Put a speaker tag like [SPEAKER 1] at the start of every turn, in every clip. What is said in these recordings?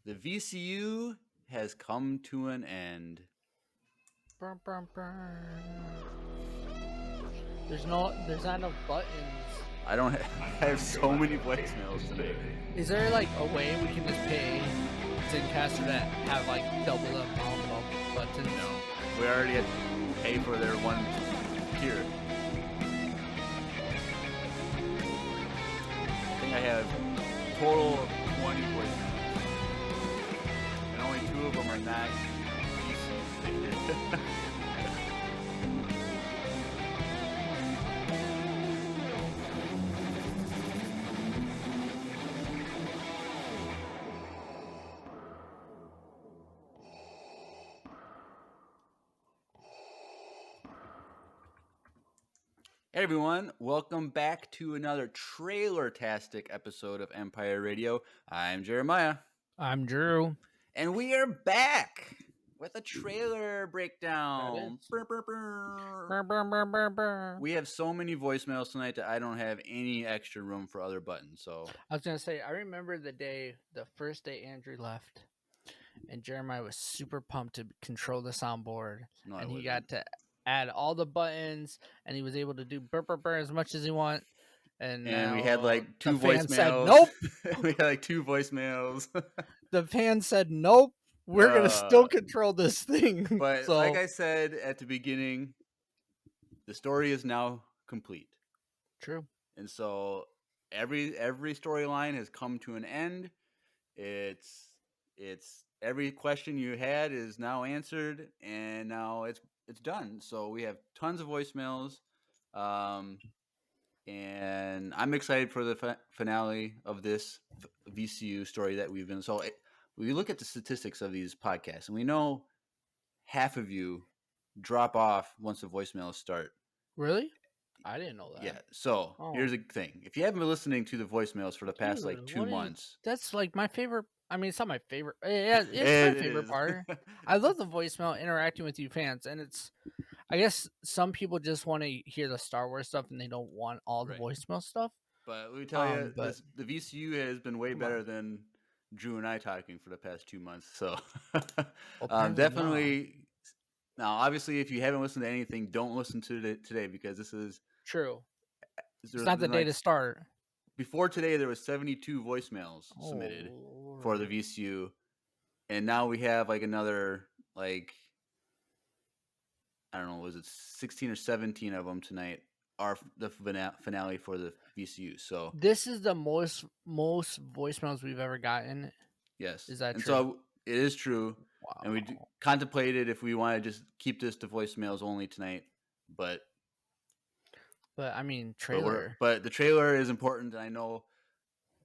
[SPEAKER 1] The VCU has come to an end.
[SPEAKER 2] Brr, brr, brr. There's not enough buttons.
[SPEAKER 1] I don't. I have so many voicemails tonight.
[SPEAKER 2] Is there like a way we can just pay Zencaster to have like double the amount of buttons?
[SPEAKER 1] No, we already had to pay for their one tier. I think I have a total of 20 voicemails, and only 2 of them are not VCU related. Hey everyone, welcome back to another trailer-tastic episode of Empire Radio. I'm Jeremiah,
[SPEAKER 2] I'm Drew.
[SPEAKER 1] and we are back with a trailer
[SPEAKER 2] That
[SPEAKER 1] breakdown.
[SPEAKER 2] is.
[SPEAKER 1] Brr, brr, brr.
[SPEAKER 2] Brr, brr, brr, brr, brr.
[SPEAKER 1] We have so many voicemails tonight that I don't have any extra room for other buttons. So
[SPEAKER 2] I was gonna say, I remember the first day Andrew left, and Jeremiah was super pumped to control the soundboard,
[SPEAKER 1] no, I
[SPEAKER 2] and he
[SPEAKER 1] wasn't.
[SPEAKER 2] got to add all the buttons, and he was able to do burr burr burr as much as he want. And
[SPEAKER 1] And we
[SPEAKER 2] now
[SPEAKER 1] had like 2
[SPEAKER 2] the fan said
[SPEAKER 1] voicemails.
[SPEAKER 2] nope.
[SPEAKER 1] We had like 2 voicemails.
[SPEAKER 2] The fan said nope. We're gonna still control this thing.
[SPEAKER 1] But
[SPEAKER 2] So
[SPEAKER 1] like I said at the beginning, the story is now complete.
[SPEAKER 2] true.
[SPEAKER 1] And so every storyline has come to an end. It's every question you had is now answered, and now it's done. So we have tons of voicemails, and I'm excited for the finale of this VCU story that we've been. So we look at the statistics of these podcasts, and we know half of you drop off once the voicemails start.
[SPEAKER 2] Really? I didn't know that.
[SPEAKER 1] Yeah. So
[SPEAKER 2] Oh.
[SPEAKER 1] here's the thing: if you haven't been listening to the voicemails for the past like
[SPEAKER 2] Dude,
[SPEAKER 1] 2 months,
[SPEAKER 2] that's like my favorite. I mean, it's not my favorite. Yeah, it's
[SPEAKER 1] it
[SPEAKER 2] my favorite
[SPEAKER 1] is.
[SPEAKER 2] part. I love the voicemail interacting with you fans, and it's. I guess some people just want to hear the Star Wars stuff, and they don't want all the
[SPEAKER 1] Right.
[SPEAKER 2] voicemail stuff.
[SPEAKER 1] But we tell you,
[SPEAKER 2] But
[SPEAKER 1] the VCU has been way
[SPEAKER 2] come on.
[SPEAKER 1] better than Drew and I talking for the past 2 months. So
[SPEAKER 2] Apparently not.
[SPEAKER 1] definitely. Now, obviously, if you haven't listened to anything, don't listen to it today because this is.
[SPEAKER 2] True. It's
[SPEAKER 1] There's
[SPEAKER 2] not the
[SPEAKER 1] been
[SPEAKER 2] day
[SPEAKER 1] like
[SPEAKER 2] to start.
[SPEAKER 1] before today there was 72 voicemails submitted
[SPEAKER 2] Oh,
[SPEAKER 1] for the VCU, and now we have like another like I don't know, was it 16 or 17 of them tonight are the finale for the VCU. So
[SPEAKER 2] this is the most voicemails we've ever gotten.
[SPEAKER 1] yes,
[SPEAKER 2] Is that
[SPEAKER 1] and
[SPEAKER 2] true?
[SPEAKER 1] so it is true,
[SPEAKER 2] Wow.
[SPEAKER 1] and we contemplated if we want to just keep this to voicemails only tonight, but
[SPEAKER 2] But I mean, trailer.
[SPEAKER 1] but the trailer is important, and I know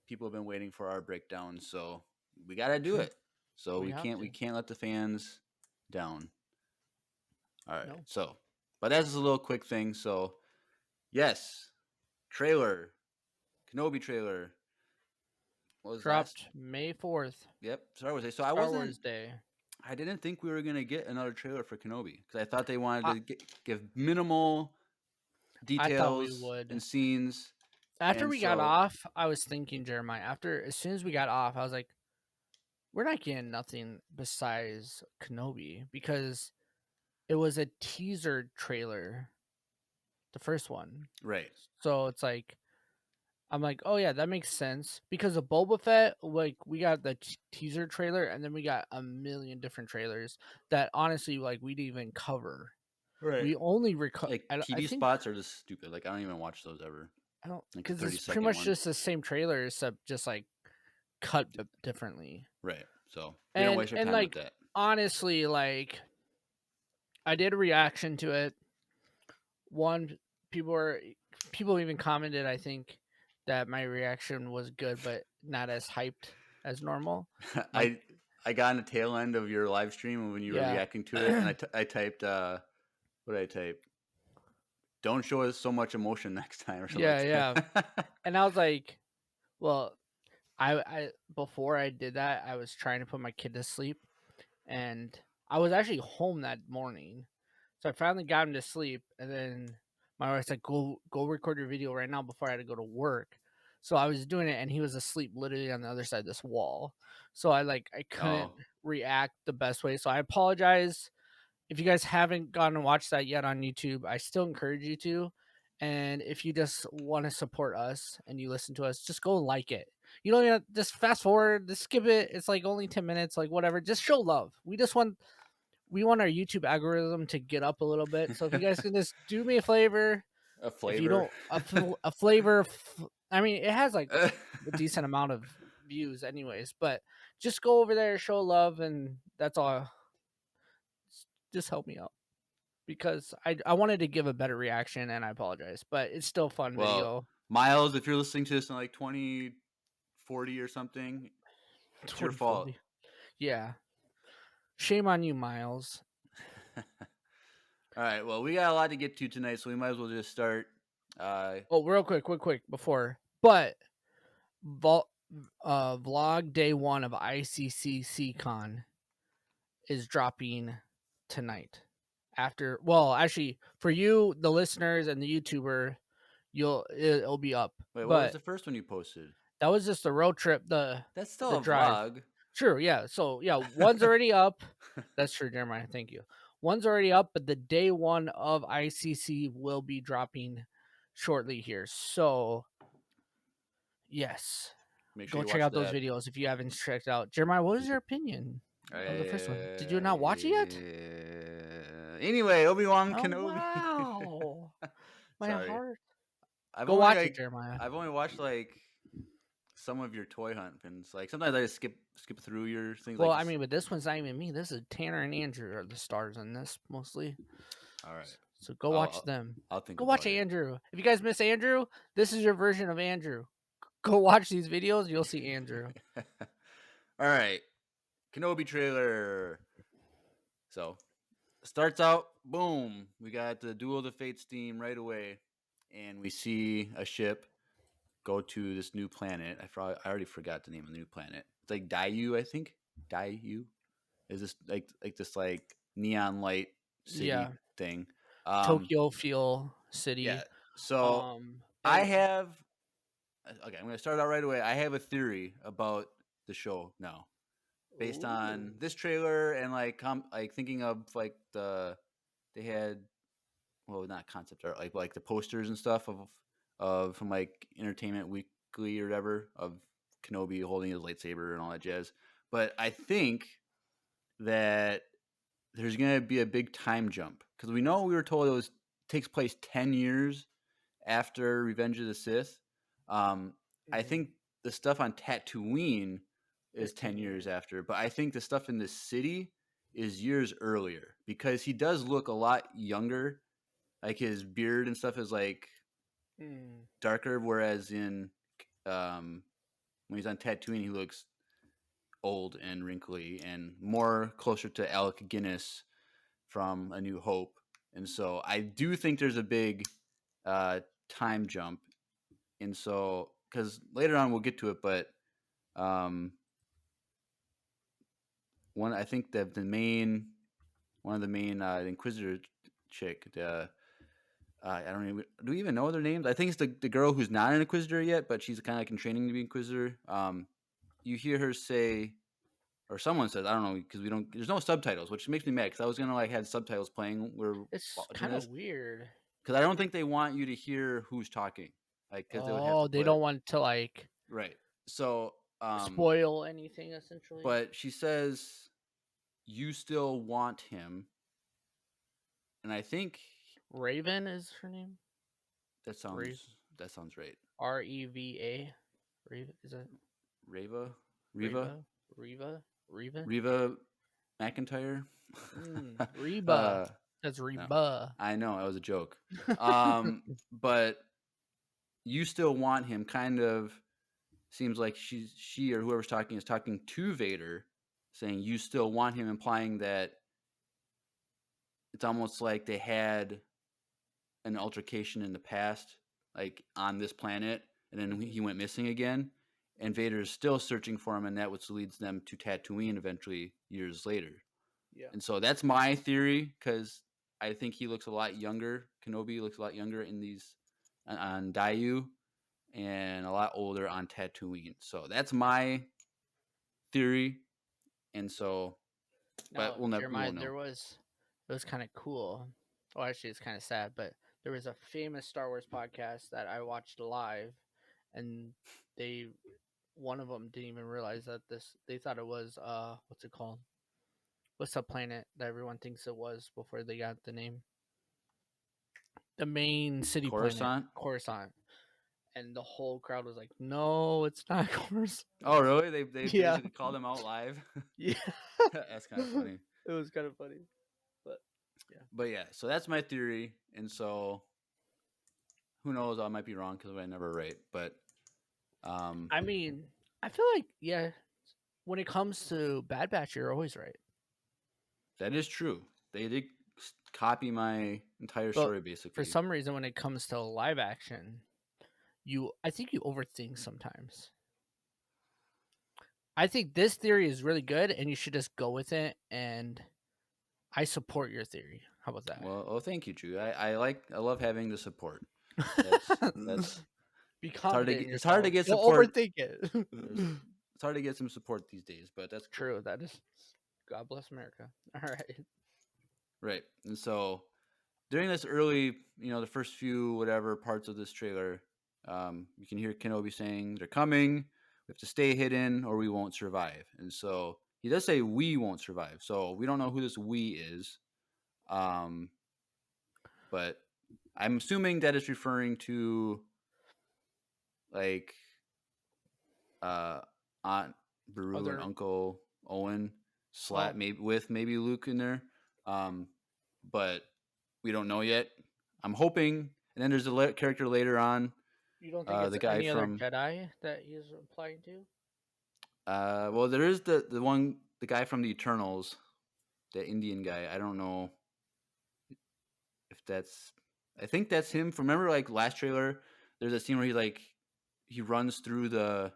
[SPEAKER 1] people have been waiting for our breakdown, so we got to do
[SPEAKER 2] True.
[SPEAKER 1] it. So
[SPEAKER 2] We
[SPEAKER 1] we
[SPEAKER 2] have
[SPEAKER 1] can't
[SPEAKER 2] to.
[SPEAKER 1] let the fans down. All right.
[SPEAKER 2] No.
[SPEAKER 1] So, but that's just a little quick thing. So, yes, trailer, Kenobi trailer was
[SPEAKER 2] Dropped May 4th.
[SPEAKER 1] Yep, Star Wars Day. So
[SPEAKER 2] Star Wars Day.
[SPEAKER 1] I didn't think we were gonna get another trailer for Kenobi because I thought they wanted to give minimal
[SPEAKER 2] I thought we
[SPEAKER 1] details
[SPEAKER 2] would.
[SPEAKER 1] and scenes.
[SPEAKER 2] After
[SPEAKER 1] And
[SPEAKER 2] we got
[SPEAKER 1] so,
[SPEAKER 2] off, I was thinking, Jeremiah, as soon as we got off, I was like, we're not getting nothing besides Kenobi because it was a teaser trailer, the first one.
[SPEAKER 1] right,
[SPEAKER 2] So it's like, I'm like, oh yeah, that makes sense because of Boba Fett. Like we got the teaser trailer, and then we got a million different trailers that honestly, like we didn't even cover.
[SPEAKER 1] right.
[SPEAKER 2] We only record
[SPEAKER 1] Like
[SPEAKER 2] I
[SPEAKER 1] TV
[SPEAKER 2] think
[SPEAKER 1] spots are just stupid. Like I don't even watch those ever.
[SPEAKER 2] I don't
[SPEAKER 1] Like
[SPEAKER 2] because
[SPEAKER 1] 30
[SPEAKER 2] it's pretty
[SPEAKER 1] second
[SPEAKER 2] much
[SPEAKER 1] one.
[SPEAKER 2] just the same trailer except just like cut differently.
[SPEAKER 1] Right. So we don't waste your time
[SPEAKER 2] like
[SPEAKER 1] with that.
[SPEAKER 2] honestly, like I did a reaction to it. One people even commented, I think, that my reaction was good but not as hyped as normal. Like
[SPEAKER 1] I got on the tail end of your live stream when you were
[SPEAKER 2] yeah.
[SPEAKER 1] reacting to it, and I typed what did I type? Don't show us so much emotion next time or something.
[SPEAKER 2] Yeah,
[SPEAKER 1] like that.
[SPEAKER 2] And I was like, well, I before I did that, I was trying to put my kid to sleep, and I was actually home that morning, so I finally got him to sleep, and then my wife said, "Go record your video right now," before I had to go to work. So I was doing it, and he was asleep literally on the other side of this wall. So I couldn't
[SPEAKER 1] Oh,
[SPEAKER 2] react the best way. So I apologize if you guys haven't gone and watched that yet on YouTube. I still encourage you to. And if you just want to support us and you listen to us, just go and like it. You don't even just fast forward, just skip it. It's like only 10 minutes, like whatever. Just show love. We want our YouTube algorithm to get up a little bit. So if you guys can just do me a favor,
[SPEAKER 1] a
[SPEAKER 2] if you
[SPEAKER 1] flavor.
[SPEAKER 2] don't a flavor, I mean, it has like a decent amount of views, anyways. But just go over there, show love, and that's all. Just help me out because I wanted to give a better reaction, and I apologize, but it's still a fun
[SPEAKER 1] Well,
[SPEAKER 2] video.
[SPEAKER 1] Miles, if you're listening to this in like 2040 or something, it's your fault.
[SPEAKER 2] 2040. Yeah. Shame on you, Miles.
[SPEAKER 1] All right. Well, we got a lot to get to tonight, so we might as well just start.
[SPEAKER 2] Oh, real quick before. But vlog day 1 of ICCCCon is dropping tonight. Actually, for you, the listeners and the YouTuber, it'll be up.
[SPEAKER 1] Wait, what was
[SPEAKER 2] But
[SPEAKER 1] the first one you posted?
[SPEAKER 2] that was just the road trip, the
[SPEAKER 1] That's still a
[SPEAKER 2] drive.
[SPEAKER 1] vlog.
[SPEAKER 2] Sure, yeah. So yeah, one's already up. That's true, Jeremiah. Thank you. One's already up, but the day 1 of ICC will be dropping shortly here. So yes,
[SPEAKER 1] Make sure
[SPEAKER 2] go
[SPEAKER 1] you
[SPEAKER 2] check
[SPEAKER 1] watch
[SPEAKER 2] out those
[SPEAKER 1] that.
[SPEAKER 2] videos if you haven't checked out. Jeremiah, what is your opinion of the first one? Did you not watch it yet?
[SPEAKER 1] Anyway, Obi-Wan
[SPEAKER 2] Oh
[SPEAKER 1] Kenobi.
[SPEAKER 2] wow, my
[SPEAKER 1] Sorry,
[SPEAKER 2] heart.
[SPEAKER 1] I've
[SPEAKER 2] Go
[SPEAKER 1] only
[SPEAKER 2] watch it,
[SPEAKER 1] like
[SPEAKER 2] Jeremiah.
[SPEAKER 1] I've only watched like some of your toy hunt pins. Like sometimes I just skip through your things.
[SPEAKER 2] Well,
[SPEAKER 1] Like,
[SPEAKER 2] I mean, but this one's not even me. This is Tanner and Andrew are the stars in this mostly.
[SPEAKER 1] all right,
[SPEAKER 2] So go watch
[SPEAKER 1] I'll
[SPEAKER 2] them.
[SPEAKER 1] I'll think
[SPEAKER 2] Go watch
[SPEAKER 1] about it.
[SPEAKER 2] Andrew. If you guys miss Andrew, this is your version of Andrew. Go watch these videos. You'll see Andrew.
[SPEAKER 1] All right, Kenobi trailer. So starts out, boom. We got the Duel of the Fates theme right away, and we see a ship go to this new planet. I already forgot the name of the new planet. It's like Daiyu, I think. Daiyu is this like this like neon light city
[SPEAKER 2] Yeah,
[SPEAKER 1] thing.
[SPEAKER 2] Tokyo Feel
[SPEAKER 1] Yeah.
[SPEAKER 2] City.
[SPEAKER 1] So I
[SPEAKER 2] And
[SPEAKER 1] have okay. I'm gonna start out right away. I have a theory about the show now, based
[SPEAKER 2] ooh,
[SPEAKER 1] on this trailer and like thinking of like they had, well, not concept art, like the posters and stuff of from like Entertainment Weekly or whatever, of Kenobi holding his lightsaber and all that jazz. But I think that there's gonna be a big time jump because we know we were told takes place 10 years after Revenge of the Sith. I think the stuff on Tatooine is
[SPEAKER 2] 15
[SPEAKER 1] 10 years
[SPEAKER 2] years.
[SPEAKER 1] after, but I think the stuff in the city is years earlier because he does look a lot younger. Like his beard and stuff is like
[SPEAKER 2] Mm.
[SPEAKER 1] darker, whereas in when he's on Tatooine, he looks old and wrinkly and more closer to Alec Guinness from A New Hope. And so I do think there's a big time jump. And so, because later on we'll get to it, but um, I think that one of the main Inquisitor chick, I don't even, do we even know their names? I think it's the girl who's not an Inquisitor yet, but she's kind of like in training to be Inquisitor. You hear her say, or someone says, I don't know, because there's no subtitles, which makes me mad because I was gonna like have subtitles playing. We're
[SPEAKER 2] It's
[SPEAKER 1] watching
[SPEAKER 2] kind of
[SPEAKER 1] this
[SPEAKER 2] weird.
[SPEAKER 1] because I don't think they want you to hear who's talking, like because they would have to
[SPEAKER 2] Oh, they
[SPEAKER 1] put
[SPEAKER 2] don't want to like
[SPEAKER 1] right. So,
[SPEAKER 2] spoil anything essentially.
[SPEAKER 1] but she says you still want him, and I think
[SPEAKER 2] Raven is her name.
[SPEAKER 1] that
[SPEAKER 2] Rave.
[SPEAKER 1] sounds right.
[SPEAKER 2] Reva. Reva is it
[SPEAKER 1] Reva, Riva,
[SPEAKER 2] Reva? Reva? Reva?
[SPEAKER 1] Riva McIntyre.
[SPEAKER 2] Reba.
[SPEAKER 1] uh,
[SPEAKER 2] That's
[SPEAKER 1] no,
[SPEAKER 2] Reba.
[SPEAKER 1] I know that was a joke. But you still want him. Kind of seems like she or whoever's talking is talking to Vader, saying you still want him, implying that it's almost like they had an altercation in the past, like on this planet, and then he went missing again. And Vader is still searching for him, and that which leads them to Tatooine eventually years later.
[SPEAKER 2] Yeah.
[SPEAKER 1] And so that's my theory because I think he looks a lot younger. Kenobi looks a lot younger in these on Daiyu, and a lot older on Tatooine. So that's my theory. And so, but
[SPEAKER 2] Now,
[SPEAKER 1] we
[SPEAKER 2] Jeremiah,
[SPEAKER 1] won't know.
[SPEAKER 2] it was kind of cool. Well, actually, it's kind of sad, but there was a famous Star Wars podcast that I watched live, and they one of them didn't even realize that they thought it was what's it called? What's the planet that everyone thinks it was before they got the name? The main city planet,
[SPEAKER 1] Coruscant.
[SPEAKER 2] Coruscant. And the whole crowd was like, "No, it's not Coruscant."
[SPEAKER 1] Oh, really? They
[SPEAKER 2] Yeah,
[SPEAKER 1] basically called them out live.
[SPEAKER 2] yeah.
[SPEAKER 1] That's kind of funny.
[SPEAKER 2] It was kind of funny, but yeah.
[SPEAKER 1] But yeah, so that's my theory. And so who knows? I might be wrong because I never right. But
[SPEAKER 2] I mean, I feel like yeah, when it comes to Bad Batch, you're always right.
[SPEAKER 1] that is true. They did copy my entire
[SPEAKER 2] But
[SPEAKER 1] story
[SPEAKER 2] for
[SPEAKER 1] basically.
[SPEAKER 2] some reason, when it comes to live action, I think you overthink sometimes. I think this theory is really good, and you should just go with it. And I support your theory. How about that?
[SPEAKER 1] Well, oh, thank you, Drew. I love having the support. That's
[SPEAKER 2] Be
[SPEAKER 1] it's hard to
[SPEAKER 2] confident in
[SPEAKER 1] it's hard to
[SPEAKER 2] yourself.
[SPEAKER 1] get
[SPEAKER 2] Don't
[SPEAKER 1] support.
[SPEAKER 2] overthink it.
[SPEAKER 1] It's hard to get some support these days, but that's cool.
[SPEAKER 2] True. That is. God bless America. All right.
[SPEAKER 1] Right. And so during this early, the first few whatever parts of this trailer, you can hear Kenobi saying they're coming. We have to stay hidden or we won't survive. And so he does say we won't survive. So we don't know who this we is. But I'm assuming that it's referring to like Aunt Beru and
[SPEAKER 2] Other.
[SPEAKER 1] Uncle Owen
[SPEAKER 2] Oh,
[SPEAKER 1] maybe Luke in there. But we don't know yet. I'm hoping. And then there's a character later on,
[SPEAKER 2] you don't think it's
[SPEAKER 1] the guy
[SPEAKER 2] any other
[SPEAKER 1] from.
[SPEAKER 2] Jedi that he's applying to?
[SPEAKER 1] Well, there is the guy from the Eternals, the Indian guy. I don't know if that's. I think that's him. Remember, like last trailer, there's a scene where he runs through the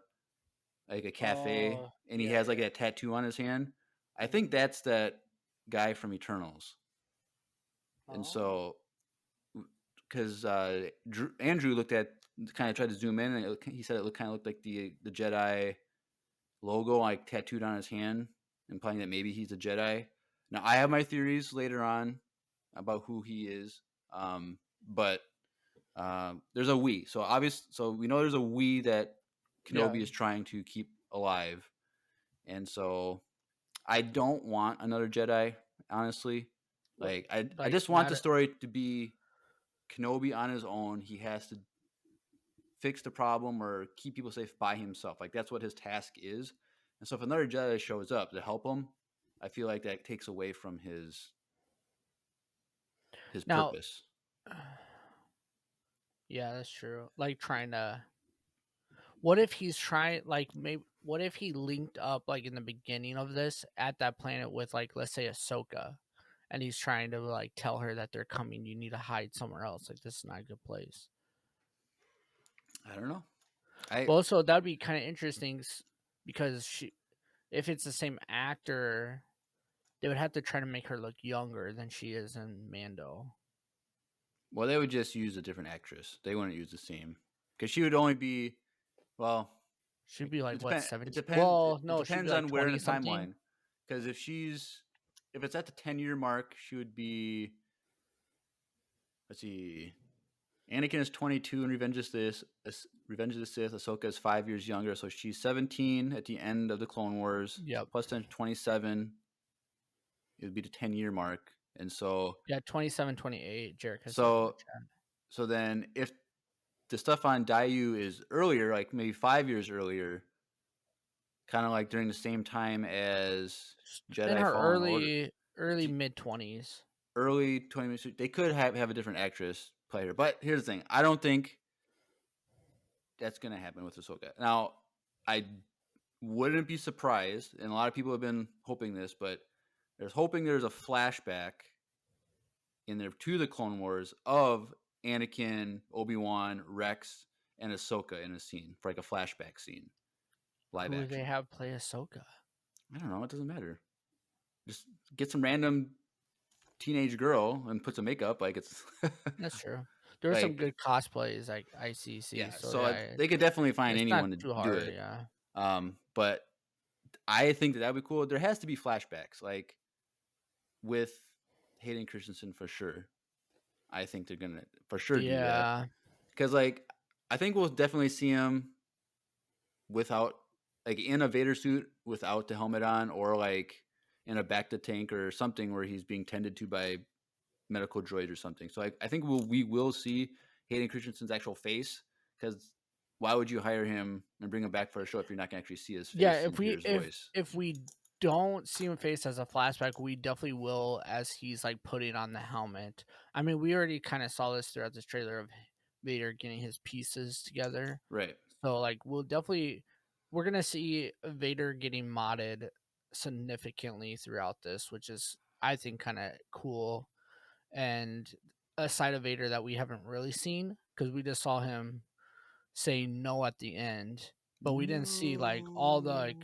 [SPEAKER 1] like a cafe
[SPEAKER 2] Oh,
[SPEAKER 1] and he
[SPEAKER 2] yeah,
[SPEAKER 1] has like
[SPEAKER 2] yeah.
[SPEAKER 1] a tattoo on his hand. I think
[SPEAKER 2] Mhm.
[SPEAKER 1] that's that guy from Eternals. And
[SPEAKER 2] Oh,
[SPEAKER 1] so, because Andrew looked at kind of tried to zoom in, and he said it kind of looked like the Jedi logo like tattooed on his hand, implying that maybe he's a Jedi. Now I have my theories later on about who he is, but there's a we. So we know there's a we that
[SPEAKER 2] yeah.
[SPEAKER 1] Kenobi is trying to keep alive, and so I don't want another Jedi. Honestly,
[SPEAKER 2] What?
[SPEAKER 1] I
[SPEAKER 2] Like
[SPEAKER 1] just want
[SPEAKER 2] not
[SPEAKER 1] the
[SPEAKER 2] a,
[SPEAKER 1] story to be Kenobi on his own. He has to fix the problem or keep people safe by himself. Like that's what his task is. And so if another Jedi shows up to help him, I feel like that takes away from his
[SPEAKER 2] now.
[SPEAKER 1] purpose.
[SPEAKER 2] Yeah, that's true. Like trying to. What if he's trying? Like maybe. What if he linked up like in the beginning of this at that planet with like let's say Ahsoka, and he's trying to like tell her that they're coming. You need to hide somewhere else. Like this is not a good place.
[SPEAKER 1] I don't know. I
[SPEAKER 2] But also that'd be kind of interesting because if it's the same actor, they would have to try to make her look younger than she is in Mando.
[SPEAKER 1] Well, they would just use a different actress. They wouldn't use the same because she would only be well.
[SPEAKER 2] She'd be like what
[SPEAKER 1] It
[SPEAKER 2] 17?
[SPEAKER 1] depends.
[SPEAKER 2] Well,
[SPEAKER 1] It
[SPEAKER 2] no, she'd be
[SPEAKER 1] depends
[SPEAKER 2] like
[SPEAKER 1] on where in
[SPEAKER 2] 20
[SPEAKER 1] the
[SPEAKER 2] something.
[SPEAKER 1] timeline. Because if it's at the 10-year mark, she would be. Let's see. Anakin is 22 in Revenge of the Sith. Ahsoka is 5 years younger, so she's 17 at the end of the Clone Wars. So
[SPEAKER 2] Yep.
[SPEAKER 1] plus 10, 27. It would be the 10-year mark, and so
[SPEAKER 2] Yeah, 27, 28. Jericho said in the
[SPEAKER 1] so
[SPEAKER 2] chat.
[SPEAKER 1] so then if the stuff on Dayu is earlier, like maybe 5 years earlier, kind of like during the same time as
[SPEAKER 2] In
[SPEAKER 1] Jedi
[SPEAKER 2] her
[SPEAKER 1] Fallen Order,
[SPEAKER 2] early mid 20s.
[SPEAKER 1] early 20 minutes, they could have a different actress play her. But here's the thing: I don't think that's gonna happen with Ahsoka. Now, I wouldn't be surprised, and a lot of people have been hoping this, but there's a flashback in there to the Clone Wars of Anakin, Obi-Wan, Rex, and Ahsoka in a scene for like a flashback scene, live
[SPEAKER 2] Who would they
[SPEAKER 1] action.
[SPEAKER 2] have play Ahsoka?
[SPEAKER 1] I don't know. It doesn't matter. Just get some random teenage girl and put some makeup. Like it's
[SPEAKER 2] That's true. There's some
[SPEAKER 1] Like,
[SPEAKER 2] good cosplays like ICC,
[SPEAKER 1] yeah,
[SPEAKER 2] so
[SPEAKER 1] so
[SPEAKER 2] yeah,
[SPEAKER 1] they could definitely find
[SPEAKER 2] it's not
[SPEAKER 1] anyone to
[SPEAKER 2] too
[SPEAKER 1] do
[SPEAKER 2] hard.
[SPEAKER 1] it.
[SPEAKER 2] Yeah,
[SPEAKER 1] But I think that would be cool. There has to be flashbacks, like with Hayden Christensen for sure. I think they're gonna for sure do that
[SPEAKER 2] yeah,
[SPEAKER 1] because, like, I think we'll definitely see him without, like, in a Vader suit without the helmet on, or like in a back to tank or something where he's being tended to by medical droids or something. So I think we will see Hayden Christensen's actual face, because why would you hire him and bring him back for a show if you're not gonna actually see his
[SPEAKER 2] yeah.
[SPEAKER 1] face and hear his voice?
[SPEAKER 2] If we don't see him face as a flashback, we definitely will as he's like putting on the helmet. I mean, we already kind of saw this throughout this trailer of Vader getting his pieces together.
[SPEAKER 1] Right.
[SPEAKER 2] So like we're gonna see Vader getting modded significantly throughout this, which is I think kind of cool and a side of Vader that we haven't really seen because we just saw him say no at the end, but we didn't see like all the
[SPEAKER 1] No.
[SPEAKER 2] like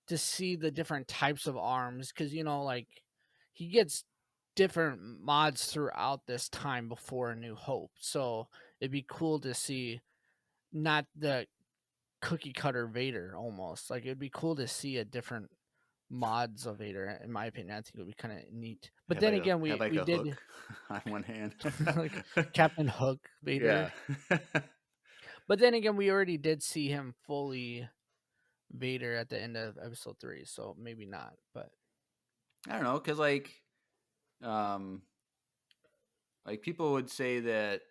[SPEAKER 2] to see the different types of arms because like he gets different mods throughout this time before A New Hope, so it'd be cool to see not the cookie cutter Vader almost. Like it'd be cool to see a different mods of Vader. In my opinion, I think it would be kind of neat. But then again,
[SPEAKER 1] Have like
[SPEAKER 2] we
[SPEAKER 1] a
[SPEAKER 2] did
[SPEAKER 1] hook on one hand.
[SPEAKER 2] like Captain Hook Vader.
[SPEAKER 1] Yeah.
[SPEAKER 2] But then again, we already did see him fully Vader at the end of Episode 3, so maybe not. But
[SPEAKER 1] I don't know, because um, like people would say that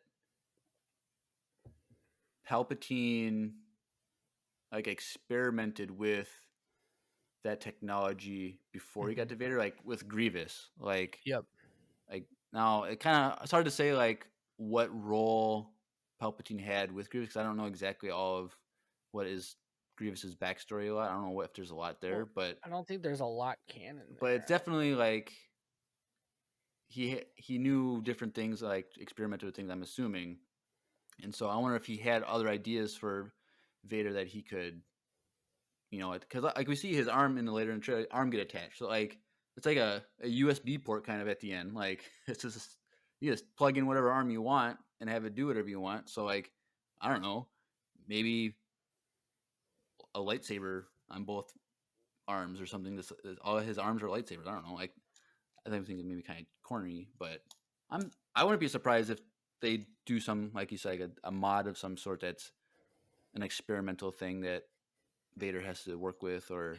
[SPEAKER 1] Palpatine like experimented with that technology before he got
[SPEAKER 2] mhm.
[SPEAKER 1] to Vader, like with Grievous.
[SPEAKER 2] Yep.
[SPEAKER 1] Like now it kind of, it's hard to say like what role Palpatine had with Grievous, 'cause I don't know exactly all of what is Grievous's backstory a lot. I don't know what if there's a lot there,
[SPEAKER 2] Well, I don't think there's a lot canon
[SPEAKER 1] but it's
[SPEAKER 2] there.
[SPEAKER 1] definitely like he knew different things, like experimented with things, I'm assuming. And so I wonder if he had other ideas for Vader that he could, because like we see his arm in the later in the trailer, arm get attached. So like it's like a USB port kind of at the end. Like it's just, you just plug in whatever arm you want and have it do whatever you want. So like I don't know, maybe a lightsaber on both arms or something. This all his arms are lightsabers. I don't know. Like I think it's maybe kind of corny, but I wouldn't be surprised if they do some, like you said, like a mod of some sort that's an experimental thing that Vader has to work with or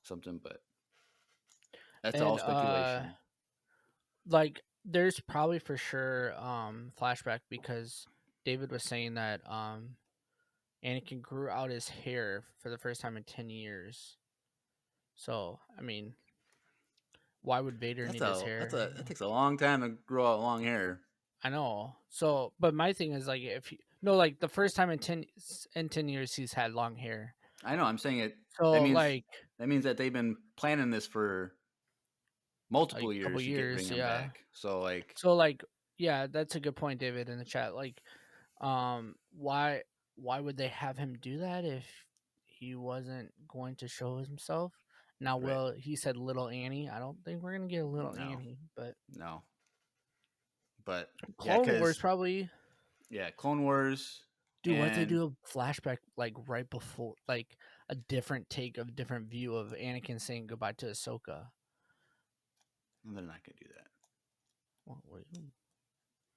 [SPEAKER 1] something. But that's all
[SPEAKER 2] And
[SPEAKER 1] speculation.
[SPEAKER 2] like there's probably for sure flashback because David was saying that Anakin grew out his hair for the first time in 10 years. So, I mean, why would Vader need his hair?
[SPEAKER 1] That takes a long time to grow out long hair.
[SPEAKER 2] I know. So, but my thing is like if he, no, like the first time in 10 years he's had long hair.
[SPEAKER 1] I know. I'm saying it. That
[SPEAKER 2] So,
[SPEAKER 1] means
[SPEAKER 2] like
[SPEAKER 1] that they've been planning this for
[SPEAKER 2] like
[SPEAKER 1] multiple
[SPEAKER 2] a couple
[SPEAKER 1] years to bring
[SPEAKER 2] years,
[SPEAKER 1] him
[SPEAKER 2] yeah.
[SPEAKER 1] back. So like,
[SPEAKER 2] So like yeah, that's a good point, David, in the chat. Like why would they have him do that if he wasn't going to show himself? Now,
[SPEAKER 1] right?
[SPEAKER 2] will he said little Annie? I don't think we're gonna get a little
[SPEAKER 1] No,
[SPEAKER 2] Annie, but
[SPEAKER 1] no. But yeah,
[SPEAKER 2] Clone Wars
[SPEAKER 1] because
[SPEAKER 2] probably.
[SPEAKER 1] Clone Wars
[SPEAKER 2] Dude, what if they
[SPEAKER 1] and
[SPEAKER 2] do a flashback like right before, like a different take of different view of Anakin saying goodbye to Ahsoka?
[SPEAKER 1] they're not gonna do that
[SPEAKER 2] What do you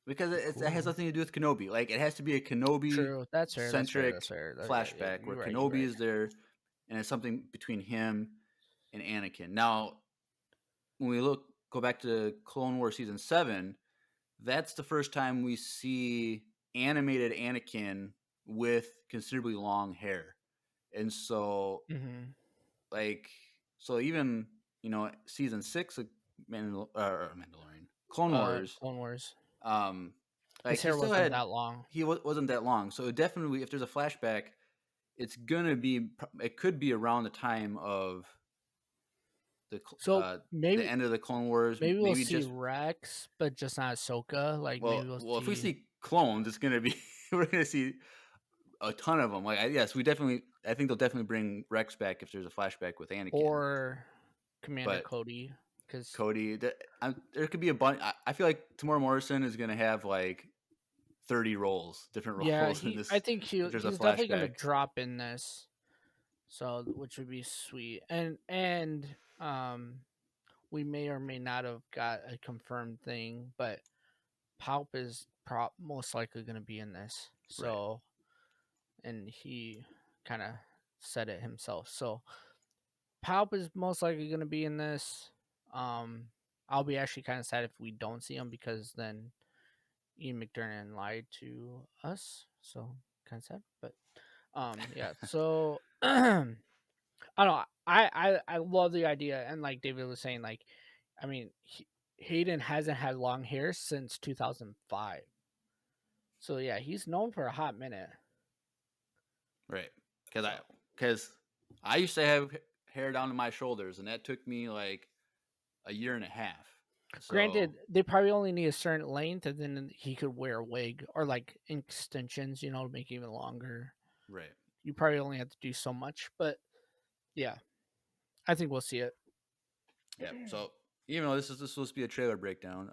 [SPEAKER 1] because
[SPEAKER 2] be
[SPEAKER 1] it has
[SPEAKER 2] cool?
[SPEAKER 1] nothing to do with Kenobi. Like it has to be a Kenobi
[SPEAKER 2] True. That's fair. That's fair. That's
[SPEAKER 1] centric
[SPEAKER 2] fair. Yeah, yeah.
[SPEAKER 1] flashback where
[SPEAKER 2] You're right. You're
[SPEAKER 1] Kenobi
[SPEAKER 2] right.
[SPEAKER 1] is there, and it's something between him and Anakin. Now, when we go back to Clone Wars season 7, that's the first time we see animated Anakin with considerably long hair. And so
[SPEAKER 2] Mm-hmm.
[SPEAKER 1] like so even, season 6 of Mandalorian, Clone Wars,
[SPEAKER 2] Clone Wars.
[SPEAKER 1] um like
[SPEAKER 2] His
[SPEAKER 1] he
[SPEAKER 2] hair
[SPEAKER 1] still
[SPEAKER 2] wasn't
[SPEAKER 1] had,
[SPEAKER 2] that long.
[SPEAKER 1] wasn't that long. So definitely, if there's a flashback, it's gonna be, it could be around the time of the
[SPEAKER 2] So
[SPEAKER 1] the end of the Clone Wars,
[SPEAKER 2] maybe we'll
[SPEAKER 1] maybe
[SPEAKER 2] see
[SPEAKER 1] just,
[SPEAKER 2] Rex, but just not Ahsoka. Like maybe we'll
[SPEAKER 1] if we
[SPEAKER 2] see
[SPEAKER 1] see clones, it's gonna be we're gonna see a ton of them. Like yes, I think they'll definitely bring Rex back if there's a flashback with Anakin.
[SPEAKER 2] or Commander
[SPEAKER 1] But
[SPEAKER 2] Cody because
[SPEAKER 1] Cody, there could be a bunch. I feel like Tamora Morrison is gonna have like 30 roles, different
[SPEAKER 2] Yeah,
[SPEAKER 1] roles in
[SPEAKER 2] I
[SPEAKER 1] this.
[SPEAKER 2] think
[SPEAKER 1] If there's a
[SPEAKER 2] he's definitely gonna
[SPEAKER 1] flashback,
[SPEAKER 2] drop in this, so which would be sweet. And we may or may not have got a confirmed thing, but Palp is most likely gonna be in this.
[SPEAKER 1] right?
[SPEAKER 2] So, and he kind of said it himself. So Palp is most likely gonna be in this. Um, I'll be actually kind of sad if we don't see him because then Ian McDermott lied to us. So kind of sad, but yeah. So I don't know. I love the idea, and like David was saying, like, I mean, Hayden hasn't had long hair since 2005. So yeah, he's known for a hot minute.
[SPEAKER 1] Right. Because I
[SPEAKER 2] So
[SPEAKER 1] because I used to have hair down to my shoulders, and that took me like a year and a half. So
[SPEAKER 2] granted, they probably only need a certain length, and then he could wear a wig or like extensions, to make it even longer.
[SPEAKER 1] right.
[SPEAKER 2] You probably only have to do so much, but yeah, I think we'll see it.
[SPEAKER 1] Yep. So even though this is supposed to be a trailer breakdown,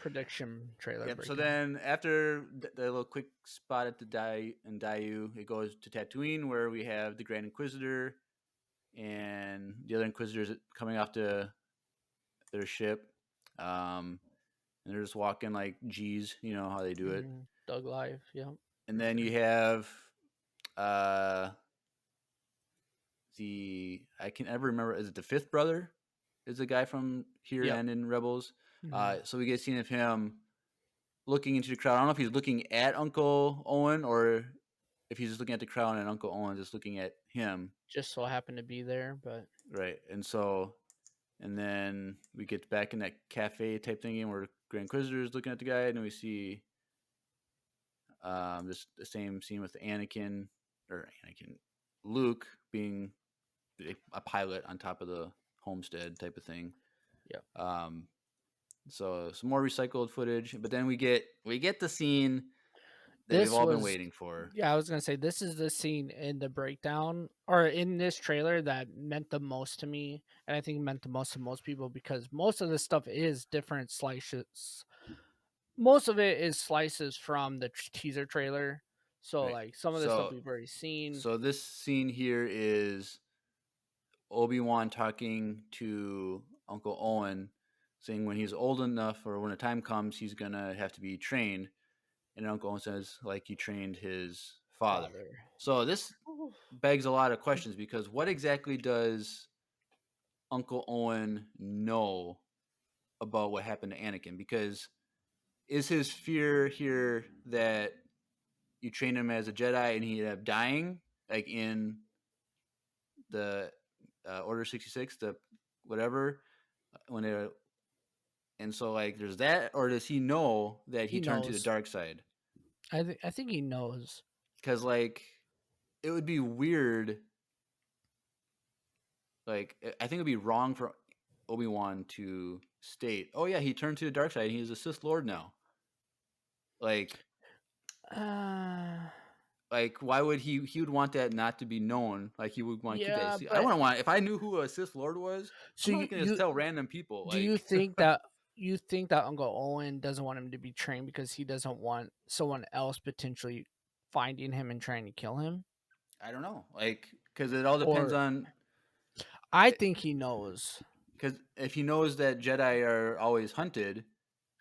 [SPEAKER 2] Prediction trailer
[SPEAKER 1] yep. So
[SPEAKER 2] breakdown.
[SPEAKER 1] then after the little quick spot at the Dayu, it goes to Tatooine where we have the Grand Inquisitor and the other Inquisitors coming off their ship. And they're just walking like G's, you know how they do it.
[SPEAKER 2] Doug Live, yeah.
[SPEAKER 1] And then you have uh I can never remember, is it the fifth brother? Is the guy from here
[SPEAKER 2] Yep.
[SPEAKER 1] and in Rebels.
[SPEAKER 2] Mhm.
[SPEAKER 1] So we get a scene of him looking into the crowd. I don't know if he's looking at Uncle Owen or if he's just looking at the crowd and Uncle Owen just looking at him.
[SPEAKER 2] Just so happened to be there, but
[SPEAKER 1] Right. And then we get back in that cafe type thingy where Grand Inquisitor is looking at the guy, and we see just the same scene with Luke being a pilot on top of the homestead type of thing.
[SPEAKER 2] yeah.
[SPEAKER 1] Um, so some more recycled footage, but then we get the scene that we've
[SPEAKER 2] This
[SPEAKER 1] all been
[SPEAKER 2] was
[SPEAKER 1] waiting for.
[SPEAKER 2] Yeah, I was gonna say this is the scene in the breakdown or in this trailer that meant the most to me, and I think meant the most to most people because most of this stuff is different slices. Most of it is slices from the teaser trailer. So
[SPEAKER 1] Right.
[SPEAKER 2] like some of the stuff we've already seen.
[SPEAKER 1] So this scene here is Obi-Wan talking to Uncle Owen, saying when he's old enough or when the time comes, he's gonna have to be trained. And Uncle Owen says, like he trained his father.
[SPEAKER 2] Father.
[SPEAKER 1] So this begs a lot of questions because what exactly does Uncle Owen know about what happened to Anakin? Because is his fear here that you train him as a Jedi and he ended up dying, like in the Order 66, the whatever, when they were, and so like there's that, or does he know that he
[SPEAKER 2] He
[SPEAKER 1] turned to the
[SPEAKER 2] knows.
[SPEAKER 1] dark side?
[SPEAKER 2] I think he knows.
[SPEAKER 1] Because like it would be weird. Like I think it'd be wrong for Obi-Wan to state, "Oh yeah, he turned to the dark side. He's a Sith Lord now." Like
[SPEAKER 2] Uh
[SPEAKER 1] why would he would want that not to be known? Like he would want to keep that.
[SPEAKER 2] yeah,
[SPEAKER 1] See, I
[SPEAKER 2] but
[SPEAKER 1] wouldn't want, if I knew who a Sith Lord was,
[SPEAKER 2] so
[SPEAKER 1] I'm not gonna just
[SPEAKER 2] you
[SPEAKER 1] tell random people
[SPEAKER 2] do you
[SPEAKER 1] like
[SPEAKER 2] think that Uncle Owen doesn't want him to be trained because he doesn't want someone else potentially finding him and trying to kill him?
[SPEAKER 1] I don't know. Like cuz it all depends
[SPEAKER 2] Or
[SPEAKER 1] on,
[SPEAKER 2] I think he knows.
[SPEAKER 1] cuz if he knows that Jedi are always hunted,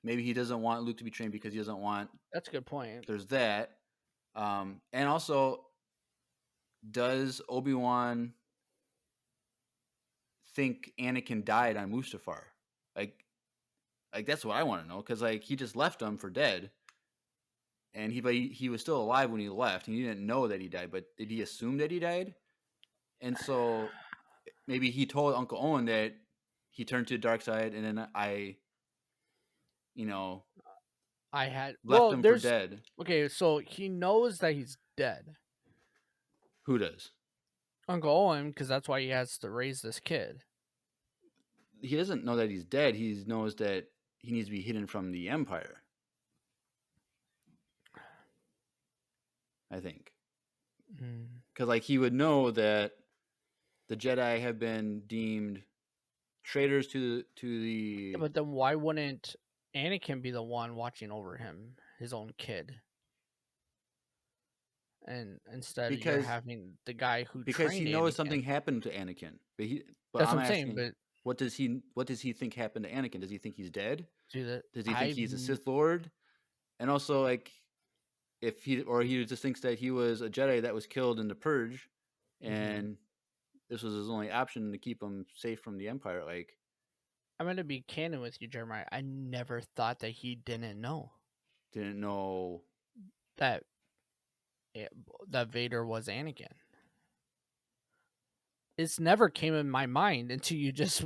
[SPEAKER 1] maybe he doesn't want Luke to be trained because he doesn't want,
[SPEAKER 2] That's a good point.
[SPEAKER 1] there's that. And also, does Obi-Wan think Anakin died on Mustafar? Like that's what I want to know, cuz like he just left him for dead. And he was still alive when he left, and he didn't know that he died. But did he assume that he died? And so maybe he told Uncle Owen that he turned to the dark side, and then you know,
[SPEAKER 2] I had
[SPEAKER 1] left
[SPEAKER 2] well,
[SPEAKER 1] him for
[SPEAKER 2] there's
[SPEAKER 1] dead.
[SPEAKER 2] okay, so he knows that he's dead.
[SPEAKER 1] Who does?
[SPEAKER 2] Uncle Owen, because that's why he has to raise this kid.
[SPEAKER 1] He doesn't know that he's dead. He knows that he needs to be hidden from the Empire. I think, because like he would know that the Jedi have been deemed traitors to
[SPEAKER 2] Yeah,
[SPEAKER 1] the.
[SPEAKER 2] but then why wouldn't Anakin be the one watching over him, his own kid, and instead you're
[SPEAKER 1] because
[SPEAKER 2] having the guy who
[SPEAKER 1] because he
[SPEAKER 2] trained
[SPEAKER 1] knows
[SPEAKER 2] Anakin.
[SPEAKER 1] something happened to Anakin. But
[SPEAKER 2] That's what
[SPEAKER 1] I'm
[SPEAKER 2] I'm saying.
[SPEAKER 1] asking,
[SPEAKER 2] But
[SPEAKER 1] what does he think happened to Anakin? Does he think he's dead?
[SPEAKER 2] do that,
[SPEAKER 1] Does he think he's a Sith Lord? And also, like, if he just thinks that he was a Jedi that was killed in the Purge, and this was his only option to keep him safe from the Empire. Like,
[SPEAKER 2] I'm gonna be canon with you, Jeremiah. I never thought that he didn't know
[SPEAKER 1] didn't know.
[SPEAKER 2] that that Vader was Anakin. It's never came in my mind until you just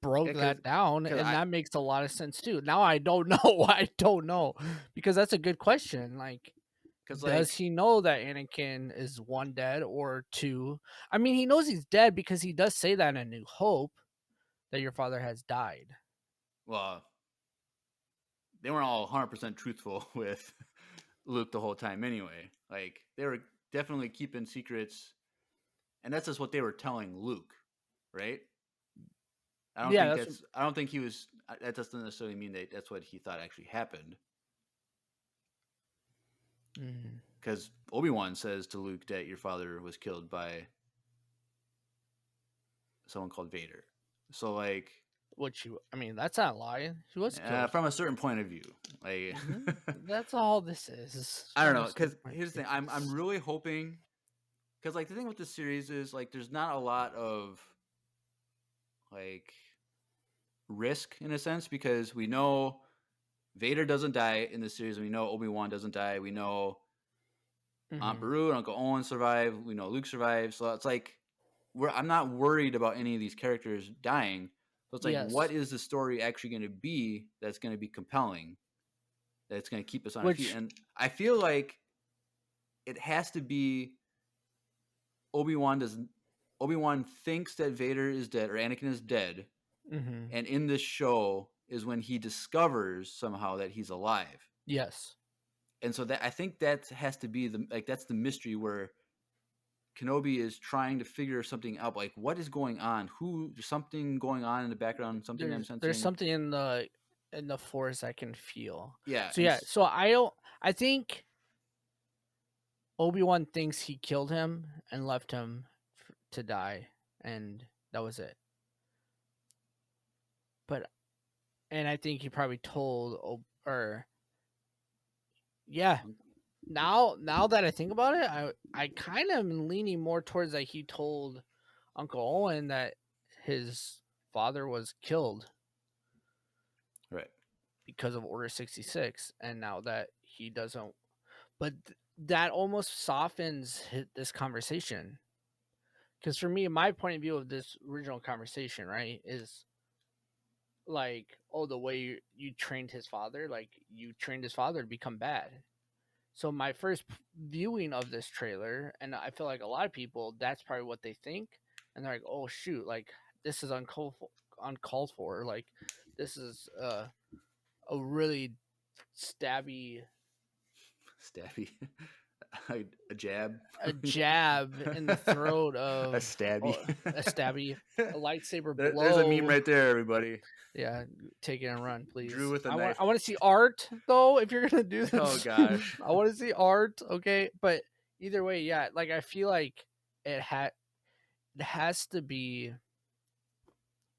[SPEAKER 2] broke that down, and that makes a lot of sense too. Now I don't know. I don't know, because that's a good question. Like, does he know that Anakin is one dead or two? I mean, he knows he's dead because he does say that in A New Hope, that your father has died.
[SPEAKER 1] Well, they weren't all 100% truthful with Luke the whole time anyway. Like, they were definitely keeping secrets, and that's just what they were telling Luke, right? I don't think he was. That doesn't necessarily mean that that's what he thought actually happened. Because Obi-Wan says to Luke that your father was killed by someone called Vader. So, like,
[SPEAKER 2] I mean, that's not lying. He was killed
[SPEAKER 1] from a certain point of view. Like,
[SPEAKER 2] that's all this is.
[SPEAKER 1] I don't know. Because here's the thing: I'm really hoping. Because, like, the thing with this series is, like, there's not a lot of, like, risk in a sense, because we know Vader doesn't die in the series. We know Obi-Wan doesn't die. We know Aunt Beru and Uncle Owen survive. We know Luke survives. So it's like, I'm not worried about any of these characters dying. So it's like, what is the story actually going to be that's going to be compelling? That's going to keep us on our feet? And I feel like it has to be Obi-Wan thinks that Vader is dead or Anakin is dead. And in this show is when he discovers somehow that he's alive.
[SPEAKER 2] Yes.
[SPEAKER 1] And so that I think that has to be that's the mystery where Kenobi is trying to figure something out. Like, what is going on? There's something going on in the background. Something I'm sensing.
[SPEAKER 2] There's something in the Force I can feel.
[SPEAKER 1] Yeah.
[SPEAKER 2] So yeah. So I think Obi-Wan thinks he killed him and left him to die, and that was it. And I think he probably told now that I think about it, I kind of am leaning more towards that he told Uncle Owen that his father was killed,
[SPEAKER 1] right,
[SPEAKER 2] because of Order 66, and now that he doesn't, but that almost softens this conversation. Because for me, my point of view of this original conversation, right, is like, oh, the way you trained his father, like you trained his father to become bad. So my first viewing of this trailer, and I feel like a lot of people, that's probably what they think, and they're like, "Oh shoot, like this is uncalled for. Like this is a really stabby,
[SPEAKER 1] a jab,
[SPEAKER 2] a jab in the throat of
[SPEAKER 1] a stabby,
[SPEAKER 2] a lightsaber blow."
[SPEAKER 1] There's a meme right there, everybody.
[SPEAKER 2] Yeah, take it and run, please.
[SPEAKER 1] Drew with a knife.
[SPEAKER 2] I want to see art though. If you're gonna do this,
[SPEAKER 1] oh gosh,
[SPEAKER 2] I want to see art. Okay, but either way, yeah. Like I feel like it has to be.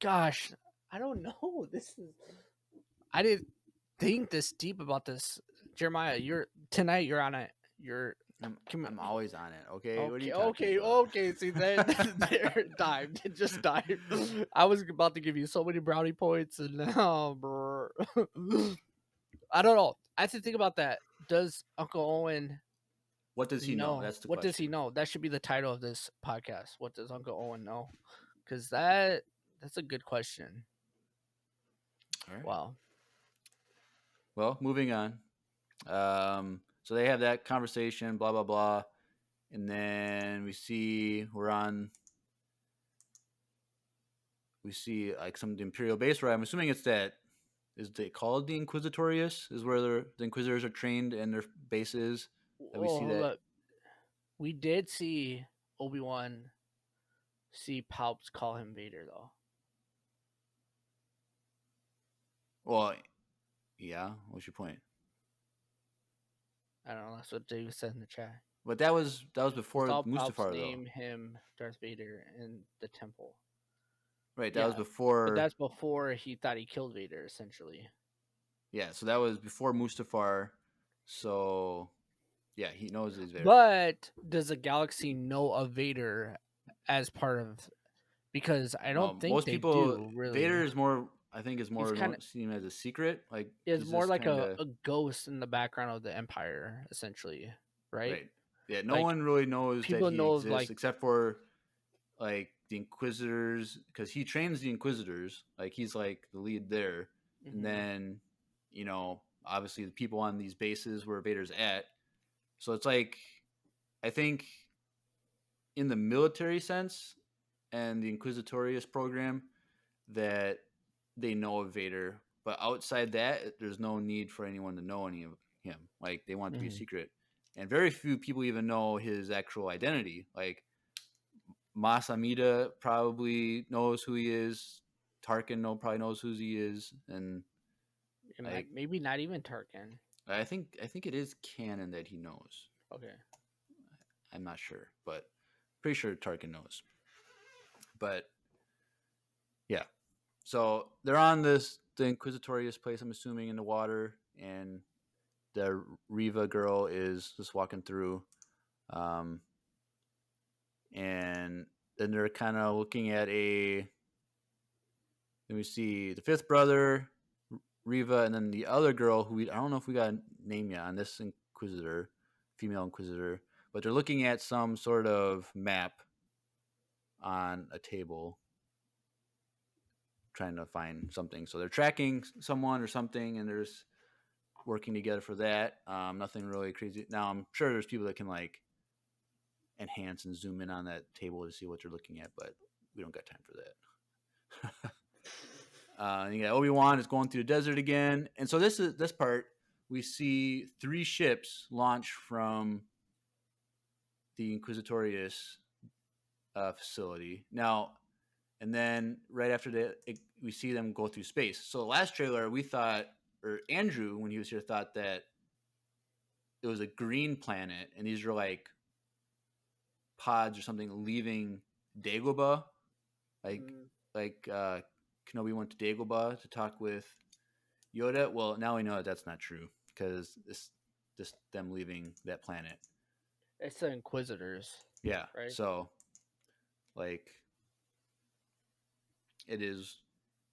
[SPEAKER 2] Gosh, I don't know. I didn't think this deep about this, Jeremiah. You're on it.
[SPEAKER 1] I'm always on it. Okay.
[SPEAKER 2] Okay.
[SPEAKER 1] What are you talking about?
[SPEAKER 2] Okay. See, there, dived. It just dived. I was about to give you so many brownie points, and now, I don't know. I have to think about that. Does Uncle Owen?
[SPEAKER 1] What does he know? That's the question.
[SPEAKER 2] What does he know? That should be the title of this podcast. What does Uncle Owen know? Because that's a good question.
[SPEAKER 1] All right.
[SPEAKER 2] Wow.
[SPEAKER 1] Well, moving on. So they have that conversation, blah blah blah, and then we see like some Imperial base where I'm assuming it's that. Is they called the Inquisitorius? Is where the Inquisitors are trained and their base is.
[SPEAKER 2] We see that. Look. We did see Obi-Wan see Palps call him Vader, though.
[SPEAKER 1] Well, yeah. What's your point?
[SPEAKER 2] I don't know. That's what David said in the chat.
[SPEAKER 1] But that was
[SPEAKER 2] Just
[SPEAKER 1] before
[SPEAKER 2] all Palps
[SPEAKER 1] Mustafar though,
[SPEAKER 2] name him Darth Vader in the temple.
[SPEAKER 1] right? That was
[SPEAKER 2] Yeah, but
[SPEAKER 1] before.
[SPEAKER 2] that's before he thought he killed Vader, essentially.
[SPEAKER 1] Yeah, so that was before Mustafar. So yeah, he knows he's Vader.
[SPEAKER 2] But does the galaxy know of Vader as part of? Because I don't
[SPEAKER 1] No,
[SPEAKER 2] think
[SPEAKER 1] most
[SPEAKER 2] they
[SPEAKER 1] people
[SPEAKER 2] do really.
[SPEAKER 1] Vader is more. I think is
[SPEAKER 2] He's
[SPEAKER 1] more
[SPEAKER 2] kind of
[SPEAKER 1] seen as a secret. Like
[SPEAKER 2] is
[SPEAKER 1] he's
[SPEAKER 2] more
[SPEAKER 1] just
[SPEAKER 2] like
[SPEAKER 1] kind of
[SPEAKER 2] a ghost in the background of the Empire, essentially, right?
[SPEAKER 1] right. Yeah, no
[SPEAKER 2] Like
[SPEAKER 1] one really knows that
[SPEAKER 2] people
[SPEAKER 1] he
[SPEAKER 2] know of
[SPEAKER 1] exists
[SPEAKER 2] like.
[SPEAKER 1] except for like the Inquisitors, because he trains the Inquisitors. Like he's like the lead there, and
[SPEAKER 2] Mhm,
[SPEAKER 1] then obviously the people on these bases where Vader's at. So it's like I think in the military sense and the Inquisitorius program that they know of Vader, but outside that, there's no need for anyone to know any of him. Like they want it to be a
[SPEAKER 2] mhm.
[SPEAKER 1] secret, and very few people even know his actual identity. Like Masamida probably knows who he is. Tarkin probably knows who he is, and like
[SPEAKER 2] Maybe not even Tarkin.
[SPEAKER 1] I think it is canon that he knows.
[SPEAKER 2] Okay.
[SPEAKER 1] I'm not sure, but pretty sure Tarkin knows. But yeah, so they're on the Inquisitorius place. I'm assuming in the water, and the Riva girl is just walking through, um, and then they're kind of looking at a. Let me see the fifth brother, Riva, and then the other girl who I don't know if we got a name yet on this Inquisitor, female Inquisitor, but they're looking at some sort of map on a table, trying to find something. So they're tracking someone or something, and there's working together for that. Nothing really crazy. Now I'm sure there's people that can like enhance and zoom in on that table to see what they're looking at, but we don't got time for that. You got Obi-Wan is going through the desert again, and so this part we see 3 ships launch from the Inquisitorius facility now, and then right after that we see them go through space. So the last trailer we thought, or Andrew when he was here thought that it was a green planet, and these are like pods or something leaving Dagobah, like
[SPEAKER 2] Mm,
[SPEAKER 1] like Kenobi went to Dagobah to talk with Yoda. Well, now we know that that's not true because it's just them leaving that planet.
[SPEAKER 2] it's the Inquisitors,
[SPEAKER 1] Yeah,
[SPEAKER 2] right?
[SPEAKER 1] so like it is.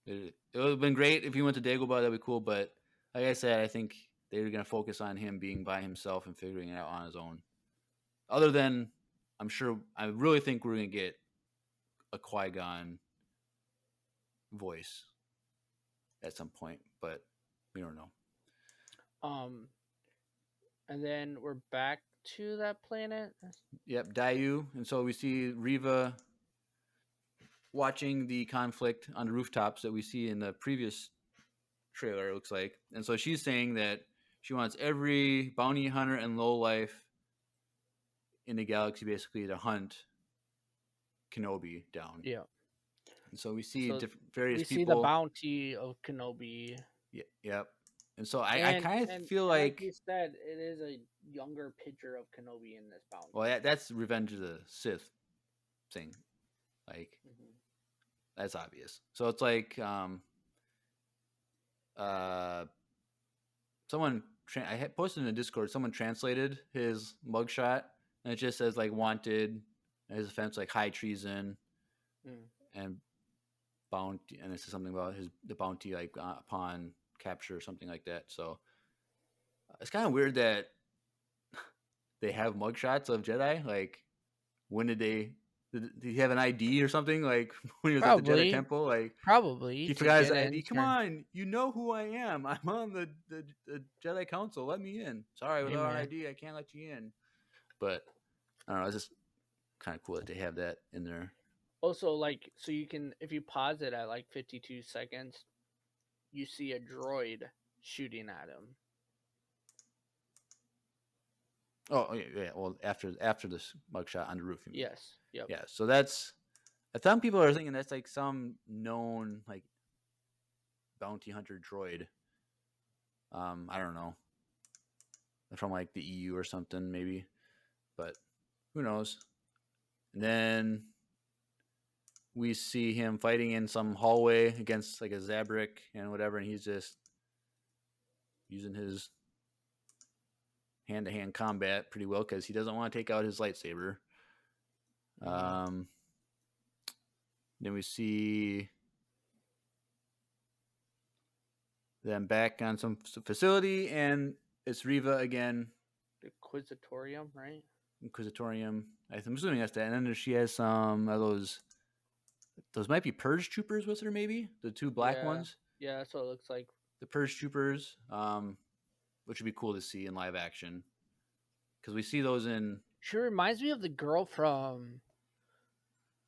[SPEAKER 1] It would have been great if he went to Dagobah. That'd be cool. But like I said, I think they're gonna focus on him being by himself and figuring it out on his own. Other than, I really think we're gonna get a Qui-Gon voice at some point, but we don't know.
[SPEAKER 2] Um, and then we're back to that planet.
[SPEAKER 1] Yep, Dayu, and so we see Riva watching the conflict on the rooftops that we see in the previous trailer. It looks like, and so she's saying that she wants every bounty hunter and lowlife in the galaxy basically to hunt Kenobi down.
[SPEAKER 2] Yeah.
[SPEAKER 1] And so we see
[SPEAKER 2] So
[SPEAKER 1] various
[SPEAKER 2] we see the
[SPEAKER 1] people.
[SPEAKER 2] bounty of Kenobi,
[SPEAKER 1] Yep. And so I
[SPEAKER 2] and
[SPEAKER 1] kind of
[SPEAKER 2] and
[SPEAKER 1] feel
[SPEAKER 2] and like
[SPEAKER 1] like,
[SPEAKER 2] you said, it is a younger picture of Kenobi in this bounty.
[SPEAKER 1] well, that's Revenge of the Sith thing. Like
[SPEAKER 2] Mhm.
[SPEAKER 1] that's obvious. So it's like uh someone I had posted in the Discord. Someone translated his mugshot, and it just says like wanted. And his offense like high treason
[SPEAKER 2] Mm.
[SPEAKER 1] and bounty, and it says something about the bounty like upon capture or something like that. So it's kind of weird that they have mugshots of Jedi. Like when did they? Did he have an ID or something? Like when he was at the Jedi
[SPEAKER 2] Probably,
[SPEAKER 1] Temple, like
[SPEAKER 2] probably
[SPEAKER 1] he
[SPEAKER 2] to
[SPEAKER 1] forgot his
[SPEAKER 2] get
[SPEAKER 1] ID. Come
[SPEAKER 2] in.
[SPEAKER 1] on, you know who I am. I'm on the Jedi Council. Let me in. Sorry,
[SPEAKER 2] Hey
[SPEAKER 1] without
[SPEAKER 2] man.
[SPEAKER 1] ID, I can't let you in. But I don't know. It's just kind of cool that they have that in there.
[SPEAKER 2] Also, like, so you can, if you pause it at like 52 seconds, you see a droid shooting at him.
[SPEAKER 1] Oh yeah. Well, after this mugshot on the roof, you mean?
[SPEAKER 2] Yes. Yep.
[SPEAKER 1] Yeah. So that's. I thought people are thinking that's like some known like bounty hunter droid. I don't know. from like the EU or something, maybe. But who knows? And then we see him fighting in some hallway against like a Zabrak and whatever, and he's just using his hand-to-hand combat pretty well because he doesn't want to take out his lightsaber.
[SPEAKER 2] Mm.
[SPEAKER 1] Then we see them back on some facility, and it's Riva again.
[SPEAKER 2] The Inquisitorium, right?
[SPEAKER 1] Inquisitorium. I'm assuming that's that. And then she has some of those. Those might be Purge Troopers with her, maybe the two black
[SPEAKER 2] Yeah,
[SPEAKER 1] ones.
[SPEAKER 2] yeah, that's what it looks like.
[SPEAKER 1] The Purge Troopers, which would be cool to see in live action, because we see those in.
[SPEAKER 2] She reminds me of the girl from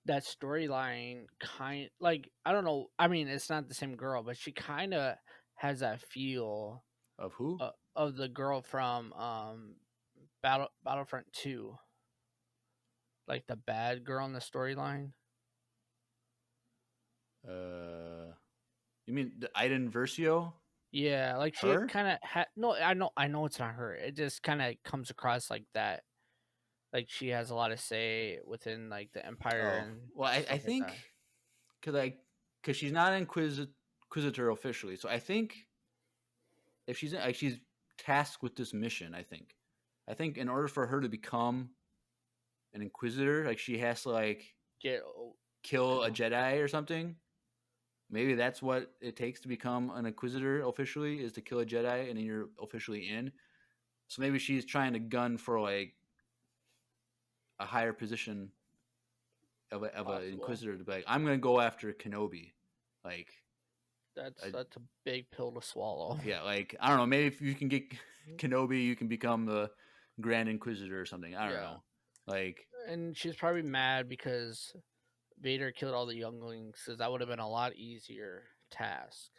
[SPEAKER 2] that storyline. Kind like I don't know. I mean, it's not the same girl, but she kind of has that feel
[SPEAKER 1] Of who?
[SPEAKER 2] of the girl from Battlefront 2, like the bad girl in the storyline.
[SPEAKER 1] You mean the Iden Versio?
[SPEAKER 2] Yeah, like she
[SPEAKER 1] Her?
[SPEAKER 2] kind of no. I know it's not her. It just kind of comes across like that. Like she has a lot of say within like the Empire
[SPEAKER 1] Oh,
[SPEAKER 2] and
[SPEAKER 1] well, I
[SPEAKER 2] stuff like
[SPEAKER 1] think
[SPEAKER 2] that.
[SPEAKER 1] because she's not Inquisitor officially, so I think if she's tasked with this mission, I think in order for her to become an Inquisitor, like she has to like
[SPEAKER 2] Get
[SPEAKER 1] kill a Jedi or something. Maybe that's what it takes to become an Inquisitor officially, is to kill a Jedi, and then you're officially in. So maybe she's trying to gun for like a higher position of an
[SPEAKER 2] possible.
[SPEAKER 1] Inquisitor to be like, I'm gonna go after Kenobi, like.
[SPEAKER 2] That's a big pill to swallow.
[SPEAKER 1] Yeah, like I don't know. Maybe if you can get Kenobi, you can become the Grand Inquisitor or something. I don't
[SPEAKER 2] Yeah,
[SPEAKER 1] know. Like
[SPEAKER 2] and she's probably mad because Vader killed all the younglings, because that would have been a lot easier task.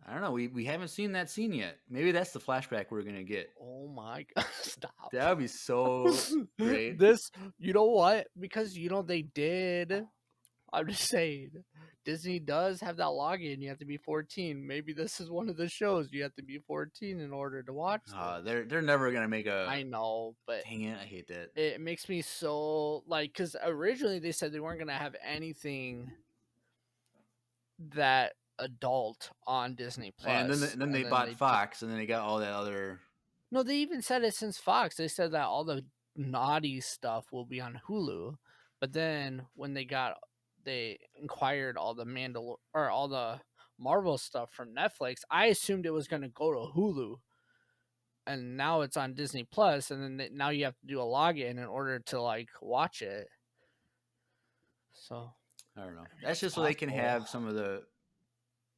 [SPEAKER 1] I don't know. We haven't seen that scene yet. Maybe that's the flashback we're gonna get.
[SPEAKER 2] Oh my god! Stop.
[SPEAKER 1] That would be so great.
[SPEAKER 2] This, you know what? Because they did. I'm just saying, Disney does have that login. You have to be 14. Maybe this is one of the shows you have to be 14 in order to watch this.
[SPEAKER 1] They're never gonna make a.
[SPEAKER 2] I know, but
[SPEAKER 1] Dang it! I hate that.
[SPEAKER 2] it makes me so like, because originally they said they weren't gonna have anything that adult on Disney
[SPEAKER 1] And then
[SPEAKER 2] Plus,
[SPEAKER 1] then
[SPEAKER 2] and
[SPEAKER 1] they
[SPEAKER 2] then
[SPEAKER 1] bought Fox, and then they got all that other.
[SPEAKER 2] no, they even said it since Fox. They said that all the naughty stuff will be on Hulu, but then when they inquired all the or all the Marvel stuff from Netflix, I assumed it was going to go to Hulu, and now it's on Disney Plus, and then now you have to do a login in order to like watch it. So
[SPEAKER 1] I don't know.
[SPEAKER 2] I mean,
[SPEAKER 1] That's
[SPEAKER 2] it's
[SPEAKER 1] just so they can
[SPEAKER 2] possible.
[SPEAKER 1] have some of the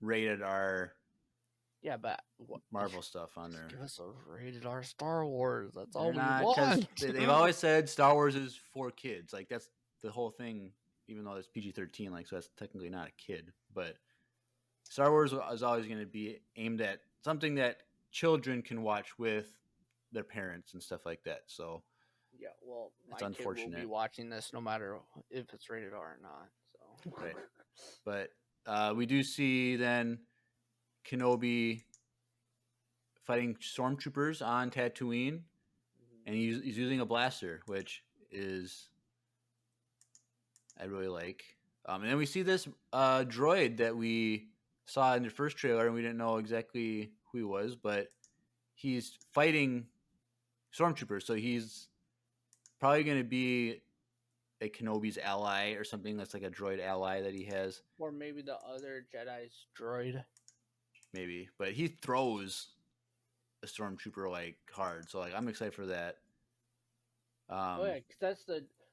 [SPEAKER 1] rated R
[SPEAKER 2] Yeah, but
[SPEAKER 1] Marvel stuff on
[SPEAKER 2] just
[SPEAKER 1] there.
[SPEAKER 2] give us a rated R Star Wars. That's all
[SPEAKER 1] They're
[SPEAKER 2] we
[SPEAKER 1] not, because
[SPEAKER 2] want.
[SPEAKER 1] they've always said Star Wars is for kids. Like that's the whole thing. Even though it's PG-13, like so that's technically not a kid. But Star Wars is always going to be aimed at something that children can watch with their parents and stuff like that. So
[SPEAKER 2] Yeah, well,
[SPEAKER 1] it's
[SPEAKER 2] my kid will be
[SPEAKER 1] unfortunate,
[SPEAKER 2] watching this no matter if it's rated R or not. So
[SPEAKER 1] right? But we do see then Kenobi fighting stormtroopers on Tatooine, and he's using a blaster, which is I really like. And then we see this droid that we saw in the first trailer, and we didn't know exactly who he was, but he's fighting stormtroopers, so he's probably going to be a Kenobi's ally or something. That's like a droid ally that he has,
[SPEAKER 2] or maybe the other Jedi's droid.
[SPEAKER 1] maybe. But he throws a stormtrooper like hard, so like I'm excited for that.
[SPEAKER 2] Oh yeah, because that's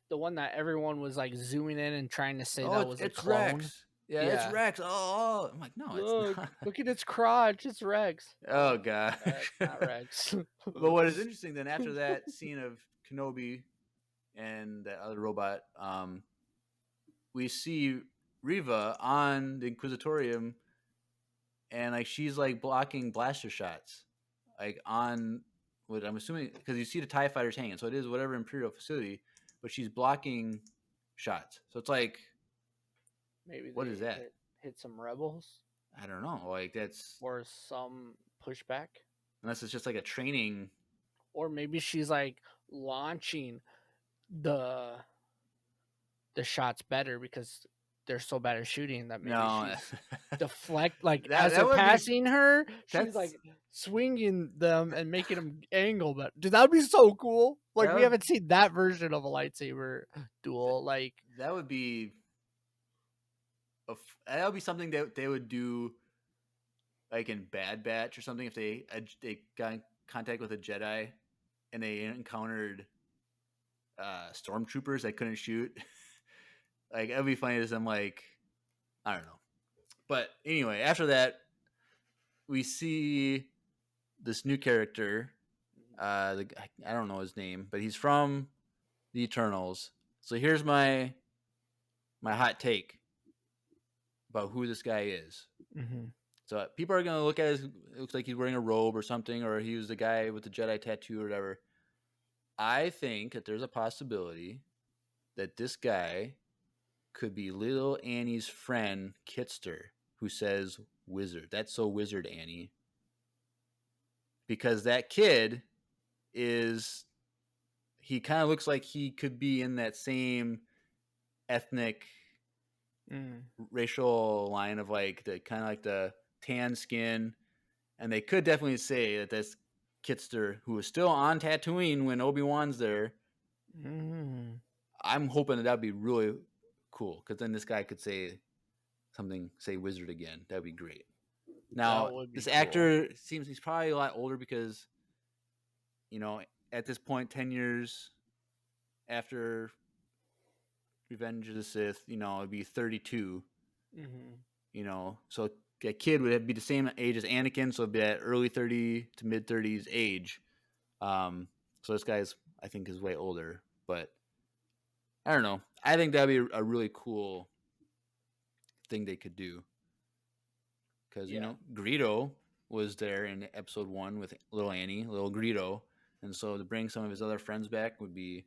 [SPEAKER 2] the one that everyone was like zooming in and trying to say
[SPEAKER 1] Oh,
[SPEAKER 2] that was a
[SPEAKER 1] it's
[SPEAKER 2] clone.
[SPEAKER 1] Rex. Yeah, it's
[SPEAKER 2] Yeah.
[SPEAKER 1] Rex. Oh, I'm like, no, it's
[SPEAKER 2] Look,
[SPEAKER 1] not.
[SPEAKER 2] look at its crotch. It's Rex.
[SPEAKER 1] Oh gosh.
[SPEAKER 2] It's not Rex.
[SPEAKER 1] But what is interesting then, after that scene of Kenobi and that other robot, we see Riva on the Inquisitorium, and like she's like blocking blaster shots, like on what I'm assuming, because you see the TIE fighters hanging, so it is whatever Imperial facility, but she's blocking shots. So it's like,
[SPEAKER 2] Maybe
[SPEAKER 1] what
[SPEAKER 2] they
[SPEAKER 1] is that?
[SPEAKER 2] hit some rebels
[SPEAKER 1] I don't know. Like that's
[SPEAKER 2] or some pushback.
[SPEAKER 1] unless it's just like a training.
[SPEAKER 2] or maybe she's like launching the shots better because they're so bad at shooting that maybe
[SPEAKER 1] No,
[SPEAKER 2] she's deflect, like
[SPEAKER 1] that
[SPEAKER 2] as they're
[SPEAKER 1] would be
[SPEAKER 2] passing her, she's
[SPEAKER 1] that's
[SPEAKER 2] like swinging them and making them angle better. Dude, that would be so cool. Like
[SPEAKER 1] that
[SPEAKER 2] we
[SPEAKER 1] would
[SPEAKER 2] haven't seen that version of a lightsaber duel. Like
[SPEAKER 1] that would be that would be something that they would do like in Bad Batch or something if they got in contact with a Jedi and they encountered stormtroopers that couldn't shoot. Like it would be funny as I'm like, I don't know. But anyway, after that, we see this new character. I don't know his name, but he's from the Eternals. So here's my hot take about who this guy is.
[SPEAKER 2] mm-hmm.
[SPEAKER 1] So people are gonna look at it looks like he's wearing a robe or something, or he was the guy with the Jedi tattoo or whatever. I think that there's a possibility that this guy could be little Annie's friend Kitster, who says wizard. That's so wizard Annie. Because that kid is he kind of looks like he could be in that same ethnic racial line of like the kind of like the tan skin, and they could definitely say that that's Kitster, who is still on Tatooine when Obi-Wan's there. I'm hoping that'd be really cool because then this guy could say something, say wizard again. That'd be great. Now, this
[SPEAKER 2] Cool.
[SPEAKER 1] actor seems he's probably a lot older because, at this point, 10 years after Revenge of the Sith, it'd be 32. So a kid would be the same age as Anakin, so it'd be at early 30 to mid 30s age. So this guy's, I think, is way older, but I don't know. I think that'd be a really cool thing they could do because Greedo was there in episode 1 with little Annie, little Greedo, and so to bring some of his other friends back would be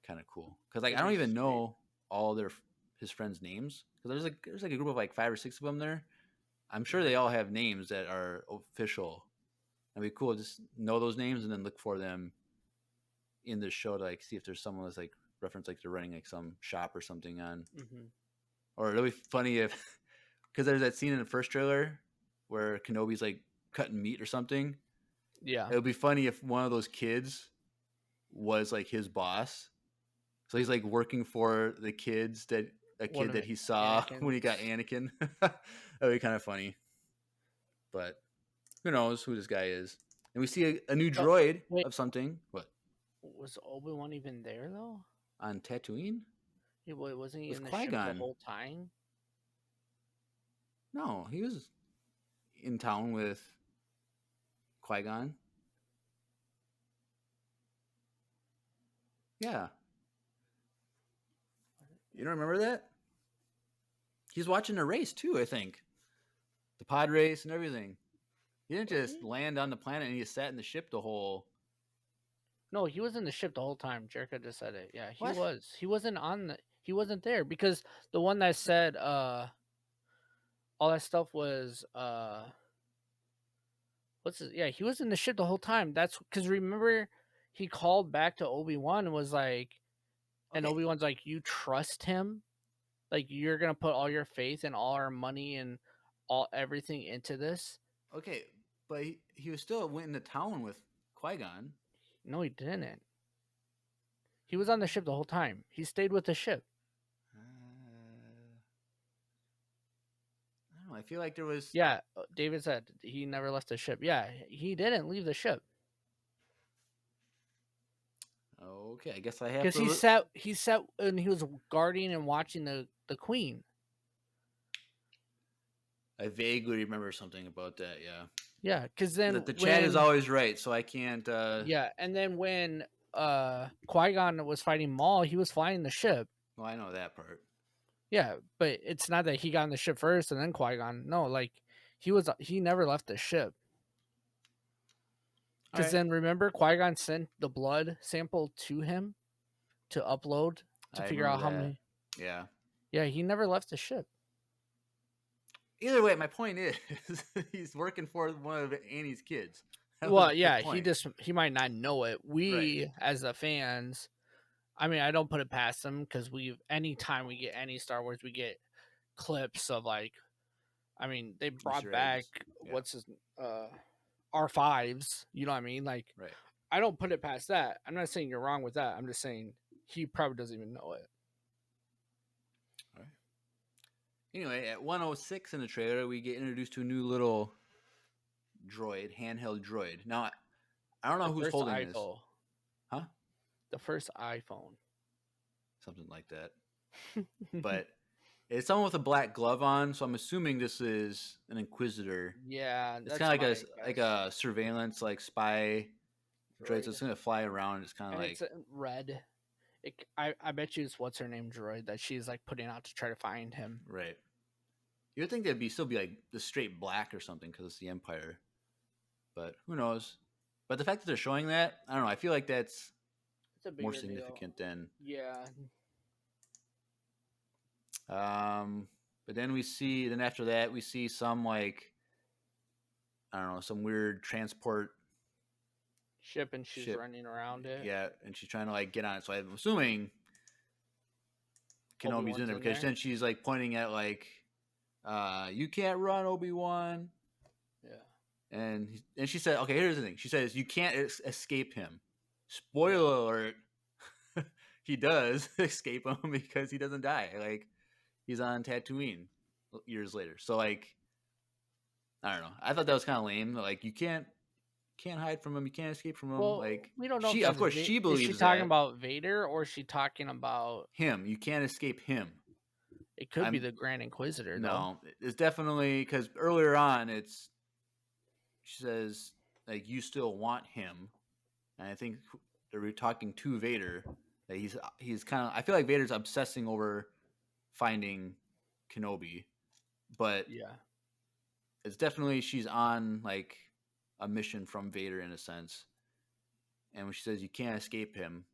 [SPEAKER 1] kind of cool. Because I don't even know all his friends' names because there's like a group of like 5 or 6 of them there. I'm sure they all have names that are official. It'd be cool to just know those names and then look for them in the show to like see if there's someone that's like reference like they're running like some shop or something on. Or it'll be funny if because there's that scene in the first trailer where Kenobi's like cutting meat or something.
[SPEAKER 2] Yeah,
[SPEAKER 1] it'll be funny if one of those kids was like his boss. So he's like working for the kids that he saw when he got Anakin. That'd be kind of funny. But who knows who this guy is? And we see a new droid of something. What?
[SPEAKER 2] Was Obi-Wan even there though?
[SPEAKER 1] On Tatooine?
[SPEAKER 2] Yeah, wasn't he
[SPEAKER 1] with
[SPEAKER 2] in the
[SPEAKER 1] Qui-Gon.
[SPEAKER 2] ship the whole time?
[SPEAKER 1] No, he was in town with Qui-Gon. Yeah. You don't remember that? He's watching a race too, I think. The pod race and everything. He didn't just land on the planet and he just sat in the ship the whole.
[SPEAKER 2] No, he was in the ship the whole time. Jerica just said it. Yeah, he
[SPEAKER 1] What?
[SPEAKER 2] was. He wasn't on the. He wasn't there because the one that said all that stuff was what's it? Yeah, he was in the ship the whole time. That's because remember he called back to Obi-Wan and was like, and Obi-Wan's like, you trust him, like you're gonna put all your faith and all our money and all everything into this.
[SPEAKER 1] Okay, but he was still went into town with Qui-Gon.
[SPEAKER 2] No, he didn't. He was on the ship the whole time. He stayed with the ship.
[SPEAKER 1] I don't know. I feel like there was.
[SPEAKER 2] Yeah, David said he never left the ship. Yeah, he didn't leave the ship.
[SPEAKER 1] Okay, I guess I have
[SPEAKER 2] because
[SPEAKER 1] to.
[SPEAKER 2] he sat and he was guarding and watching the queen.
[SPEAKER 1] I vaguely remember something about that. Yeah.
[SPEAKER 2] Yeah, because then
[SPEAKER 1] the chat is always right, so I can't.
[SPEAKER 2] Yeah, and then when Qui-Gon was fighting Maul, he was flying the ship.
[SPEAKER 1] Well, I know that part.
[SPEAKER 2] Yeah, but it's not that he got on the ship first and then Qui-Gon. No, like he never left the ship. Because then remember, Qui-Gon sent the blood sample to him to upload to figure out how many.
[SPEAKER 1] Yeah.
[SPEAKER 2] Yeah, he never left the ship.
[SPEAKER 1] Either way, my point is he's working for one of Annie's kids. That was
[SPEAKER 2] Well,
[SPEAKER 1] the
[SPEAKER 2] yeah,
[SPEAKER 1] point.
[SPEAKER 2] he might not know it.
[SPEAKER 1] Right.
[SPEAKER 2] We as the fans, I mean, I don't put it past them because anytime we get any Star Wars, we get clips of like, I mean, they brought
[SPEAKER 1] Easter
[SPEAKER 2] back
[SPEAKER 1] eggs. Yeah.
[SPEAKER 2] what's his uh R5s. You know what I mean? Like,
[SPEAKER 1] Right.
[SPEAKER 2] I don't put it past that. I'm not saying you're wrong with that. I'm just saying he probably doesn't even know it.
[SPEAKER 1] All right. Anyway, at 106 in the trailer, we get introduced to a new little droid, handheld droid. Now, I don't know
[SPEAKER 2] The
[SPEAKER 1] who's
[SPEAKER 2] first
[SPEAKER 1] holding this.
[SPEAKER 2] iPhone.
[SPEAKER 1] Huh?
[SPEAKER 2] The first iPhone.
[SPEAKER 1] Something like that. But it's someone with a black glove on, so I'm assuming this is an Inquisitor.
[SPEAKER 2] Yeah,
[SPEAKER 1] It's
[SPEAKER 2] that's
[SPEAKER 1] kind of
[SPEAKER 2] my
[SPEAKER 1] like
[SPEAKER 2] guess.
[SPEAKER 1] a surveillance, like spy droid. So
[SPEAKER 2] Droid.
[SPEAKER 1] it's gonna fly around. It's kind of
[SPEAKER 2] And
[SPEAKER 1] like
[SPEAKER 2] it's red. I bet you it's what's her name droid that she's like putting out to try to find him.
[SPEAKER 1] right. You would think they'd still be like the straight black or something because it's the Empire, but who knows? But the fact that they're showing that, I don't know. I feel like that's
[SPEAKER 2] It's a
[SPEAKER 1] more
[SPEAKER 2] bigger deal.
[SPEAKER 1] significant than.
[SPEAKER 2] Yeah.
[SPEAKER 1] Um, but then after that, we see some like I don't know, some weird transport
[SPEAKER 2] Ship and she's
[SPEAKER 1] ship.
[SPEAKER 2] running around it.
[SPEAKER 1] Yeah, and she's trying to like get on it. So I'm assuming Kenobi's in
[SPEAKER 2] Obi-Wan's
[SPEAKER 1] there
[SPEAKER 2] in
[SPEAKER 1] because
[SPEAKER 2] there.
[SPEAKER 1] then she's like pointing at like, you can't run, Obi-Wan.
[SPEAKER 2] Yeah.
[SPEAKER 1] And she said, okay, here's the thing. She says you can't escape him.
[SPEAKER 2] Yeah.
[SPEAKER 1] Spoiler alert. He does escape him because he doesn't die. Like he's on Tatooine years later. So like I don't know. I thought that was kind of lame. Like you can't hide from him. You can't escape from him.
[SPEAKER 2] Well,
[SPEAKER 1] Like
[SPEAKER 2] we don't know if
[SPEAKER 1] she, of
[SPEAKER 2] that's
[SPEAKER 1] course, she
[SPEAKER 2] is she
[SPEAKER 1] believes
[SPEAKER 2] talking
[SPEAKER 1] that
[SPEAKER 2] about Vader or is she talking about
[SPEAKER 1] him. You can't escape him.
[SPEAKER 2] it could be the Grand Inquisitor though.
[SPEAKER 1] No. It's definitely because earlier on, she says like you still want him, and I think they're talking to Vader. That he's kind of. I feel like Vader's obsessing over finding Kenobi, but
[SPEAKER 2] Yeah.
[SPEAKER 1] it's definitely she's on like a mission from Vader in a sense. And when she says you can't escape him,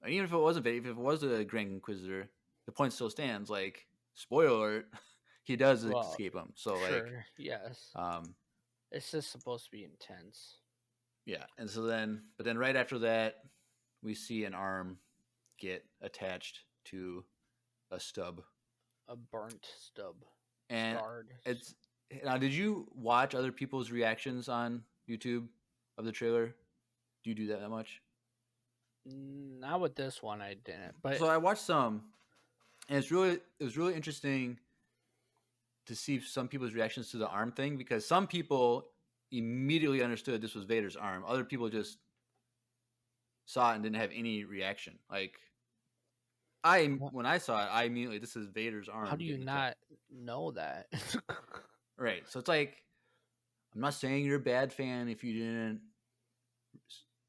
[SPEAKER 1] and even if it wasn't Vader, if it was the Grand Inquisitor, the point still stands. Like spoiler alert, he does
[SPEAKER 2] Well,
[SPEAKER 1] escape him. So like,
[SPEAKER 2] sure, yes.
[SPEAKER 1] um,
[SPEAKER 2] It's just supposed to be intense.
[SPEAKER 1] yeah. And so but then right after that, we see an arm get attached to a stub,
[SPEAKER 2] A burnt stub.
[SPEAKER 1] and
[SPEAKER 2] Scarred.
[SPEAKER 1] it's now. Did you watch other people's reactions on YouTube of the trailer? Do you do that much?
[SPEAKER 2] Not with this one, I didn't. But
[SPEAKER 1] So I watched some, and it was really interesting to see some people's reactions to the arm thing because some people immediately understood this was Vader's arm. Other people just saw it and didn't have any reaction. Like when I saw it, I immediately this is Vader's arm.
[SPEAKER 2] how do you
[SPEAKER 1] getting attacked.
[SPEAKER 2] not know that?
[SPEAKER 1] Right. So it's like I'm not saying you're a bad fan if you didn't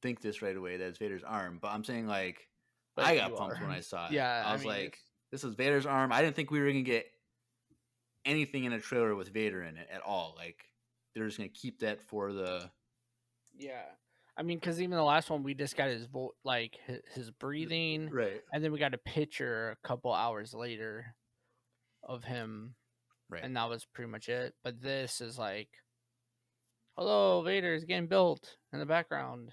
[SPEAKER 1] think this right away that it's Vader's arm, but I'm saying like
[SPEAKER 2] But
[SPEAKER 1] I got
[SPEAKER 2] you
[SPEAKER 1] pumped
[SPEAKER 2] are.
[SPEAKER 1] when I saw it.
[SPEAKER 2] Yeah,
[SPEAKER 1] I
[SPEAKER 2] I
[SPEAKER 1] was
[SPEAKER 2] mean,
[SPEAKER 1] like,
[SPEAKER 2] it's
[SPEAKER 1] this is Vader's arm. I didn't think we were gonna get anything in a trailer with Vader in it at all. Like they're just gonna keep that for the
[SPEAKER 2] yeah. I mean, because even the last one, we just got his like his breathing,
[SPEAKER 1] right,
[SPEAKER 2] and then we got a picture a couple hours later of him,
[SPEAKER 1] right.
[SPEAKER 2] and that was pretty much it. But this is like, hello, Vader is getting built in the background.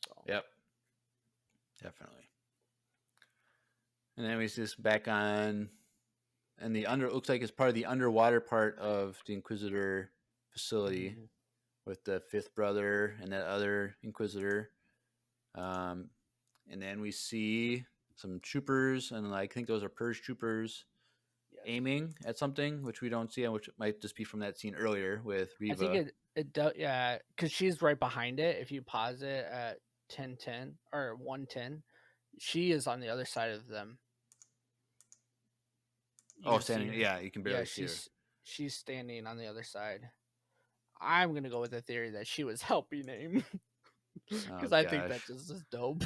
[SPEAKER 2] So
[SPEAKER 1] Yep, definitely. And then we see this back on, and looks like it's part of the underwater part of the Inquisitor facility with the fifth brother and that other Inquisitor. And then we see some troopers, and I think those are Purge troopers
[SPEAKER 2] yes.
[SPEAKER 1] aiming at something, which we don't see, which might just be from that scene earlier with Reva.
[SPEAKER 2] I think it does, yeah, because she's right behind it. If you pause it at 10:10 or 1:10, she is on the other side of them.
[SPEAKER 1] Standing, yeah, you can barely see her.
[SPEAKER 2] She's standing on the other side. I'm gonna go with the theory that she was helping him because I think that just is dope.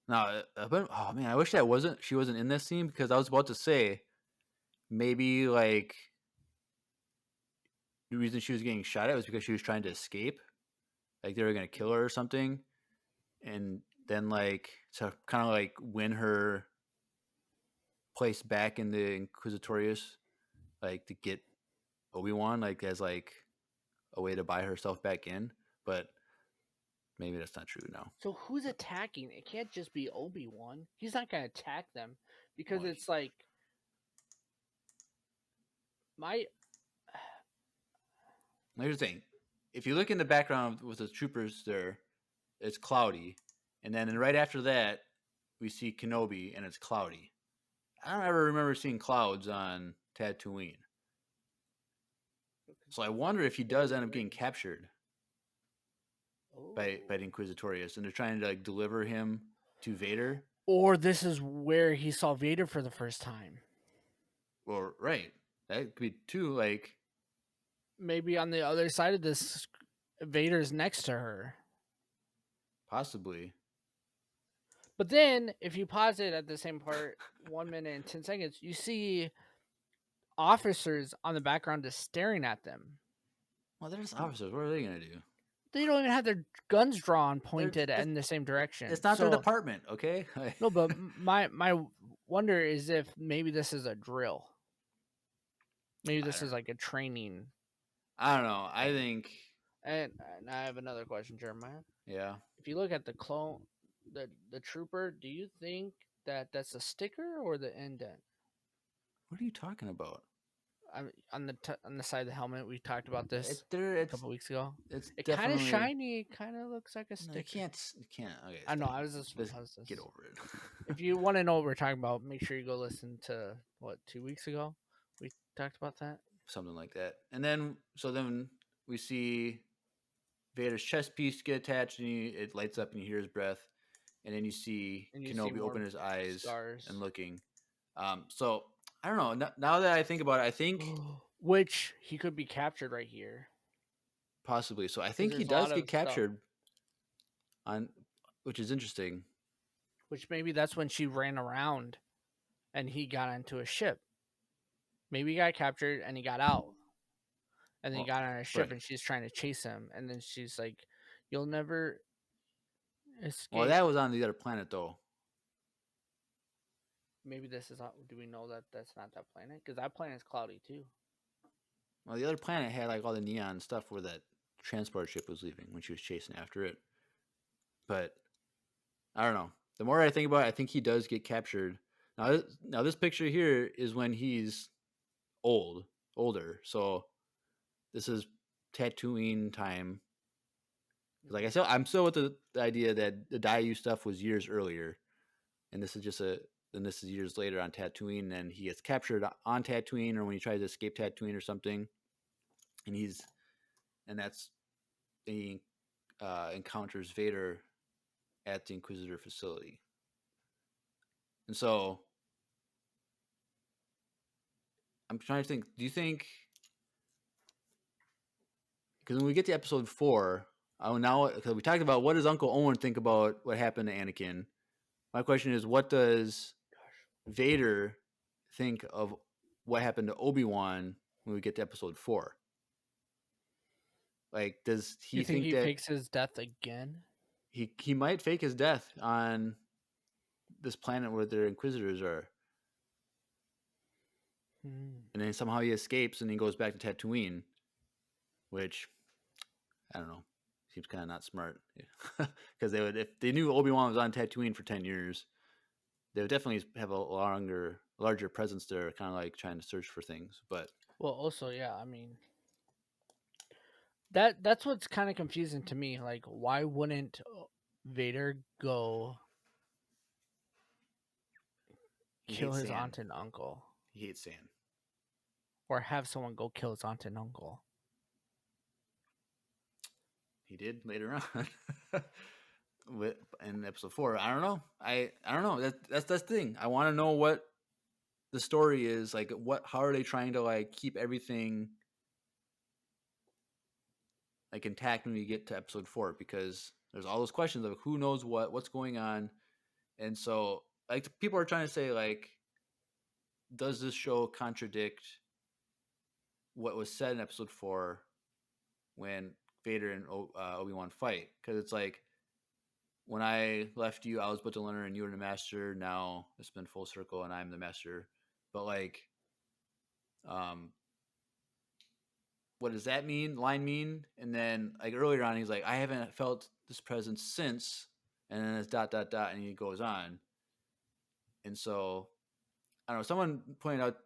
[SPEAKER 1] No, but oh man, I wish she wasn't in this scene because I was about to say maybe like the reason she was getting shot at was because she was trying to escape, like they were gonna kill her or something, and then like to kind of like win her place back in the Inquisitorius, like to get Obi-Wan like as like a way to buy herself back in, but maybe that's not true now.
[SPEAKER 2] So who's attacking? It can't just be Obi-Wan. He's not gonna attack them because
[SPEAKER 1] Well,
[SPEAKER 2] it's like my
[SPEAKER 1] here's the thing: if you look in the background with the troopers, there, it's cloudy, and then right after that, we see Kenobi, and it's cloudy. I don't ever remember seeing clouds on Tatooine. So I wonder if he does end up getting captured by the Inquisitorius, and they're trying to like deliver him to Vader.
[SPEAKER 2] Or this is where he saw Vader for the first time.
[SPEAKER 1] Well, right, that could be too. Like
[SPEAKER 2] Maybe on the other side of this, Vader's next to her.
[SPEAKER 1] possibly.
[SPEAKER 2] But then, if you pause it at the same part, 1 minute and 10 seconds, you see officers on the background just staring at them.
[SPEAKER 1] Well, they're just officers. What are they gonna do?
[SPEAKER 2] They don't even have their guns drawn pointed
[SPEAKER 1] They're,
[SPEAKER 2] in the same direction.
[SPEAKER 1] it's not their department, okay?
[SPEAKER 2] No, but my wonder is if maybe this is a drill. Maybe this is like a training.
[SPEAKER 1] I don't know. I think.
[SPEAKER 2] And I have another question, Jeremiah.
[SPEAKER 1] Yeah.
[SPEAKER 2] If you look at the clone, the trooper, do you think that that's a sticker or the indent?
[SPEAKER 1] What are you talking about?
[SPEAKER 2] On the side of the helmet, we talked about this
[SPEAKER 1] a
[SPEAKER 2] couple weeks ago.
[SPEAKER 1] It's
[SPEAKER 2] kind of
[SPEAKER 1] definitely
[SPEAKER 2] shiny. It kind of looks like a
[SPEAKER 1] No,
[SPEAKER 2] sticker.
[SPEAKER 1] you can't. Okay.
[SPEAKER 2] I know.
[SPEAKER 1] stop.
[SPEAKER 2] I was just
[SPEAKER 1] get over it.
[SPEAKER 2] If you want to know what we're talking about, make sure you go listen to 2 weeks ago. We talked about that.
[SPEAKER 1] Something like that. And then we see Vader's chest piece get attached, and it lights up, and you hear his breath, and then you see Kenobi open his eyes and looking. So I don't know. Now that I think about it, I think
[SPEAKER 2] which he could be captured right here.
[SPEAKER 1] Possibly. So I think he does get captured on, which is interesting.
[SPEAKER 2] Which maybe that's when she ran around and he got onto a ship. Maybe he got captured and he got out. And then he got on a ship and she's trying to chase him. And then she's like, "You'll never escape."
[SPEAKER 1] Well, that was on the other planet, though.
[SPEAKER 2] Maybe this is. Do we know that that's not that planet? Because that planet's cloudy too.
[SPEAKER 1] Well, the other planet had like all the neon stuff where that transport ship was leaving when she was chasing after it. But I don't know. The more I think about it, I think he does get captured. Now this picture here is when he's older. So this is Tatooine time. Like I said, I'm still with the idea that the Daiyu stuff was years earlier, and this is this is years later on Tatooine, and he gets captured on Tatooine, or when he tries to escape Tatooine or something, and he encounters Vader at the Inquisitor facility. And so I'm trying to think, do you think, because when we get to episode 4, because we talked about what does Uncle Owen think about what happened to Anakin, my question is, what does Vader think of what happened to Obi-Wan when we get to episode 4? Like, does he think
[SPEAKER 2] he
[SPEAKER 1] that
[SPEAKER 2] fakes his death again?
[SPEAKER 1] He might fake his death on this planet where their Inquisitors are. And then somehow he escapes and he goes back to Tatooine, which, I don't know, seems kind of not smart. Because if they knew Obi-Wan was on Tatooine for 10 years, they would definitely have a larger presence there, kind of like trying to search for things. But
[SPEAKER 2] well, also, yeah, I mean, that's what's kind of confusing to me. Like, why wouldn't Vader go kill his aunt and uncle?
[SPEAKER 1] He hates sand.
[SPEAKER 2] Or have someone go kill his aunt and uncle.
[SPEAKER 1] He did later on. In episode 4. I don't know. I don't know. That's the thing. I want to know what the story is. Like, how are they trying to like keep everything like intact when we get to episode 4? Because there's all those questions of who knows what's going on. And so like people are trying to say, like, does this show contradict what was said in episode 4 when Vader and Obi-Wan fight? Because it's like, when I left you, I was but the learner and you were the master. Now it's been full circle and I'm the master. But like, what does that mean? Line mean? And then like earlier on, he's like, I haven't felt this presence since, and then it's dot dot dot, and he goes on. And so I don't know. Someone pointed out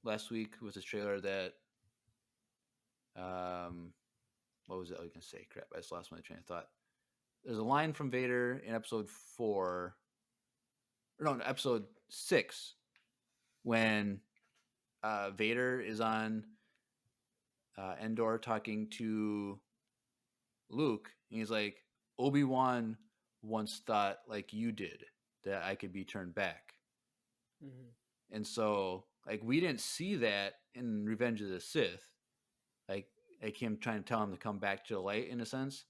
[SPEAKER 1] last week with this trailer that what was it I was gonna say? Crap, I just lost my train of thought. There's a line from Vader in episode 4, or no, episode 6, when Vader is on Endor talking to Luke, and he's like, Obi-Wan once thought like you did that I could be turned back. Mm-hmm. And so like we didn't see that in Revenge of the Sith. Like him trying to tell him to come back to the light in a sense.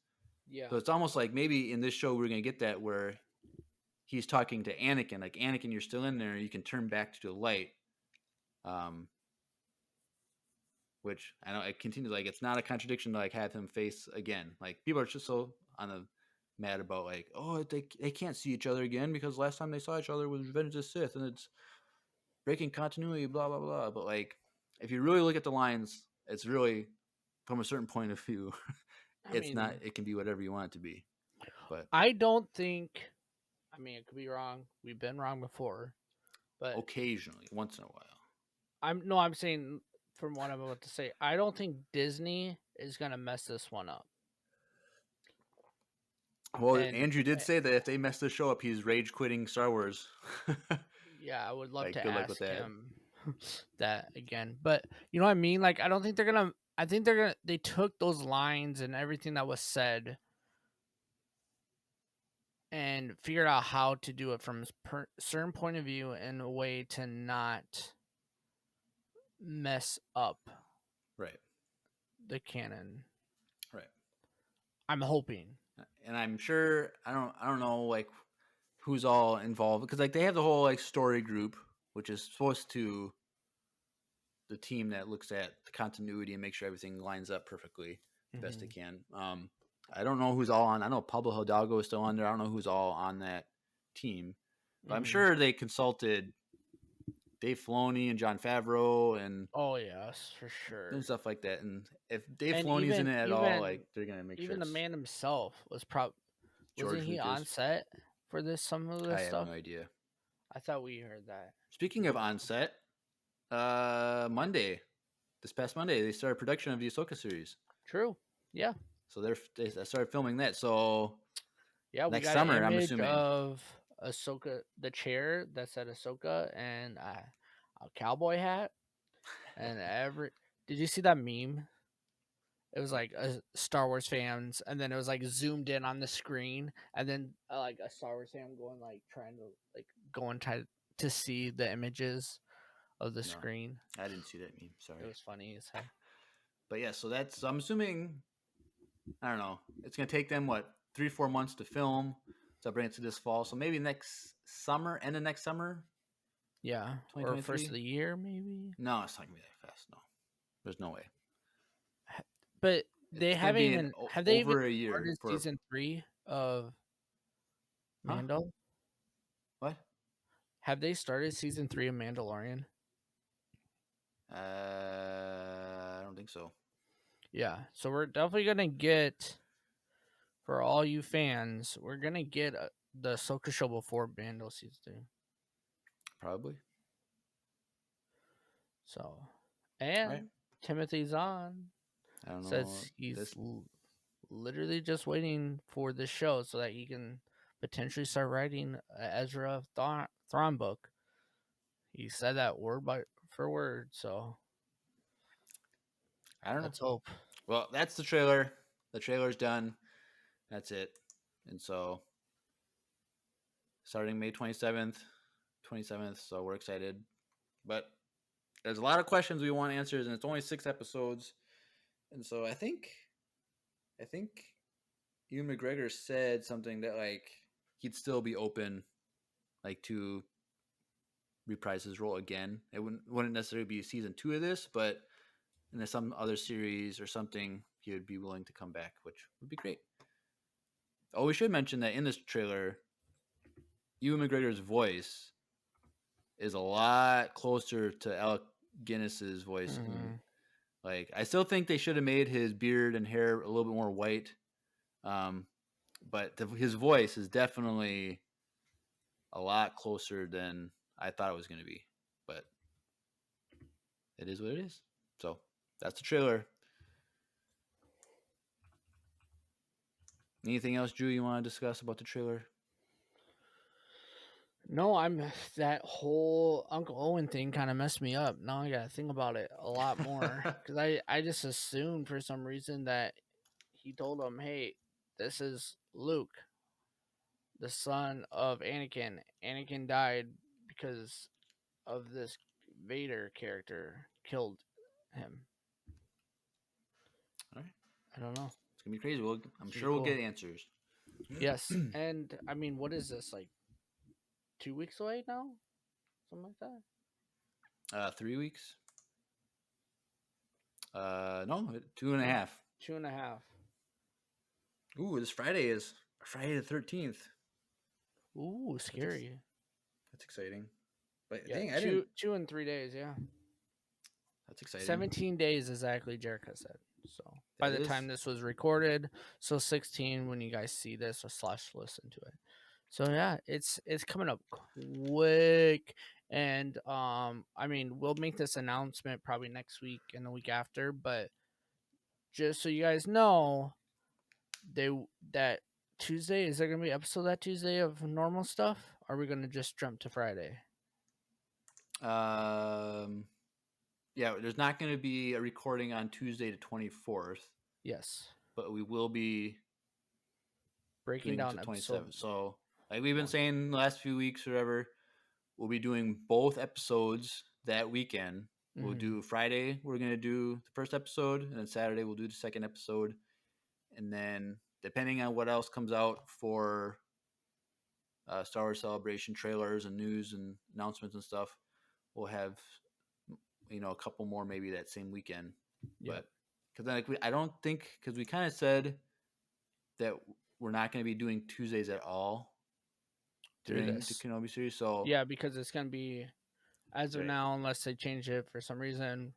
[SPEAKER 2] Yeah.
[SPEAKER 1] So it's almost like maybe in this show we're gonna get that where he's talking to Anakin, like Anakin, you're still in there, you can turn back to the light. Which I know it continues, like it's not a contradiction to like have him face again. Like people are just so on the mad about like, oh, they can't see each other again because last time they saw each other was Revenge of the Sith and it's breaking continuity, blah blah blah. But like if you really look at the lines, it's really from a certain point of view, not. It can be whatever you want it to be. But
[SPEAKER 2] I don't think. I mean, it could be wrong. We've been wrong before, but
[SPEAKER 1] occasionally, once in a while.
[SPEAKER 2] I'm saying from what I'm about to say, I don't think Disney is gonna mess this one up.
[SPEAKER 1] Well, Andrew did say that if they mess this show up, he's rage quitting Star Wars.
[SPEAKER 2] Yeah, I would love
[SPEAKER 1] like,
[SPEAKER 2] to
[SPEAKER 1] good luck
[SPEAKER 2] ask
[SPEAKER 1] with that.
[SPEAKER 2] him that again. But you know what I mean? Like, I don't think they're gonna. I think they took those lines and everything that was said and figured out how to do it from a certain point of view in a way to not mess up the canon.
[SPEAKER 1] Right.
[SPEAKER 2] I'm hoping.
[SPEAKER 1] And I'm sure I don't know like who's all involved because like they have the whole like story group, which is supposed to the team that looks at the continuity and make sure everything lines up perfectly best it can. I don't know who's all on. I know Pablo Hidalgo is still on there. I don't know who's all on that team, but I'm sure they consulted Dave Filoni and Jon Favreau and
[SPEAKER 2] yes, for sure,
[SPEAKER 1] and stuff like that. And if Dave Filoni's in it at all, like they're gonna make sure.
[SPEAKER 2] Even the man himself was wasn't he on set for some of this stuff?
[SPEAKER 1] I have no idea.
[SPEAKER 2] I thought we heard that.
[SPEAKER 1] Speaking of on set, Monday, this past Monday, they started production of the Ahsoka series.
[SPEAKER 2] True. Yeah.
[SPEAKER 1] So they started filming that. So
[SPEAKER 2] yeah, we
[SPEAKER 1] next
[SPEAKER 2] got
[SPEAKER 1] summer,
[SPEAKER 2] an image
[SPEAKER 1] I'm assuming
[SPEAKER 2] of Ahsoka, the chair that said Ahsoka, and a cowboy hat, and Did you see that meme? It was like a Star Wars fans, and then it was like zoomed in on the screen, and then like a Star Wars fan going like trying to like go and try to see the images of the screen.
[SPEAKER 1] I didn't see that meme. Sorry,
[SPEAKER 2] it was funny as hell.
[SPEAKER 1] But yeah, so that's I'm assuming. I don't know. It's gonna take them 3-4 months to film. So bring it to this fall. So maybe next summer, end of next summer.
[SPEAKER 2] Yeah, or first of the year, maybe.
[SPEAKER 1] No, it's not gonna be that fast. No, there's no way.
[SPEAKER 2] But they haven't even have they
[SPEAKER 1] over
[SPEAKER 2] even
[SPEAKER 1] a year
[SPEAKER 2] started
[SPEAKER 1] for
[SPEAKER 2] season 3 of Mando?
[SPEAKER 1] What?
[SPEAKER 2] Have they started season 3 of Mandalorian?
[SPEAKER 1] I don't think so.
[SPEAKER 2] Yeah, so we're definitely gonna get, for all you fans, we're gonna get the Ahsoka show before Mando season 3.
[SPEAKER 1] Probably.
[SPEAKER 2] So, and Timothy Zahn says he's literally just waiting for this show so that he can potentially start writing Ezra Thrawn book. He said that word for word, so
[SPEAKER 1] I don't know.
[SPEAKER 2] Let's hope.
[SPEAKER 1] Well, that's the trailer. The trailer's done. That's it. And so, starting May 27th, so we're excited. But there's a lot of questions we want answers, and it's only 6 episodes. And so I think Ewan McGregor said something that like he'd still be open like to reprise his role again. It wouldn't necessarily be season 2 of this, but in some other series or something, he would be willing to come back, which would be great. Oh, we should mention that in this trailer, Ewan McGregor's voice is a lot closer to Alec Guinness's voice Like, I still think they should have made his beard and hair a little bit more white. But his voice is definitely a lot closer than I thought it was going to be. But it is what it is. So that's the trailer. Anything else, Drew, you want to discuss about the trailer?
[SPEAKER 2] No, that whole Uncle Owen thing kind of messed me up. Now I got to think about it a lot more because I just assumed for some reason that he told him, "Hey, this is Luke, the son of Anakin. Anakin died because of this Vader character killed him."
[SPEAKER 1] All right.
[SPEAKER 2] I don't know.
[SPEAKER 1] It's going to be crazy. I'm
[SPEAKER 2] It's
[SPEAKER 1] sure we'll get answers.
[SPEAKER 2] Yes, and I mean, what is this, like 2 weeks away now? Something like that.
[SPEAKER 1] 3 weeks? No, 2.5.
[SPEAKER 2] 2.5.
[SPEAKER 1] Ooh, this Friday is Friday the 13th.
[SPEAKER 2] Ooh, scary.
[SPEAKER 1] That's exciting. But
[SPEAKER 2] Yeah,
[SPEAKER 1] dang, I didn't.
[SPEAKER 2] 2 and 3 days. Yeah,
[SPEAKER 1] That's exciting.
[SPEAKER 2] 17 days exactly. Jericho said. So by the time this was recorded, so 16 when you guys see this or / listen to it. So yeah, it's coming up quick, and I mean we'll make this announcement probably next week and the week after, but just so you guys know, that Tuesday, is there gonna be an episode that Tuesday of normal stuff? Or are we gonna just jump to Friday?
[SPEAKER 1] Yeah, there's not going to be a recording on Tuesday the 24th.
[SPEAKER 2] Yes.
[SPEAKER 1] But we will be
[SPEAKER 2] breaking down the 27th.
[SPEAKER 1] So, like we've been saying the last few weeks or whatever, we'll be doing both episodes that weekend. Mm-hmm. We'll do Friday, we're going to do the first episode, and then Saturday we'll do the second episode. And then depending on what else comes out for Star Wars Celebration trailers and news and announcements and stuff, we'll have a couple more maybe that same weekend. Yep. But because I don't think, because we kind of said that we're not going to be doing Tuesdays at all during the Kenobi series. So
[SPEAKER 2] yeah, because it's going to be as of now, unless they change it for some reason.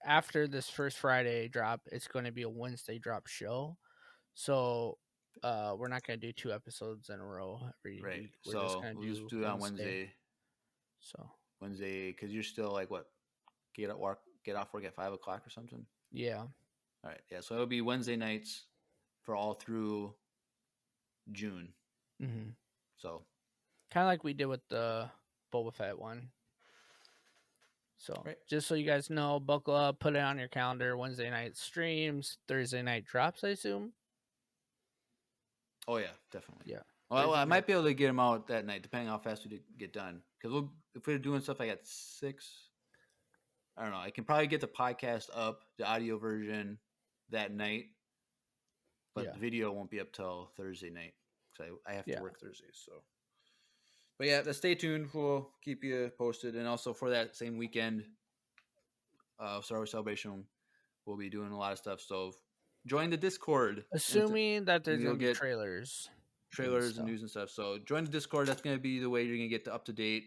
[SPEAKER 2] After this first Friday drop, it's going to be a Wednesday drop show. So we're not going to do 2 episodes in a row every week. We're just going to
[SPEAKER 1] do it on Wednesday.
[SPEAKER 2] So
[SPEAKER 1] Wednesday, because you're still like what? Get off work at 5 o'clock or something.
[SPEAKER 2] Yeah.
[SPEAKER 1] All right. Yeah. So it'll be Wednesday nights for all through June.
[SPEAKER 2] Mm-hmm.
[SPEAKER 1] So
[SPEAKER 2] kind of like we did with the Boba Fett one. So just so you guys know, buckle up, put it on your calendar. Wednesday night streams, Thursday night drops, I assume.
[SPEAKER 1] Oh yeah, definitely.
[SPEAKER 2] Yeah.
[SPEAKER 1] Well, I might be able to get them out that night, depending on how fast we get done. Because if we're doing stuff like at 6, I don't know. I can probably get the podcast up, the audio version, that night, but the video won't be up till Thursday night because I have to work Thursdays. So, but yeah, stay tuned. We'll keep you posted, and also for that same weekend, Star Wars Celebration, we'll be doing a lot of stuff. So, join the Discord.
[SPEAKER 2] Assuming that there's gonna be trailers
[SPEAKER 1] and news and stuff. So, join the Discord. That's gonna be the way you're gonna get up to date.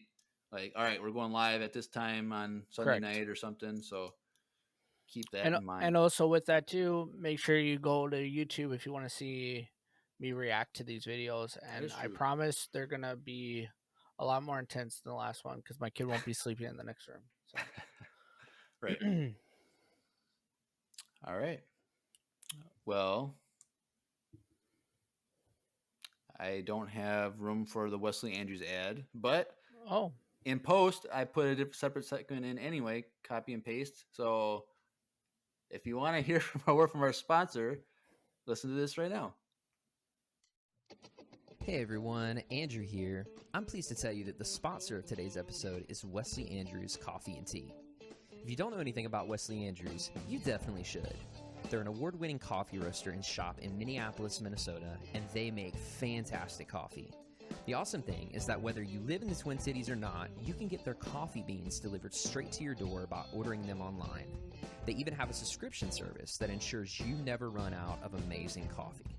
[SPEAKER 1] Like, all right, we're going live at this time on Sunday night or something. So keep that in mind.
[SPEAKER 2] And also with that too, make sure you go to YouTube if you want to see me react to these videos. And I promise they're going to be a lot more intense than the last one because my kid won't be sleeping in the next room. So.
[SPEAKER 1] Right. All right. Well, I don't have room for the Wesley Andrews ad, but in post, I put a separate segment in anyway, copy and paste. So if you want to hear more from our sponsor, listen to this right now.
[SPEAKER 3] Hey everyone, Andrew here. I'm pleased to tell you that the sponsor of today's episode is Wesley Andrews Coffee and Tea. If you don't know anything about Wesley Andrews, you definitely should. They're an award-winning coffee roaster and shop in Minneapolis, Minnesota, and they make fantastic coffee. The awesome thing is that whether you live in the Twin Cities or not, you can get their coffee beans delivered straight to your door by ordering them online. They even have a subscription service that ensures you never run out of amazing coffee.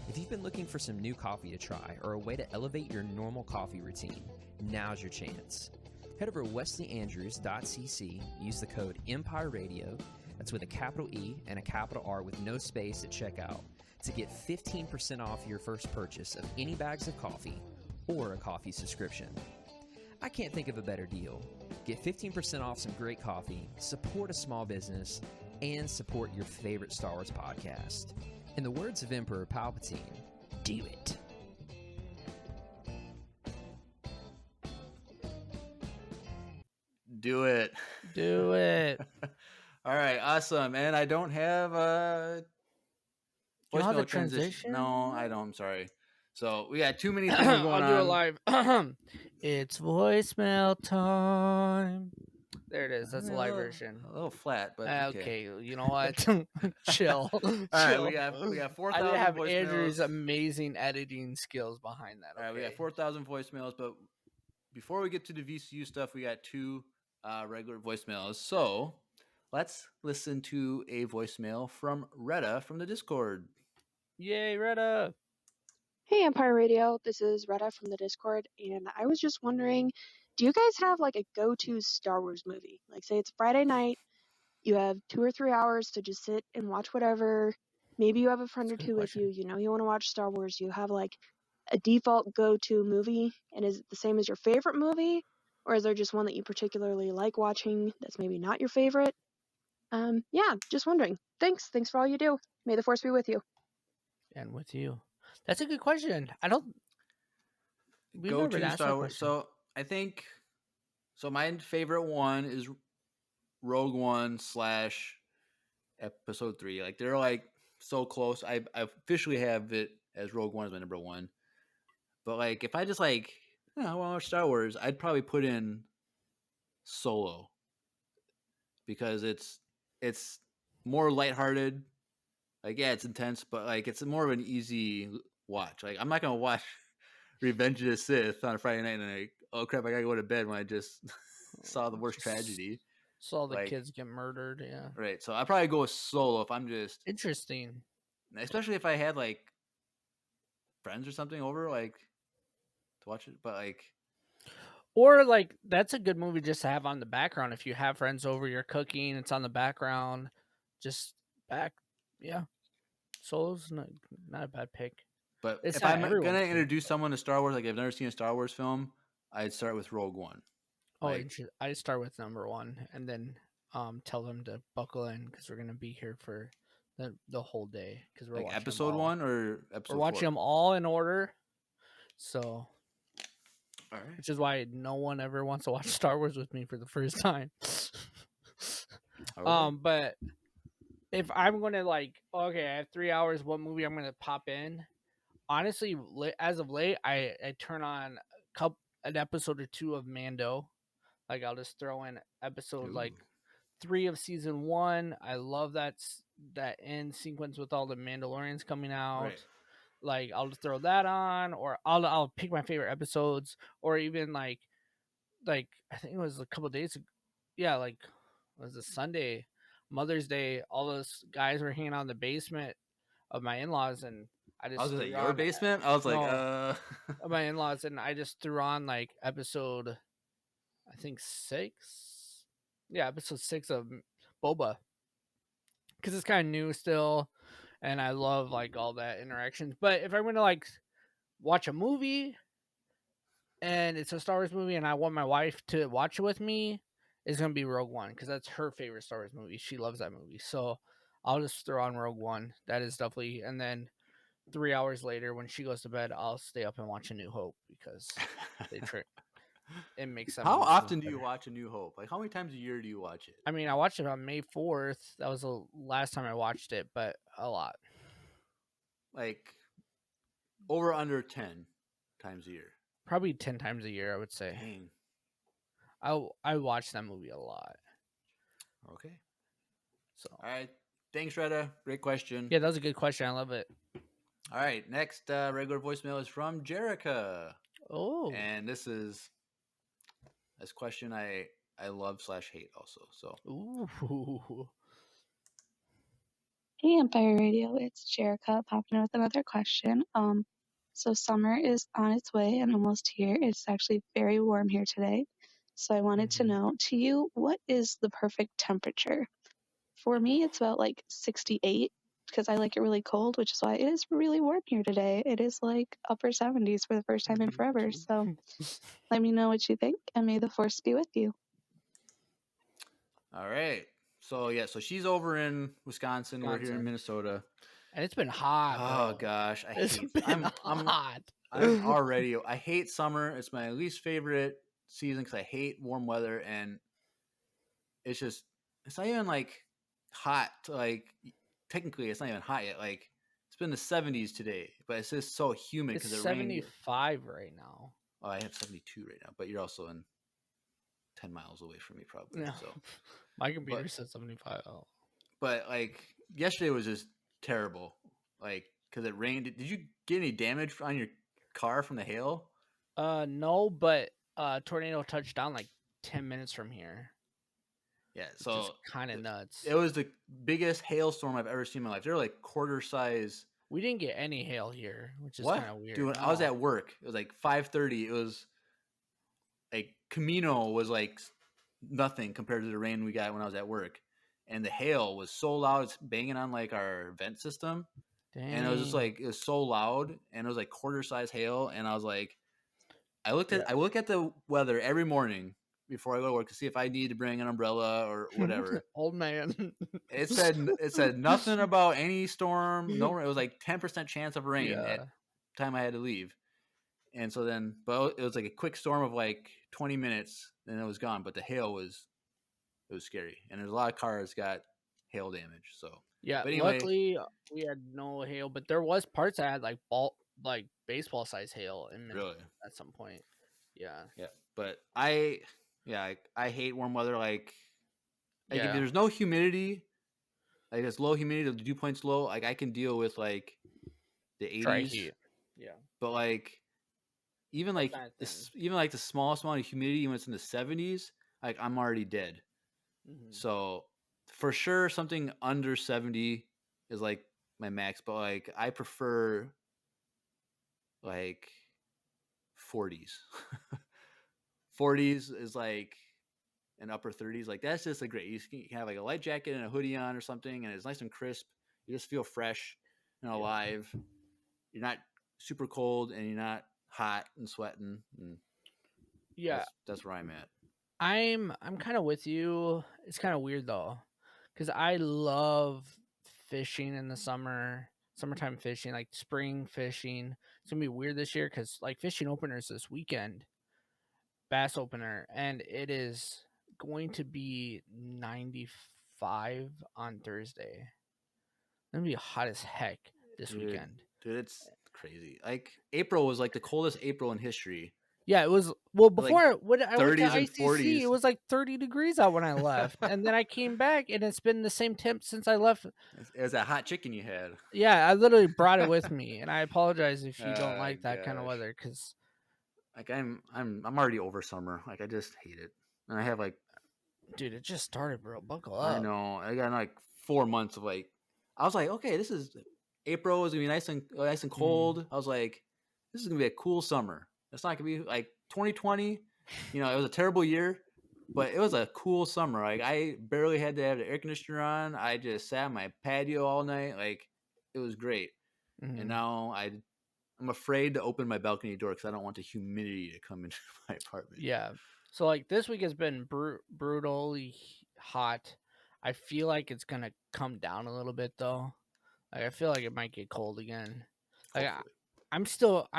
[SPEAKER 3] If you've been looking for some new coffee to try or a way to elevate your normal coffee routine, now's your chance. Head over to wesleyandrews.cc, use the code Empire Radio, that's with a capital E and a capital R with no space at checkout, to get 15% off your first purchase of any bags of coffee or a coffee subscription. I can't think of a better deal. Get 15% off some great coffee, support a small business, and support your favorite Star Wars podcast. In the words of Emperor Palpatine, do it.
[SPEAKER 1] Do it.
[SPEAKER 2] Do it.
[SPEAKER 1] All right, awesome. And I don't have a
[SPEAKER 2] You don't have the
[SPEAKER 1] voicemail transition.
[SPEAKER 2] transition?
[SPEAKER 1] No, I don't. I'm sorry. So we got too many things going on.
[SPEAKER 2] I'll do it live. It's voicemail time. There it is. That's the live version.
[SPEAKER 1] A little flat, but
[SPEAKER 2] okay. You know what? Chill.
[SPEAKER 1] All right, we got 4,000
[SPEAKER 2] I didn't have
[SPEAKER 1] voicemails.
[SPEAKER 2] Andrew's amazing editing skills behind that.
[SPEAKER 1] All right, we got 4,000 voicemails, but before we get to the VCU stuff, we got 2 regular voicemails. So let's listen to a voicemail from Retta from the Discord.
[SPEAKER 2] Yay, Retta!
[SPEAKER 4] Hey, Empire Radio. This is Retta from the Discord, and I was just wondering, do you guys have like a go-to Star Wars movie? Like, say it's Friday night, you have 2 or 3 hours to just sit and watch whatever. Maybe you have a friend or two with you. You know you want to watch Star Wars. You have like a default go-to movie, and is it the same as your favorite movie, or is there just one that you particularly like watching that's maybe not your favorite? Yeah, just wondering. Thanks for all you do. May the Force be with you.
[SPEAKER 2] And with you. That's a good question.
[SPEAKER 1] Go to Star Wars. So I think, my favorite one is Rogue One / Episode 3. Like they're like so close. I officially have it as Rogue One as my number 1. But like if I just I want to watch Star Wars, I'd probably put in Solo because it's more lighthearted. Like yeah, it's intense, but like it's more of an easy watch. Like I'm not gonna watch Revenge of the Sith on a Friday night and like, oh crap, I gotta go to bed when I just saw the worst tragedy.
[SPEAKER 2] Saw the kids get murdered, yeah.
[SPEAKER 1] Right. So I'd probably go with Solo if I'm just
[SPEAKER 2] interesting.
[SPEAKER 1] Especially if I had like friends or something over, like to watch it. But like
[SPEAKER 2] or like that's a good movie just to have on the background. If you have friends over, you're cooking, it's on the background. Just yeah. Solo's not a bad pick.
[SPEAKER 1] But if I'm gonna introduce someone to Star Wars, like I've never seen a Star Wars film, I'd start with Rogue One.
[SPEAKER 2] I start with number 1 and then tell them to buckle in because we're gonna be here for the whole day because we're watching
[SPEAKER 1] episode 1 or episode 4?
[SPEAKER 2] We're watching them all in order. So,
[SPEAKER 1] all right.
[SPEAKER 2] Which is why no one ever wants to watch Star Wars with me for the first time. But if I'm going to I have 3 hours, what movie I'm going to pop in? Honestly, as of late, I turn on an episode or 2 of Mando. Like I'll just throw in episode 3 of season 1. I love that end sequence with all the Mandalorians coming out. Right. Like I'll just throw that on, or I'll pick my favorite episodes, or even like I think it was a couple of days ago. Yeah, it was a Sunday, Mother's Day. All those guys were hanging out in the basement of my in-laws, and I just
[SPEAKER 1] was your basement. I was
[SPEAKER 2] of my in-laws, and I just threw on episode, I think 6. Yeah, episode 6 of Boba, because it's kind of new still, and I love all that interactions. But if I'm gonna watch a movie, and it's a Star Wars movie, and I want my wife to watch it with me, it's gonna be Rogue One because that's her favorite Star Wars movie. She loves that movie, so I'll just throw on Rogue One. That is definitely, and then 3 hours later when she goes to bed, I'll stay up and watch A New Hope because they trick. It makes them.
[SPEAKER 1] How often do you watch A New Hope? Like how many times a year do you watch it?
[SPEAKER 2] I mean, I watched it on May 4th. That was the last time I watched it, but a lot.
[SPEAKER 1] Like over under 10 times a year.
[SPEAKER 2] Probably 10 times a year, I would say.
[SPEAKER 1] Dang.
[SPEAKER 2] I watch that movie a lot.
[SPEAKER 1] Okay. So all right. Thanks, Retta. Great question.
[SPEAKER 2] Yeah, that was a good question. I love it.
[SPEAKER 1] All right. Next regular voicemail is from Jerica.
[SPEAKER 2] Oh.
[SPEAKER 1] And this question I love / hate also. So.
[SPEAKER 2] Ooh.
[SPEAKER 5] Hey, Empire Radio. It's Jerica popping in with another question. So summer is on its way and almost here. It's actually very warm here today. So I wanted to know, to you, what is the perfect temperature? For me, it's about like 68 because I like it really cold, which is why it is really warm here today. It is like upper 70s for the first time in forever. So let me know what you think, and may the force be with you.
[SPEAKER 1] All right. So yeah, so she's over in Wisconsin. We're here in
[SPEAKER 2] Wisconsin.
[SPEAKER 1] Minnesota.
[SPEAKER 2] And it's been hot, bro.
[SPEAKER 1] Oh gosh,
[SPEAKER 2] It's been hot.
[SPEAKER 1] I hate summer. It's my least favorite season because I hate warm weather, and it's not even like hot. Like technically, it's not even hot yet. Like it's been the 70s today, but it's just so humid
[SPEAKER 2] It's
[SPEAKER 1] because it rained.
[SPEAKER 2] 75 right now.
[SPEAKER 1] Oh, I have 72 right now, but you're also in 10 miles away from me, probably.
[SPEAKER 2] No.
[SPEAKER 1] So,
[SPEAKER 2] My computer said 75. Oh.
[SPEAKER 1] but like yesterday was just terrible. Like because it rained. Did you get any damage on your car from the hail?
[SPEAKER 2] No, but tornado touched down like 10 minutes from here.
[SPEAKER 1] Yeah,
[SPEAKER 2] Which
[SPEAKER 1] so
[SPEAKER 2] is kind of nuts.
[SPEAKER 1] it was the biggest hailstorm I've ever seen in my life. They're like quarter size.
[SPEAKER 2] We didn't get any hail here, which is
[SPEAKER 1] What?
[SPEAKER 2] kind of weird.
[SPEAKER 1] Dude, I was at work. It was like 5:30. It was like Camino was like nothing compared to the rain we got when I was at work. And the hail was so loud, it's banging on like our vent system.
[SPEAKER 2] Dang.
[SPEAKER 1] And it was just like it was so loud, and it was like quarter size hail. And I was like, I look at the weather every morning before I go to work to see if I need to bring an umbrella or whatever.
[SPEAKER 2] Old man.
[SPEAKER 1] It said nothing about any storm. No, it was like 10% chance of rain at the time I had to leave. And so then, but it was like a quick storm of like 20 minutes, and it was gone. But the hail was scary, and there's a lot of cars got hail damage. So
[SPEAKER 2] yeah,
[SPEAKER 1] but anyway,
[SPEAKER 2] luckily we had no hail, but there was parts that had like baseball size hail in
[SPEAKER 1] really
[SPEAKER 2] at some point. Yeah.
[SPEAKER 1] But I hate warm weather. Like if
[SPEAKER 2] Yeah.
[SPEAKER 1] there's no humidity, like it's low humidity, the dew point's low. Like I can deal with like the 80s.
[SPEAKER 2] Dry heat. Yeah.
[SPEAKER 1] But like even like the smallest amount of humidity when it's in the 70s, like I'm already dead. So for sure something under 70 is like my max, but like I prefer like 40s. 40s is like an upper 30s. Like that's just a great. You can have like a light jacket and a hoodie on or something, and it's nice and crisp. You just feel fresh and alive. You're not super cold, and you're not hot and sweating. And that's where I'm at.
[SPEAKER 2] I'm kind of with you. It's kind of weird though, because I love fishing in the summertime fishing, like spring fishing. It's gonna be weird this year because like fishing openers this weekend, bass opener, and it is going to be 95 on Thursday. It's gonna be hot as heck this weekend.
[SPEAKER 1] Dude, it's crazy. Like April was like the coldest April in history.
[SPEAKER 2] Yeah, it was. Well, before
[SPEAKER 1] like
[SPEAKER 2] when I went to
[SPEAKER 1] 30s and
[SPEAKER 2] ICC,
[SPEAKER 1] 40s.
[SPEAKER 2] it was like 30 degrees out when I left, and then I came back, and it's been the same temp since I left.
[SPEAKER 1] It was that hot chicken you had.
[SPEAKER 2] Yeah, I literally brought it with me, and I apologize if you don't like that kind of weather, because
[SPEAKER 1] like I'm already over summer. Like I just hate it, and I have like,
[SPEAKER 2] dude, it just started, bro. Buckle up.
[SPEAKER 1] I know. I got like 4 months of like, I was like, okay, this is April is gonna be nice and cold. I was like, this is gonna be a cool summer. It's not gonna be like 2020. You know, it was a terrible year, but it was a cool summer. Like I barely had to have the air conditioner on. I just sat on my patio all night. Like it was great. And now I'm afraid to open my balcony door because I don't want the humidity to come into my apartment.
[SPEAKER 2] Yeah. So like this week has been brutally hot. I feel like it's gonna come down a little bit though. Like I feel like it might get cold again. Like I'm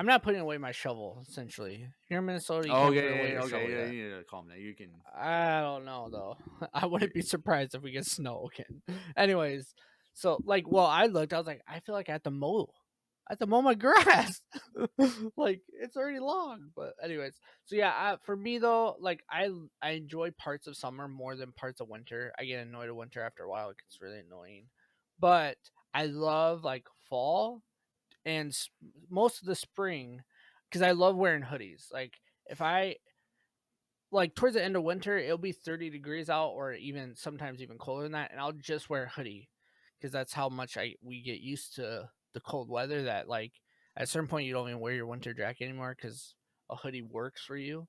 [SPEAKER 2] not putting away my shovel. Essentially, here in Minnesota, you can't put away your shovel yet.
[SPEAKER 1] You need to calm down. You can.
[SPEAKER 2] I don't know though. I wouldn't be surprised if we get snow again. Anyways, so like, well, I was like, I feel like I have to mow my grass. Like it's already long. But anyways, so yeah, for me though, like I enjoy parts of summer more than parts of winter. I get annoyed at winter after a while. It gets really annoying. But I love like fall and most of the spring because I love wearing hoodies. Like if I like towards the end of winter, it'll be 30 degrees out or even sometimes even colder than that, and I'll just wear a hoodie because that's how much we get used to the cold weather that like at a certain point you don't even wear your winter jacket anymore because a hoodie works for you.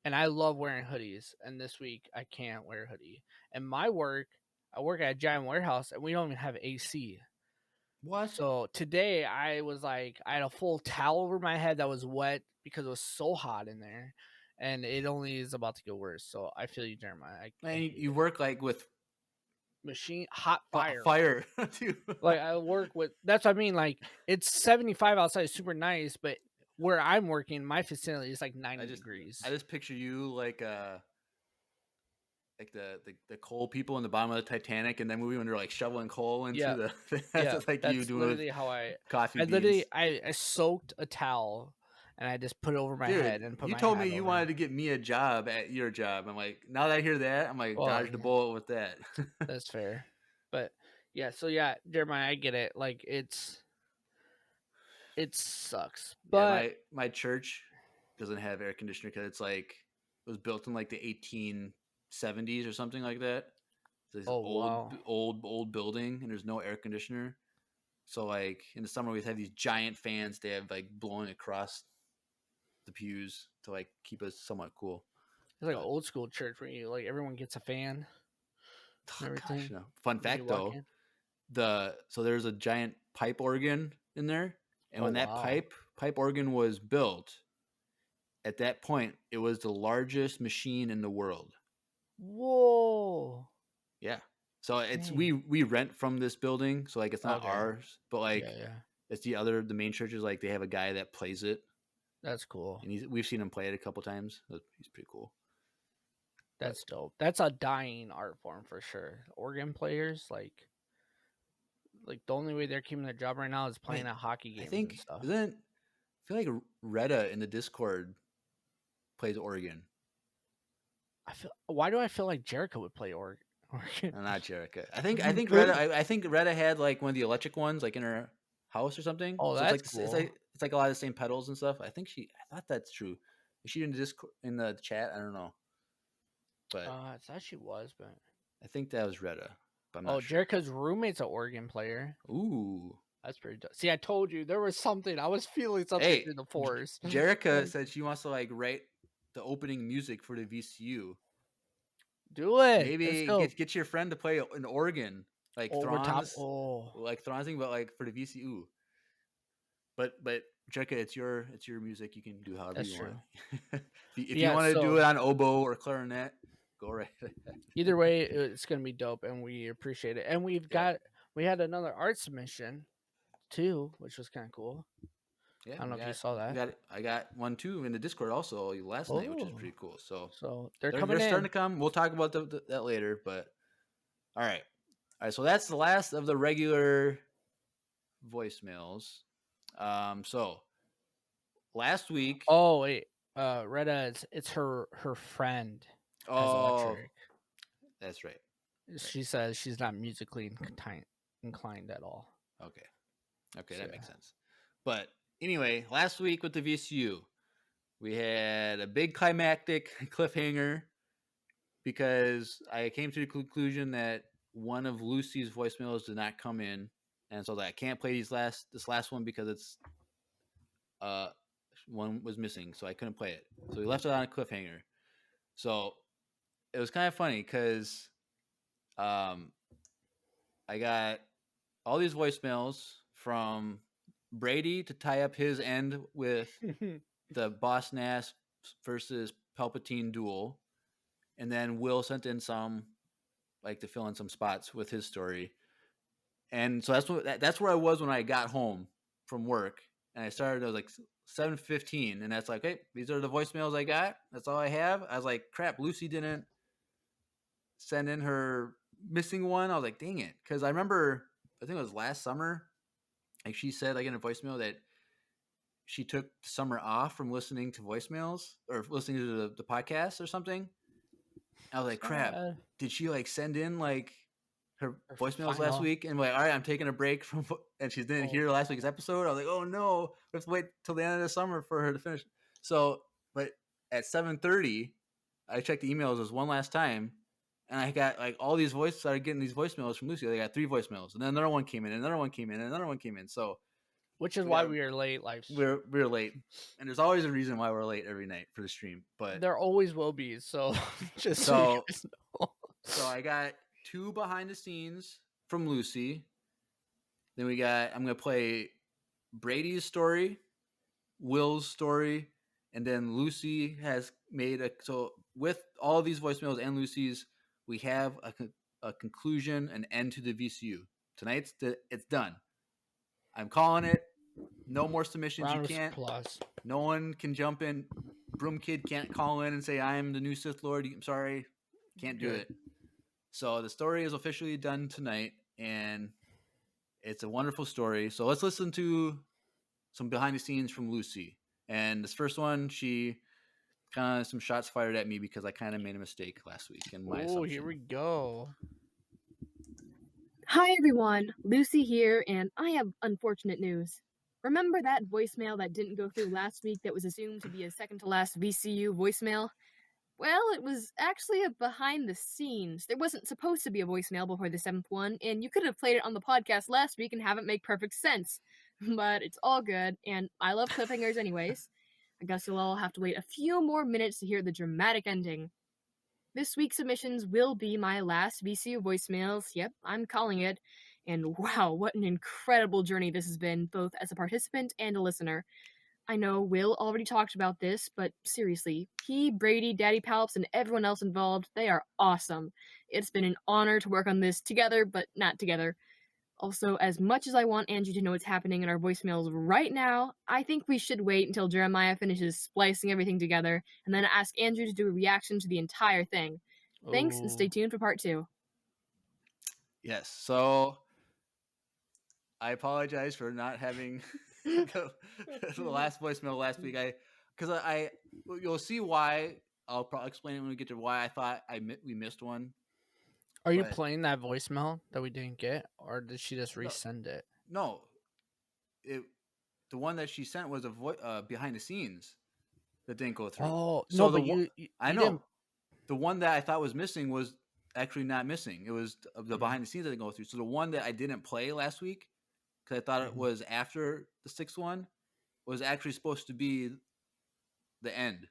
[SPEAKER 2] and I love wearing hoodies. And this week I can't wear a hoodie. And I work at a giant warehouse, and we don't even have AC.
[SPEAKER 1] What?
[SPEAKER 2] So today I was like, I had a full towel over my head that was wet because it was so hot in there, and it only is about to get worse. So I feel you, Jeremiah. I
[SPEAKER 1] Man,
[SPEAKER 2] hate
[SPEAKER 1] you
[SPEAKER 2] it.
[SPEAKER 1] work like with
[SPEAKER 2] Machine hot fire.
[SPEAKER 1] fire too.
[SPEAKER 2] Like I work with. That's what I mean. Like it's 75 outside, super nice, but where I'm working, my facility is like 90 degrees.
[SPEAKER 1] I just picture you like the coal people in the bottom of the Titanic and that movie when they're like shoveling coal into the that's just like you
[SPEAKER 2] that's
[SPEAKER 1] doing
[SPEAKER 2] literally how
[SPEAKER 1] coffee
[SPEAKER 2] I
[SPEAKER 1] beans.
[SPEAKER 2] literally I soaked a towel and I just put it over my head and put
[SPEAKER 1] you
[SPEAKER 2] my
[SPEAKER 1] told
[SPEAKER 2] hat
[SPEAKER 1] me you
[SPEAKER 2] over.
[SPEAKER 1] wanted to get me a job at your job. I'm like, now that I hear that, I'm like,
[SPEAKER 2] Well,
[SPEAKER 1] dodge the bullet with that.
[SPEAKER 2] That's fair. But yeah, so yeah, Jeremiah, I get it. Like it sucks. But
[SPEAKER 1] yeah, my church doesn't have air conditioner because it's like it was built in like the 1870s or something like that. So this old building, and there's no air conditioner. So like in the summer we have these giant fans they have like blowing across the pews to like keep us somewhat cool.
[SPEAKER 2] it's like an old school church where you like everyone gets a fan and everything.
[SPEAKER 1] Gosh, no. Fun fact though,
[SPEAKER 2] in.
[SPEAKER 1] so there's a giant pipe organ in there, and when that
[SPEAKER 2] wow.
[SPEAKER 1] pipe organ was built, at that point it was the largest machine in the world.
[SPEAKER 2] Whoa.
[SPEAKER 1] Yeah. So it's
[SPEAKER 2] Dang.
[SPEAKER 1] we rent from this building, so like it's not
[SPEAKER 2] Okay.
[SPEAKER 1] ours, but like
[SPEAKER 2] Yeah.
[SPEAKER 1] it's the main churches, like they have a guy that plays it.
[SPEAKER 2] That's cool.
[SPEAKER 1] And we've seen him play it a couple times. He's pretty cool.
[SPEAKER 2] That's dope. That's a dying art form for sure. Organ players, like the only way they're keeping their job right now is playing at hockey games and stuff.
[SPEAKER 1] I feel like Retta in the Discord plays organ.
[SPEAKER 2] Why do I feel like Jericho would play organ?
[SPEAKER 1] No, not Jericho. I think Retta. I think Retta had like one of the electric ones, like in her house or something.
[SPEAKER 2] Oh,
[SPEAKER 1] so
[SPEAKER 2] that's
[SPEAKER 1] it's like,
[SPEAKER 2] cool.
[SPEAKER 1] It's like a lot of the same pedals and stuff. I thought that's true. Is she in the Discord in the chat? I don't know. But
[SPEAKER 2] I thought she was, but
[SPEAKER 1] I think that was Retta. But I'm not sure.
[SPEAKER 2] Jericho's roommate's an organ player.
[SPEAKER 1] Ooh,
[SPEAKER 2] that's pretty dope. See, I told you there was something. I was feeling something through the force.
[SPEAKER 1] Jerica said she wants to like write the opening music for the VCU.
[SPEAKER 2] Do it.
[SPEAKER 1] Maybe get your friend to play an organ, like Throngs, like Thronzing, but like for the VCU. But Jerica, it's your music. You can do however you want. If you want to do it on oboe or clarinet, go right ahead.
[SPEAKER 2] Either way, it's gonna be dope, and we appreciate it. And we had another art submission too, which was kind of cool.
[SPEAKER 1] Yeah,
[SPEAKER 2] I don't know if you saw that.
[SPEAKER 1] I got one too in the Discord also last night, which is pretty cool. So
[SPEAKER 2] they're
[SPEAKER 1] starting to come. We'll talk about that later. But all right. So that's the last of the regular voicemails. So last week.
[SPEAKER 2] Oh wait, Retta, it's her friend. Electric.
[SPEAKER 1] That's right.
[SPEAKER 2] She says she's not musically inclined at all.
[SPEAKER 1] Okay, so that makes sense. But anyway, last week with the VCU, we had a big climactic cliffhanger because I came to the conclusion that one of Lucy's voicemails did not come in, and so I can't play this last one because it's one was missing, so I couldn't play it. So we left it on a cliffhanger. So it was kind of funny because I got all these voicemails from Brady to tie up his end with the Boss Nass versus Palpatine duel, and then Will sent in some like to fill in some spots with his story. And so that's where I was when I got home from work, and I was like 7:15, and that's like, hey, these are the voicemails I got. That's all I have. I was like, crap, Lucy didn't send in her missing one. I was like, dang it, because I remember I think it was last summer. Like she said, like in a voicemail that she took the summer off from listening to voicemails or listening to the podcast or something. I was like, crap, did she like send in like her voicemails last week? And like, all right, I'm taking a break from, and she didn't hear last week's episode. I was like, oh no, we have to wait till the end of the summer for her to finish. So, but at 7:30, I checked the emails as one last time. And I got like all these started getting these voicemails from Lucy. They got 3 voicemails, and then another one came in, and another one came in, and another one came in. So
[SPEAKER 2] Which is
[SPEAKER 1] We
[SPEAKER 2] why
[SPEAKER 1] got-
[SPEAKER 2] we are late live stream.
[SPEAKER 1] we're late, and there's always a reason why we're late every night for the stream. But
[SPEAKER 2] There always will be. So just so
[SPEAKER 1] So-
[SPEAKER 2] you guys know.
[SPEAKER 1] so I got 2 behind the scenes from Lucy. Then I'm gonna play Brady's story, Will's story, and then Lucy has made so with all these voicemails and Lucy's, we have a conclusion, an end to the VCU. Tonight's it's done. I'm calling it. No more submissions.
[SPEAKER 2] Round
[SPEAKER 1] You
[SPEAKER 2] of
[SPEAKER 1] can't.
[SPEAKER 2] applause.
[SPEAKER 1] No one can jump in. Broom Kid can't call in and say I'm the new Sith Lord. I'm sorry, can't do
[SPEAKER 2] Good.
[SPEAKER 1] it. So the story is officially done tonight, and it's a wonderful story. So let's listen to some behind the scenes from Lucy. And this first one, she kind of some shots fired at me because I kind of made a mistake last week in my
[SPEAKER 2] Oh,
[SPEAKER 1] assumption.
[SPEAKER 2] here we go.
[SPEAKER 6] Hi everyone, Lucy here, and I have unfortunate news. Remember that voicemail that didn't go through last week that was assumed to be a second to last VCU voicemail? Well, it was actually a behind the scenes. There wasn't supposed to be a voicemail before the 7th one, and you could have played it on the podcast last week and have it make perfect sense. But it's all good, and I love cliffhangers anyways. I guess you'll all have to wait a few more minutes to hear the dramatic ending. This week's submissions will be my last VCU voicemails. Yep, I'm calling it. And wow, what an incredible journey this has been, both as a participant and a listener. I know Will already talked about this, but seriously, he, Brady, Daddy Palps, and everyone else involved, they are awesome. It's been an honor to work on this together, but not together. Also, as much as I want Angie to know what's happening in our voicemails right now, I think we should wait until Jeremiah finishes splicing everything together, and then ask Andrew to do a reaction to the entire thing. Thanks, and stay
[SPEAKER 2] Ooh.
[SPEAKER 6] tuned for part 2.
[SPEAKER 1] Yes. So I apologize for not having the last voicemail last week. Because you'll see why. I'll probably explain it when we get to why I thought we missed one.
[SPEAKER 2] Are you
[SPEAKER 1] But-
[SPEAKER 2] playing that voicemail that we didn't get, or did she just resend it?
[SPEAKER 1] No, the one that she sent was behind the scenes that didn't go through.
[SPEAKER 2] Oh,
[SPEAKER 1] So
[SPEAKER 2] no,
[SPEAKER 1] the
[SPEAKER 2] but
[SPEAKER 1] one-
[SPEAKER 2] you
[SPEAKER 1] I know.
[SPEAKER 2] didn't-
[SPEAKER 1] The one that I thought was missing was actually not missing. It was the
[SPEAKER 2] Mhm.
[SPEAKER 1] behind the scenes that didn't go through. So the one that I didn't play last week because I thought it
[SPEAKER 2] Mhm.
[SPEAKER 1] was after the 6th one was actually supposed to be the end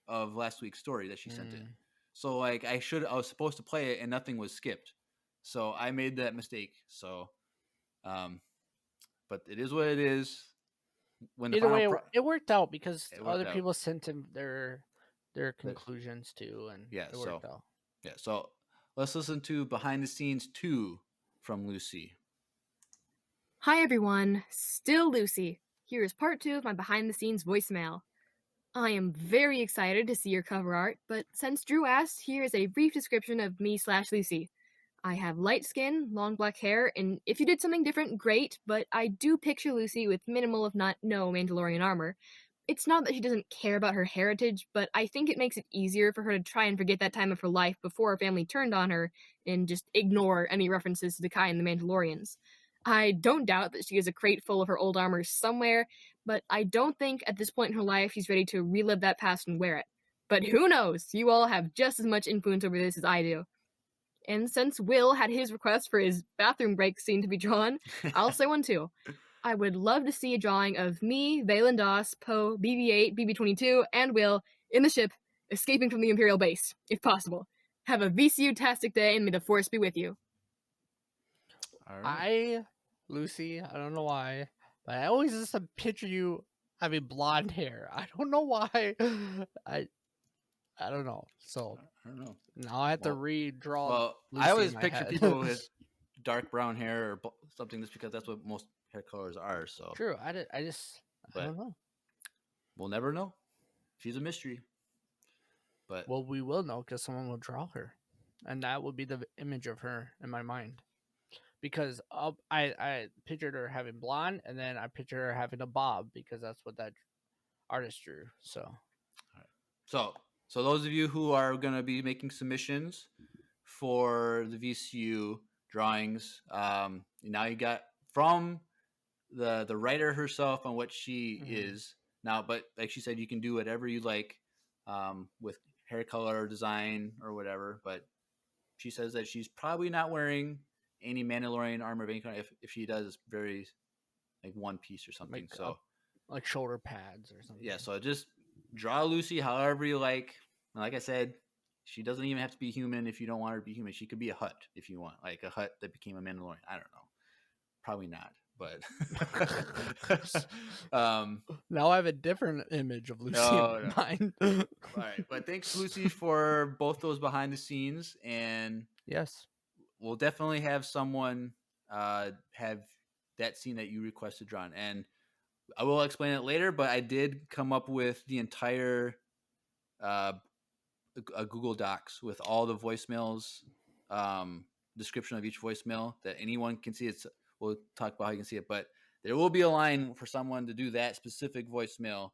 [SPEAKER 1] of last week's story that she sent in.
[SPEAKER 2] Mm.
[SPEAKER 1] So like I was supposed to play it and nothing was skipped. So I made that mistake. So, but it is what it is. When the
[SPEAKER 2] Either
[SPEAKER 1] final
[SPEAKER 2] way, it worked out because
[SPEAKER 1] It worked
[SPEAKER 2] other
[SPEAKER 1] out.
[SPEAKER 2] people sent him their conclusions too, and
[SPEAKER 1] Yeah,
[SPEAKER 2] it worked out.
[SPEAKER 1] Yeah, so let's listen to Behind the Scenes 2 from Lucy.
[SPEAKER 6] Hi everyone, still Lucy. Here is part 2 of my behind the scenes voicemail. I am very excited to see your cover art, but since Drew asked, here is a brief description of me/Lucy. I have light skin, long black hair, and if you did something different, great, but I do picture Lucy with minimal if not no Mandalorian armor. It's not that she doesn't care about her heritage, but I think it makes it easier for her to try and forget that time of her life before her family turned on her and just ignore any references to Kai and the Mandalorians. I don't doubt that she has a crate full of her old armor somewhere, but I don't think at this point in her life she's ready to relive that past and wear it. But who knows? You all have just as much influence over this as I do. And since Will had his request for his bathroom break scene to be drawn, I'll say one too. I would love to see a drawing of me, Valen Doss, Poe, BB-8, BB-22, and Will in the ship, escaping from the Imperial base, if possible. Have a VCU-tastic day, and may the Force be with you.
[SPEAKER 1] All right.
[SPEAKER 2] Lucy, I don't know why, but I always just picture you having blonde hair. I don't know why. I don't know. So
[SPEAKER 1] I don't know.
[SPEAKER 2] now I have to
[SPEAKER 1] Well-
[SPEAKER 2] redraw.
[SPEAKER 1] Well,
[SPEAKER 2] Lucy
[SPEAKER 1] I always
[SPEAKER 2] in my
[SPEAKER 1] picture
[SPEAKER 2] head.
[SPEAKER 1] people with dark brown hair or something just because that's what most hair colors are. So
[SPEAKER 2] True. I
[SPEAKER 1] But-
[SPEAKER 2] don't know.
[SPEAKER 1] we'll never know. She's a mystery. But
[SPEAKER 2] Well, we will know because someone will draw her, and that will be the image of her in my mind. Because I pictured her having blonde, and then I pictured her having a bob because that's what that artist drew. So
[SPEAKER 1] So those of you who are going to be making submissions for the VCU drawings, now you got from the writer herself on what she
[SPEAKER 2] Mhm.
[SPEAKER 1] is now. But like she said, you can do whatever you like with hair color, design, or whatever. But she says that she's probably not wearing any Mandalorian armor of any kind. If she does, it's very like one piece or something.
[SPEAKER 2] Like
[SPEAKER 1] So
[SPEAKER 2] like shoulder pads or something.
[SPEAKER 1] yeah, so just draw Lucy however you like. Like I said, she doesn't even have to be human if you don't want her to be human. She could be a Hutt if you want, like a Hutt that became a Mandalorian. I don't know. Probably not, but
[SPEAKER 2] Now I have a different image of Lucy in mind.
[SPEAKER 1] All right, but thanks, Lucy, for both those behind the scenes, and
[SPEAKER 2] yes,
[SPEAKER 1] we'll definitely have someone have that scene that you requested drawn, and I will explain it later. But I did come up with the entire a Google Docs with all the voicemails, description of each voicemail that anyone can see. We'll talk about how you can see it, but there will be a line for someone to do that specific voicemail.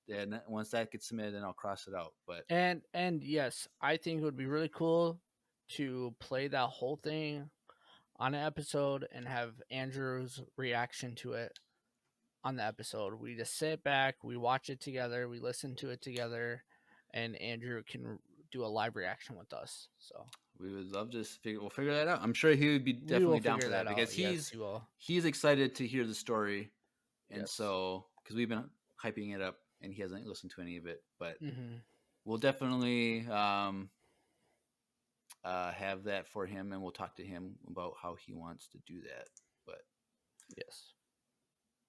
[SPEAKER 1] Then once that gets submitted, then I'll cross it out. But
[SPEAKER 2] and yes, I think it would be really cool to play that whole thing on an episode and have Andrew's reaction to it on the episode. We just sit back, we watch it together, we listen to it together, and Andrew can do a live reaction with us. So
[SPEAKER 1] we would love to we'll figure that out. I'm sure he would be definitely down for that because he's excited to hear the story, and so because we've been hyping it up and he hasn't listened to any of it, but we'll definitely have that for him, and we'll talk to him about how he wants to do that. But
[SPEAKER 2] yes,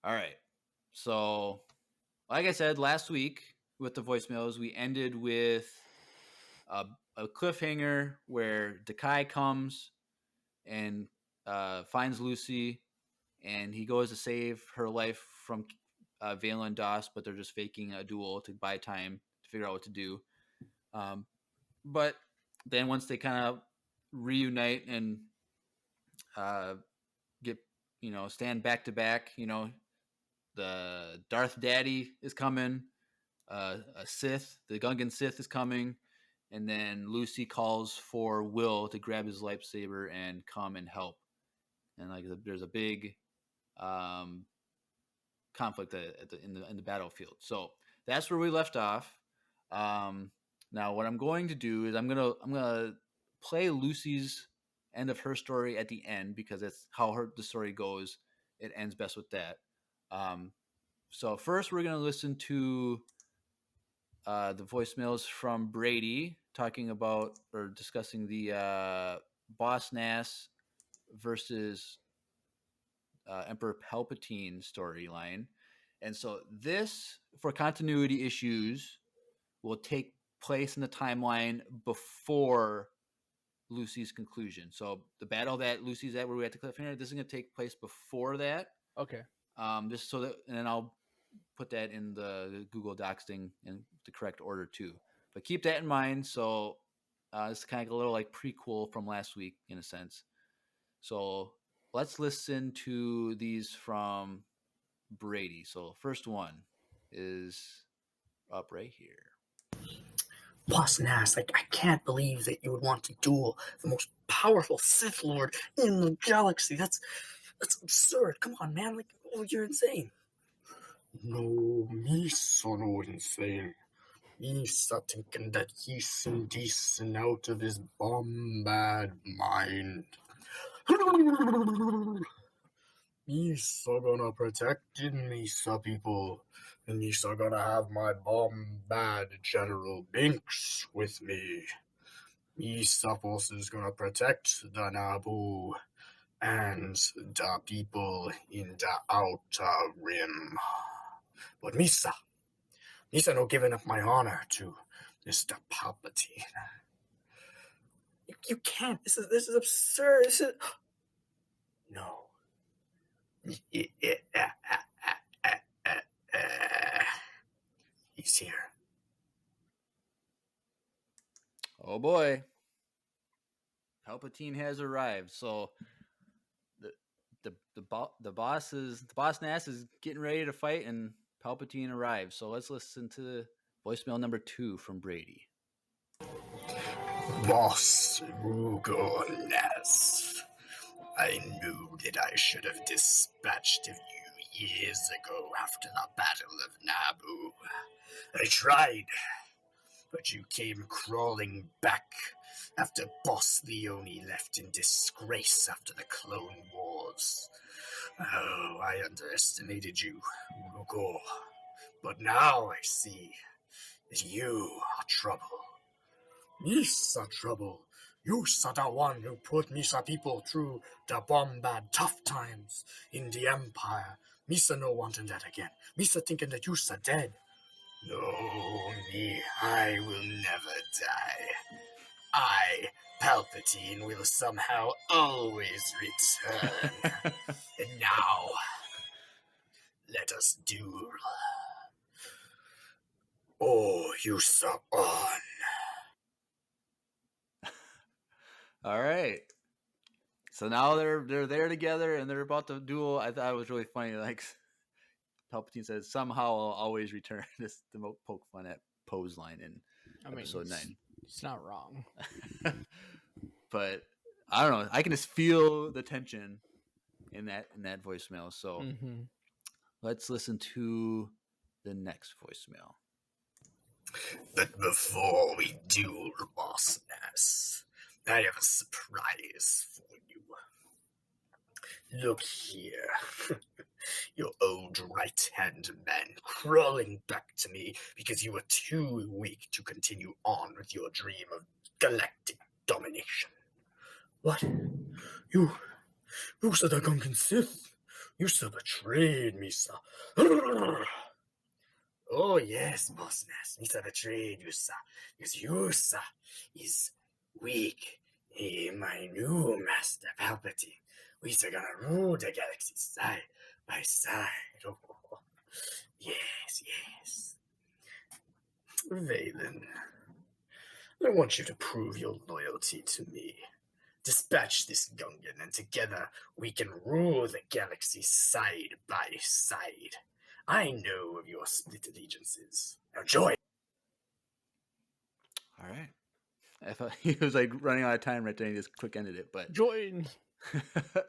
[SPEAKER 1] all right. So, like I said last week with the voicemails, we ended with a cliffhanger where Dakai comes and finds Lucy, and he goes to save her life from Valen and Doss, but they're just faking a duel to buy time to figure out what to do. But then once they kind of reunite and get, stand back to back, the Darth Daddy is coming, a Sith, the Gungan Sith is coming, and then Lucy calls for Will to grab his lightsaber and come and help. And like there's a big conflict in the battlefield. So that's where we left off. Now what I'm going to do is I'm gonna play Lucy's end of her story at the end because that's how the story goes. It ends best with that. So first we're gonna listen to the voicemails from Brady talking about or discussing the Boss Nass versus Emperor Palpatine storyline. And so this, for continuity issues, will take place in the timeline before Lucy's conclusion. So the battle that Lucy's at, where we at the cliffhanger, this is going to take place before that.
[SPEAKER 2] Okay.
[SPEAKER 1] Just so that, and then I'll put that in the Google Docs thing in the correct order too. But keep that in mind. So it's kind of a little like prequel from last week in a sense. So let's listen to these from Brady. So first one is up right here.
[SPEAKER 7] Boss Nass, I can't believe that you would want to duel the most powerful Sith Lord in the galaxy. That's absurd. Come on, man. You're insane. No, me so no insane. He's thinking that he's indecent out of his bombad mind. He's gonna protect Misa people, and he's gonna have my bombad General Binks with me. Misa is gonna protect the Naboo and the people in the Outer Rim. But Misa no giving up my honor to Mr. Palpatine. You can't. This is absurd. No. He's here.
[SPEAKER 1] Oh boy. Palpatine has arrived. So the boss Nass is getting ready to fight, and Palpatine arrives. So let's listen to voicemail number 2 from Brady.
[SPEAKER 7] Boss Rugo Nass, I knew that I should have dispatched of you years ago after the Battle of Naboo. I tried, but you came crawling back after Boss Leone left in disgrace after the Clone Wars. Oh, I underestimated you, Uruko. But now I see that you are trouble. Misa trouble. You are the one who put Misa people through the bombard tough times in the Empire. Misa no wanting that again. Misa thinking that you are dead. No, me, I will never die. I, Palpatine, will somehow always return. And now, let us duel. Oh, you suck on.
[SPEAKER 1] All right. So now they're there together and they're about to duel. I thought it was really funny. Like Palpatine says, "Somehow I'll always return." This the poke fun at Poe's line in episode 9.
[SPEAKER 2] It's not wrong.
[SPEAKER 1] But I don't know. I can just feel the tension in that voicemail. So let's listen to the next voicemail.
[SPEAKER 7] But before we duel, Boss Nass, I have a surprise for you. Look here. Your old right-hand man crawling back to me because you were too weak to continue on with your dream of galactic domination. What? You said a Gungan Sith. You so betrayed me, sir. Oh, yes, Boss Nass. Misa betrayed you, sir. Because you, sir, is weak. My new master, Palpatine. We are gonna rule the galaxy side by side. Oh, yes. Valen, I want you to prove your loyalty to me. Dispatch this Gungan, and together we can rule the galaxy side by side. I know of your split allegiances. Now join.
[SPEAKER 1] All right. I thought he was like running out of time right there and he just quick ended it. But
[SPEAKER 2] Join.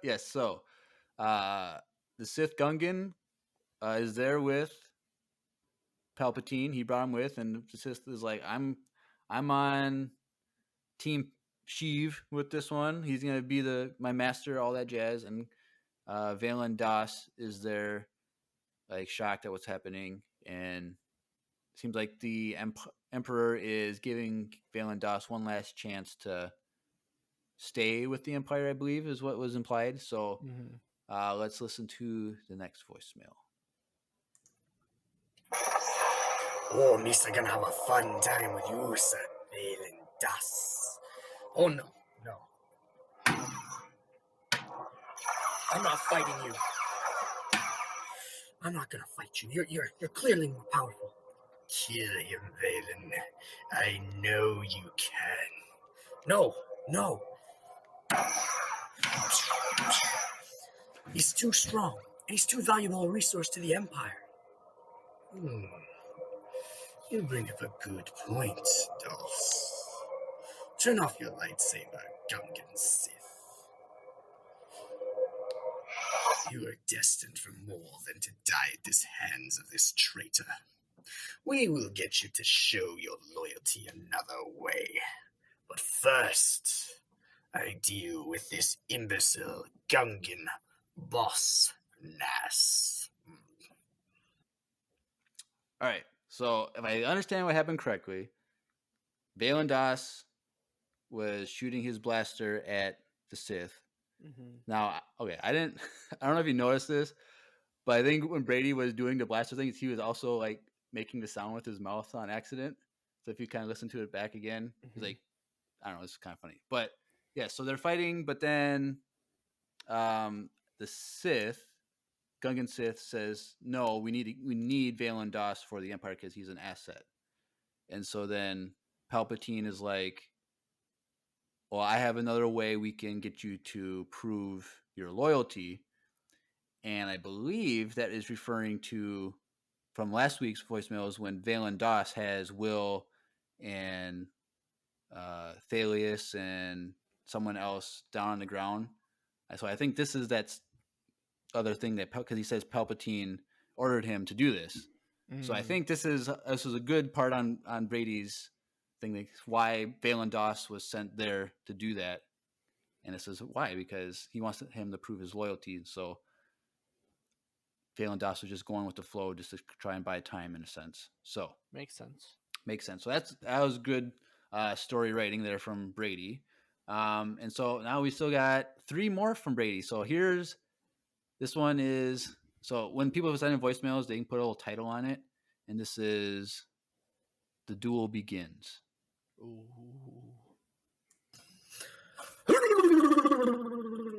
[SPEAKER 1] yes, so the Sith Gungan is there with Palpatine. He brought him with, and the Sith is like, I'm on Team Sheev with this one. He's gonna be my master, all that jazz. And Valen Das is there, like shocked at what's happening, and it seems like the Emperor is giving Valen Das one last chance to stay with the Empire, I believe, is what was implied. So let's listen to the next voicemail.
[SPEAKER 7] Oh, Misa gonna have a fun time with you, sir, Valen Das. Oh, no. I'm not fighting you. I'm not gonna fight you. You're clearly more powerful. Kill him, Valen. I know you can. No. He's too strong, and he's too valuable a resource to the Empire. You bring up a good point, Dolph. Turn off your lightsaber, Gungan Sith. You are destined for more than to die at the hands of this traitor. We will get you to show your loyalty another way. But first, I deal with this imbecile Gungan Boss Nass.
[SPEAKER 1] All right. So if I understand what happened correctly, Valen Das was shooting his blaster at the Sith. Now, okay, I don't know if you noticed this, but I think when Brady was doing the blaster things, he was also like making the sound with his mouth on accident. So if you kind of listen to it back again, he's like, I don't know, it's kind of funny. But yeah, so they're fighting, but then the Sith, Gungan Sith, says, no, we need Valen Das for the Empire because he's an asset. And so then Palpatine is like, well, I have another way we can get you to prove your loyalty. And I believe that is referring to, from last week's voicemails, when Valen Das has Will and Thalius and someone else down on the ground. So I think this is that other thing that, because he says Palpatine ordered him to do this. So I think this is a good part on Brady's thing, like why Valen Das was sent there to do that. And it says why, because he wants him to prove his loyalty. So Phelan Doss was just going with the flow just to try and buy time in a sense. So
[SPEAKER 2] Makes sense.
[SPEAKER 1] makes sense. So that was good story writing there from Brady. And so now we still got 3 more from Brady. So this one is, so when people send in voicemails, they can put a little title on it. And this is The Duel Begins.
[SPEAKER 2] Ooh.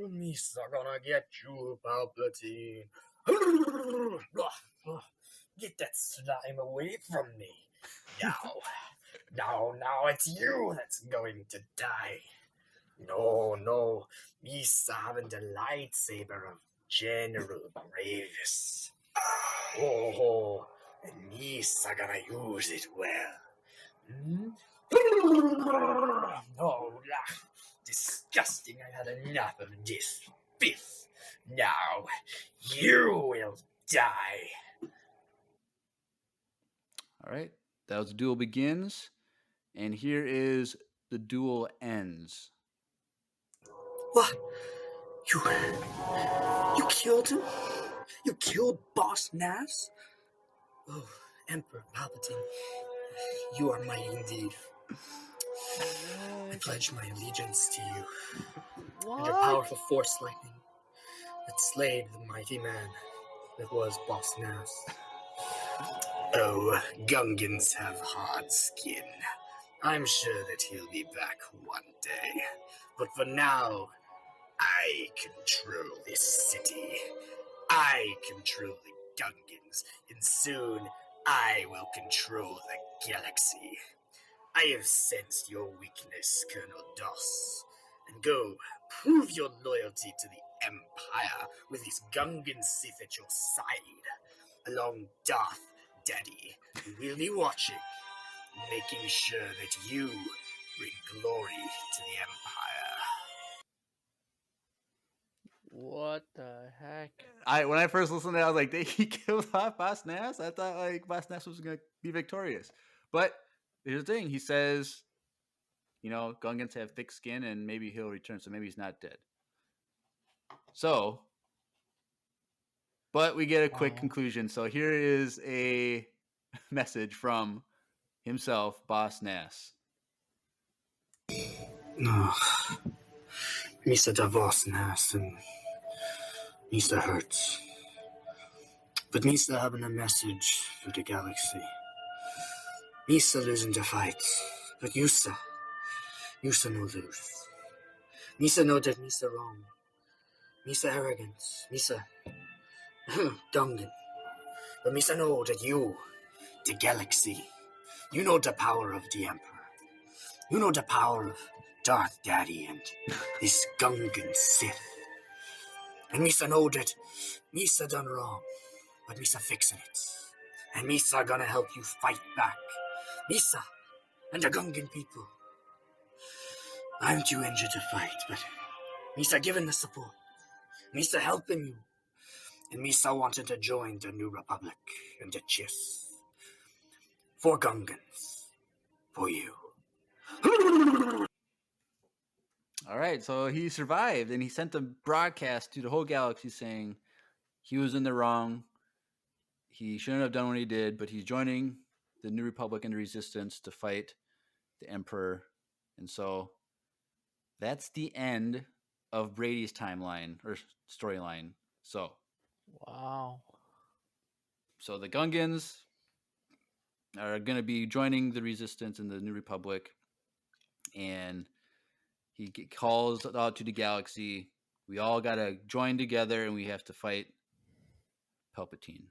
[SPEAKER 7] Misa gonna get you, Palpatine. Get that slime away from me. Now it's you that's going to die. No, Misa having the lightsaber of General Gravis. Oh, and Misa gonna use it well. Oh, disgusting. I had enough of this filth. Now, you will die.
[SPEAKER 1] All right. That was The Duel Begins. And here is The Duel Ends.
[SPEAKER 7] What? You killed him? You killed Boss Nass? Oh, Emperor Palpatine, you are mighty indeed. I pledge my allegiance to you. And your powerful force lightning that slayed the mighty man that was Boss Nass. Oh, Gungans have hard skin. I'm sure that he'll be back one day. But for now, I control this city. I control the Gungans, and soon I will control the galaxy. I have sensed your weakness, Colonel Doss. And go, prove your loyalty to the Empire with this Gungan Sith at your side. Along Darth Daddy, who will be watching, making sure that you bring glory to the Empire.
[SPEAKER 2] What the heck?
[SPEAKER 1] When I first listened to it, I was like, did he kill off Boss Nass? I thought like Boss Nass was going to be victorious. But here's the thing. He says, Gungans have thick skin and maybe he'll return. So maybe he's not dead. So, but we get a quick conclusion. So here is a message from himself, Boss Nass.
[SPEAKER 7] No. Misa Davos Nass and Misa hurts. But Misa having a message for the galaxy. Misa losing the fight. But Yusa no lose. Misa know that Misa wrong. Misa arrogance. Misa Gungan. But Misa know that you, the galaxy, you know the power of the Emperor. You know the power of Darth Daddy and this Gungan Sith. And Misa know that Misa done wrong, but Misa fixing it. And Misa gonna help you fight back. Misa and the Gungan people. I'm too injured to fight, but Misa giving the support. Misa helping you. And Misa wanted to join the New Republic and the Chiss. For Gungans. For you.
[SPEAKER 1] All right, so he survived, and he sent a broadcast to the whole galaxy saying he was in the wrong. He shouldn't have done what he did, but he's joining the New Republic and the Resistance to fight the Emperor. And so that's the end of Brady's timeline or storyline. So,
[SPEAKER 2] wow.
[SPEAKER 1] So the Gungans are going to be joining the Resistance and the New Republic, and he calls out to the galaxy. We all got to join together, and we have to fight Palpatine.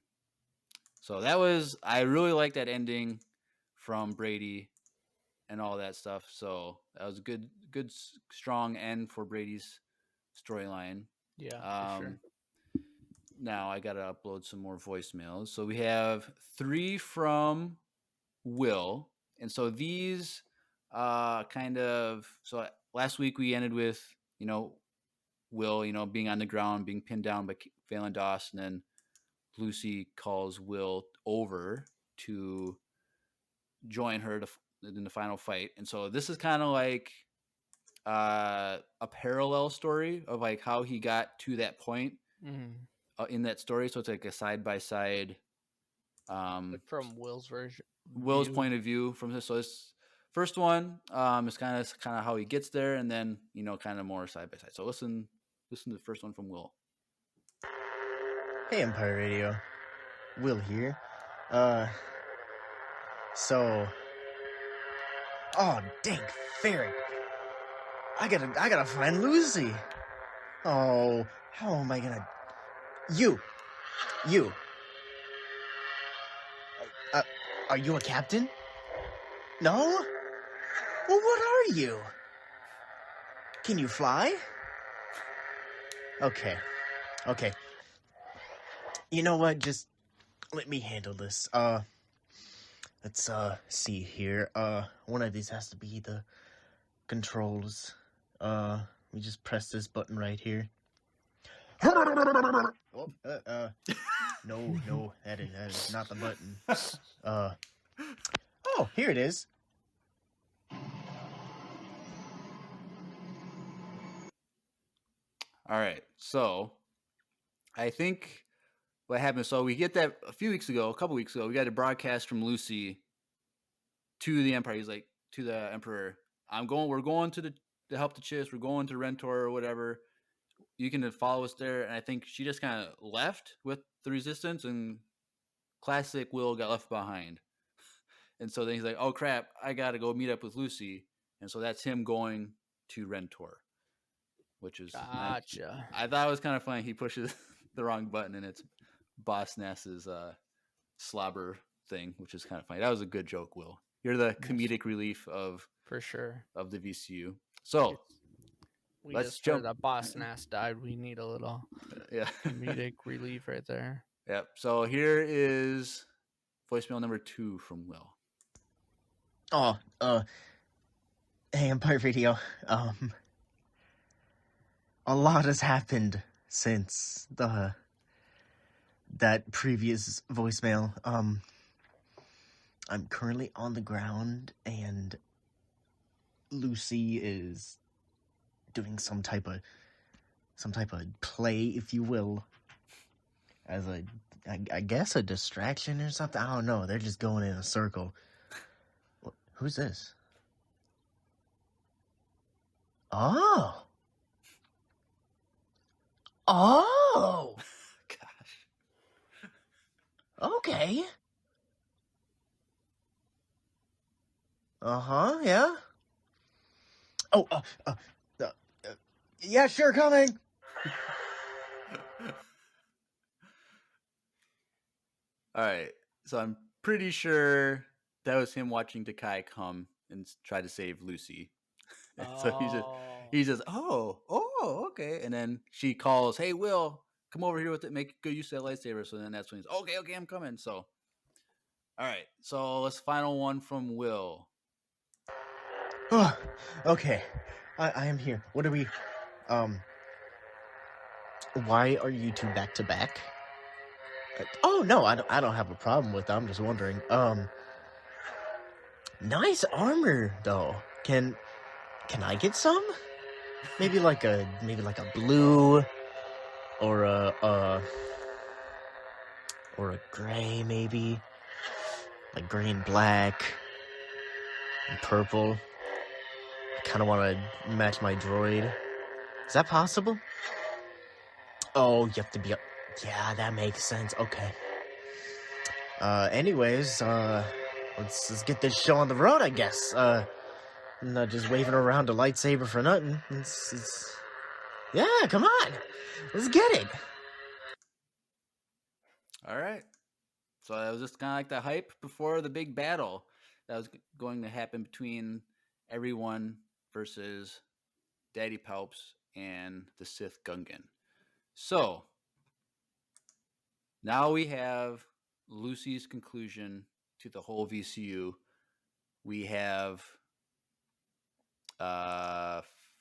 [SPEAKER 1] So I really like that ending from Brady and all that stuff. So that was a good, strong end for Brady's storyline.
[SPEAKER 2] Yeah, for sure.
[SPEAKER 1] Now I got to upload some more voicemails. So we have 3 from Will. And so these so last week we ended with, Will, being on the ground, being pinned down by Phelan Doss, and then Lucy calls Will over to join her in the final fight. And so this is kind of like a parallel story of like how he got to that point. in that story, so it's like a side by side.
[SPEAKER 2] From Will's version.
[SPEAKER 1] Will's point of view from this. So this first one is kind of how he gets there, and then kind of more side by side. So listen to the first one from Will.
[SPEAKER 8] Hey, Empire Radio, Will here. So, oh dang, ferret! I gotta find Lucy. Oh, how am I gonna? You. Are you a captain? No? Well, what are you? Can you fly? Okay. You know what? Just let me handle this. Let's see here. One of these has to be the controls. We just press this button right here. Oh, no, that is not the button. Oh, here it is.
[SPEAKER 1] All right, so I think what happened. So we get that a couple weeks ago. We got a broadcast from Lucy to the Empire. He's like to the Emperor, we're going to help the Chiss. We're going to Rentor or whatever. You can follow us there. And I think she just kind of left with the Resistance, and classic Will got left behind. And so then he's like, oh crap, I gotta go meet up with Lucy. And so that's him going to Rentor, which is
[SPEAKER 2] gotcha.
[SPEAKER 1] I thought it was kind of funny. He pushes the wrong button, and it's Boss Nass's slobber thing, which is kind of funny. That was a good joke, Will. You're the comedic relief
[SPEAKER 2] for sure
[SPEAKER 1] of the VCU. So let's jump.
[SPEAKER 2] That Boss Nass died. We need a little comedic relief right there.
[SPEAKER 1] Yep. So here is voicemail number 2 from Will.
[SPEAKER 8] Oh, hey, Empire Radio. A lot has happened since that previous voicemail. I'm currently on the ground, and Lucy is doing some type of play, if you will, as I guess a distraction or something. I don't know. They're just going in a circle. Who's this? Oh.
[SPEAKER 1] Gosh.
[SPEAKER 8] Okay. Yeah. Oh, yeah, sure, coming.
[SPEAKER 1] All right. So I'm pretty sure that was him watching Takai come and try to save Lucy. So he's just okay. And then she calls, hey, Will, come over here with it. Make good use of that lightsaber. So then that's when he's okay, I'm coming. So, all right. So let's final one from Will.
[SPEAKER 8] Oh, okay. I am here. What are we, why are you two back to back? Oh, no, I don't have a problem with that. I'm just wondering. Nice armor, though. Can I get some? Maybe like a blue, or a gray, maybe, like gray and black, and purple. I kind of want to match my droid. Is that possible? Oh, you have to be up. Yeah, that makes sense. Okay. Anyways, let's get this show on the road, I guess. Not just waving around a lightsaber for nothing. Yeah, come on. Let's get it.
[SPEAKER 1] All right. So that was just kind of like the hype before the big battle that was going to happen between everyone versus Daddy Palps and the Sith Gungan. So now we have Lucy's conclusion to the whole VCU. We have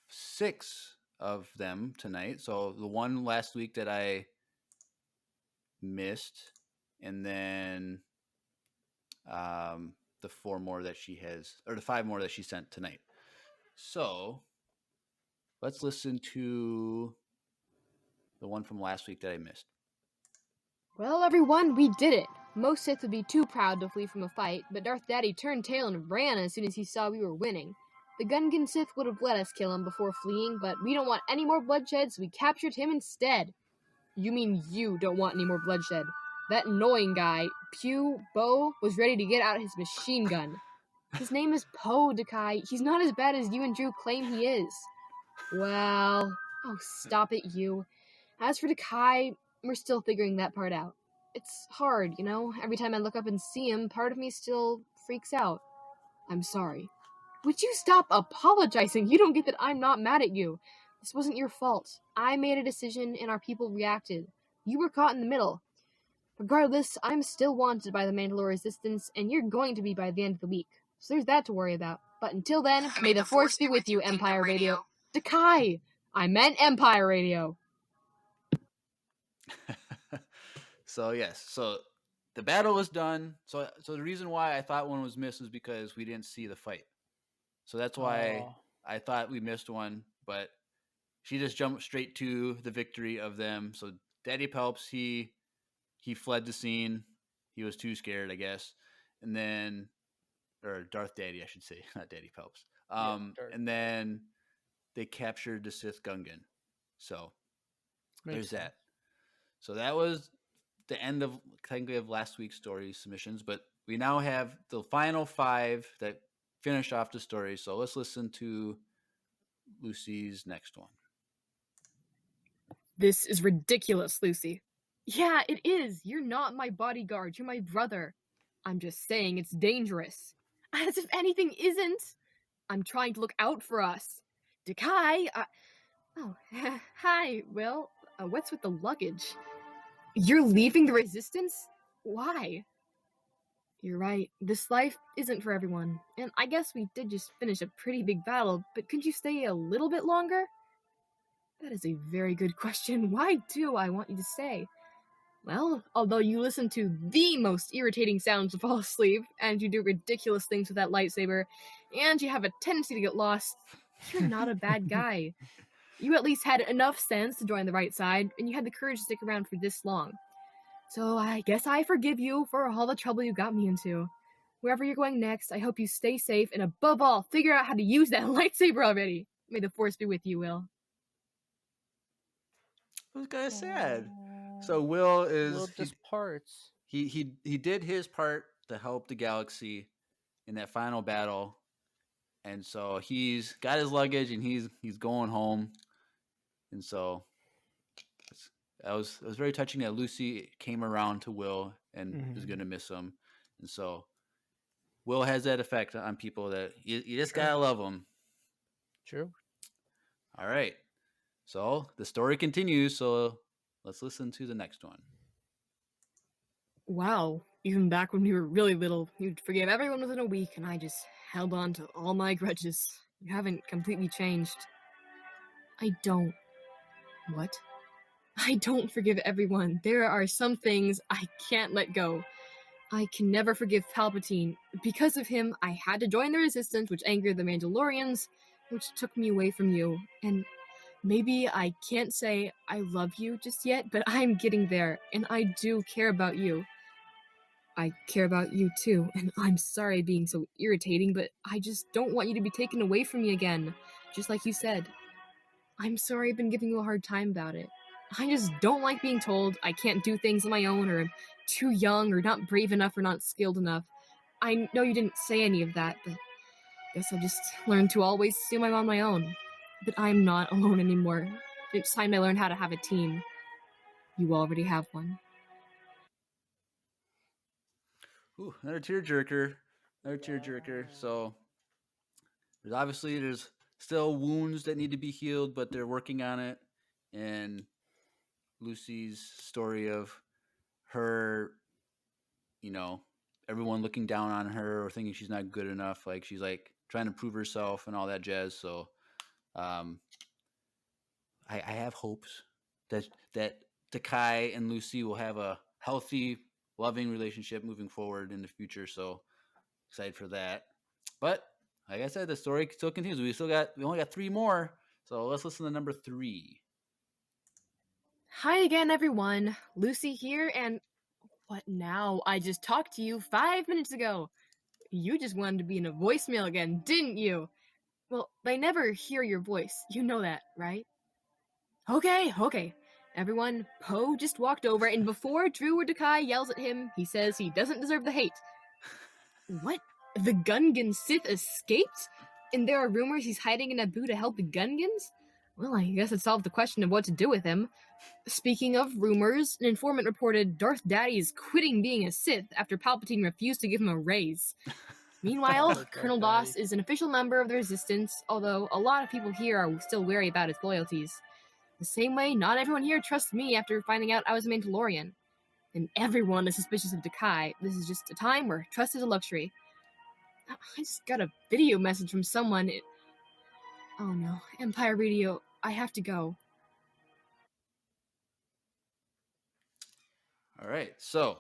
[SPEAKER 1] 6 of them tonight. So the one last week that I missed, and then the 4 more that she has, or the 5 more that she sent tonight. So let's listen to the one from last week that I missed.
[SPEAKER 6] Well, everyone, we did it. Most Sith would be too proud to flee from a fight, but Darth Daddy turned tail and ran as soon as he saw we were winning. The Gungan Sith would have let us kill him before fleeing, but we don't want any more bloodshed, so we captured him instead. You mean you don't want any more bloodshed? That annoying guy, Bo, was ready to get out his machine gun. His name is Poe, Dakai. He's not as bad as you and Drew claim he is. Well, oh, stop it, you. As for Dakai, we're still figuring that part out. It's hard, you know? Every time I look up and see him, part of me still freaks out. I'm sorry. Would you stop apologizing? You don't get that I'm not mad at you. This wasn't your fault. I made a decision and our people reacted. You were caught in the middle. Regardless, I'm still wanted by the Mandalore Resistance, and you're going to be by the end of the week. So there's that to worry about. But until then, may the Force be with you, Empire Radio. Dakai! I meant Empire Radio.
[SPEAKER 1] So yes, so the battle was done. So the reason why I thought one was missed was because we didn't see the fight. So that's why I thought we missed one. But she just jumped straight to the victory of them. So Daddy Pelps, he fled the scene. He was too scared, I guess. And then, or Darth Daddy, I should say, not Daddy Pelps. And then they captured the Sith Gungan. So there's that. So that was the end of technically of last week's story submissions, but we now have the final 5 that finish off the story. So let's listen to Lucy's next one.
[SPEAKER 6] This is ridiculous, Lucy. Yeah, it is. You're not my bodyguard. You're my brother. I'm just saying it's dangerous. As if anything isn't. I'm trying to look out for us. Dakai, Oh, hi, Will. What's with the luggage? You're leaving the Resistance? Why? You're right. This life isn't for everyone. And I guess we did just finish a pretty big battle, but could you stay a little bit longer? That is a very good question. Why do I want you to stay? Well, although you listen to the most irritating sounds to fall asleep, and you do ridiculous things with that lightsaber, and you have a tendency to get lost, you're not a bad guy. You at least had enough sense to join the right side, and you had the courage to stick around for this long. So I guess I forgive you for all the trouble you got me into. Wherever you're going next, I hope you stay safe, and above all, figure out how to use that lightsaber already. May the Force be with you, Will.
[SPEAKER 1] It was kind of sad. So Will
[SPEAKER 2] just parts.
[SPEAKER 1] He did his part to help the galaxy in that final battle, and so he's got his luggage and he's going home. And so it was very touching that Lucy came around to Will and is going to miss him. And so Will has that effect on people that you just gotta love them.
[SPEAKER 2] True.
[SPEAKER 1] All right. So the story continues. So let's listen to the next one.
[SPEAKER 6] Wow. Even back when we were really little, you'd forgive everyone within a week, and I just held on to all my grudges. You haven't completely changed. I don't. What? I don't forgive everyone. There are some things I can't let go. I can never forgive Palpatine. Because of him, I had to join the Resistance, which angered the Mandalorians, which took me away from you. And maybe I can't say I love you just yet, but I'm getting there, and I do care about you. I care about you too, and I'm sorry being so irritating, but I just don't want you to be taken away from me again, just like you said. I'm sorry I've been giving you a hard time about it. I just don't like being told I can't do things on my own, or I'm too young, or not brave enough, or not skilled enough. I know you didn't say any of that, but I guess I just learned to always assume I'm on my own. But I'm not alone anymore. It's time I learned how to have a team. You already have one.
[SPEAKER 1] Ooh, another tearjerker. So there's still wounds that need to be healed, but they're working on it. And Lucy's story of her, everyone looking down on her or thinking she's not good enough, like she's like trying to prove herself and all that jazz. So I have hopes that Takai and Lucy will have a healthy, loving relationship moving forward in the future. So excited for that. But like I said, the story still continues. We only got 3 more. So let's listen to number 3.
[SPEAKER 6] Hi again, everyone. Lucy here, and what now? I just talked to you 5 minutes ago. You just wanted to be in a voicemail again, didn't you? Well, they never hear your voice. You know that, right? Okay. Everyone, Poe just walked over, and before Drew or Dakai yells at him, he says he doesn't deserve the hate. What? The Gungan Sith escaped? And there are rumors he's hiding in Naboo to help the Gungans? Well, I guess it solved the question of what to do with him. Speaking of rumors, an informant reported Darth Daddy is quitting being a Sith after Palpatine refused to give him a raise. Meanwhile,
[SPEAKER 2] Darth
[SPEAKER 6] Colonel
[SPEAKER 2] Daddy.
[SPEAKER 6] Doss is an official member of the Resistance, although a lot of people here are still wary about his loyalties. The same way not everyone here trusts me after finding out I was a Mandalorian. And everyone is suspicious of Dakai. This is just a time where trust is a luxury. I just got a video message from someone. Oh no, Empire Radio, I have to go.
[SPEAKER 1] All right, so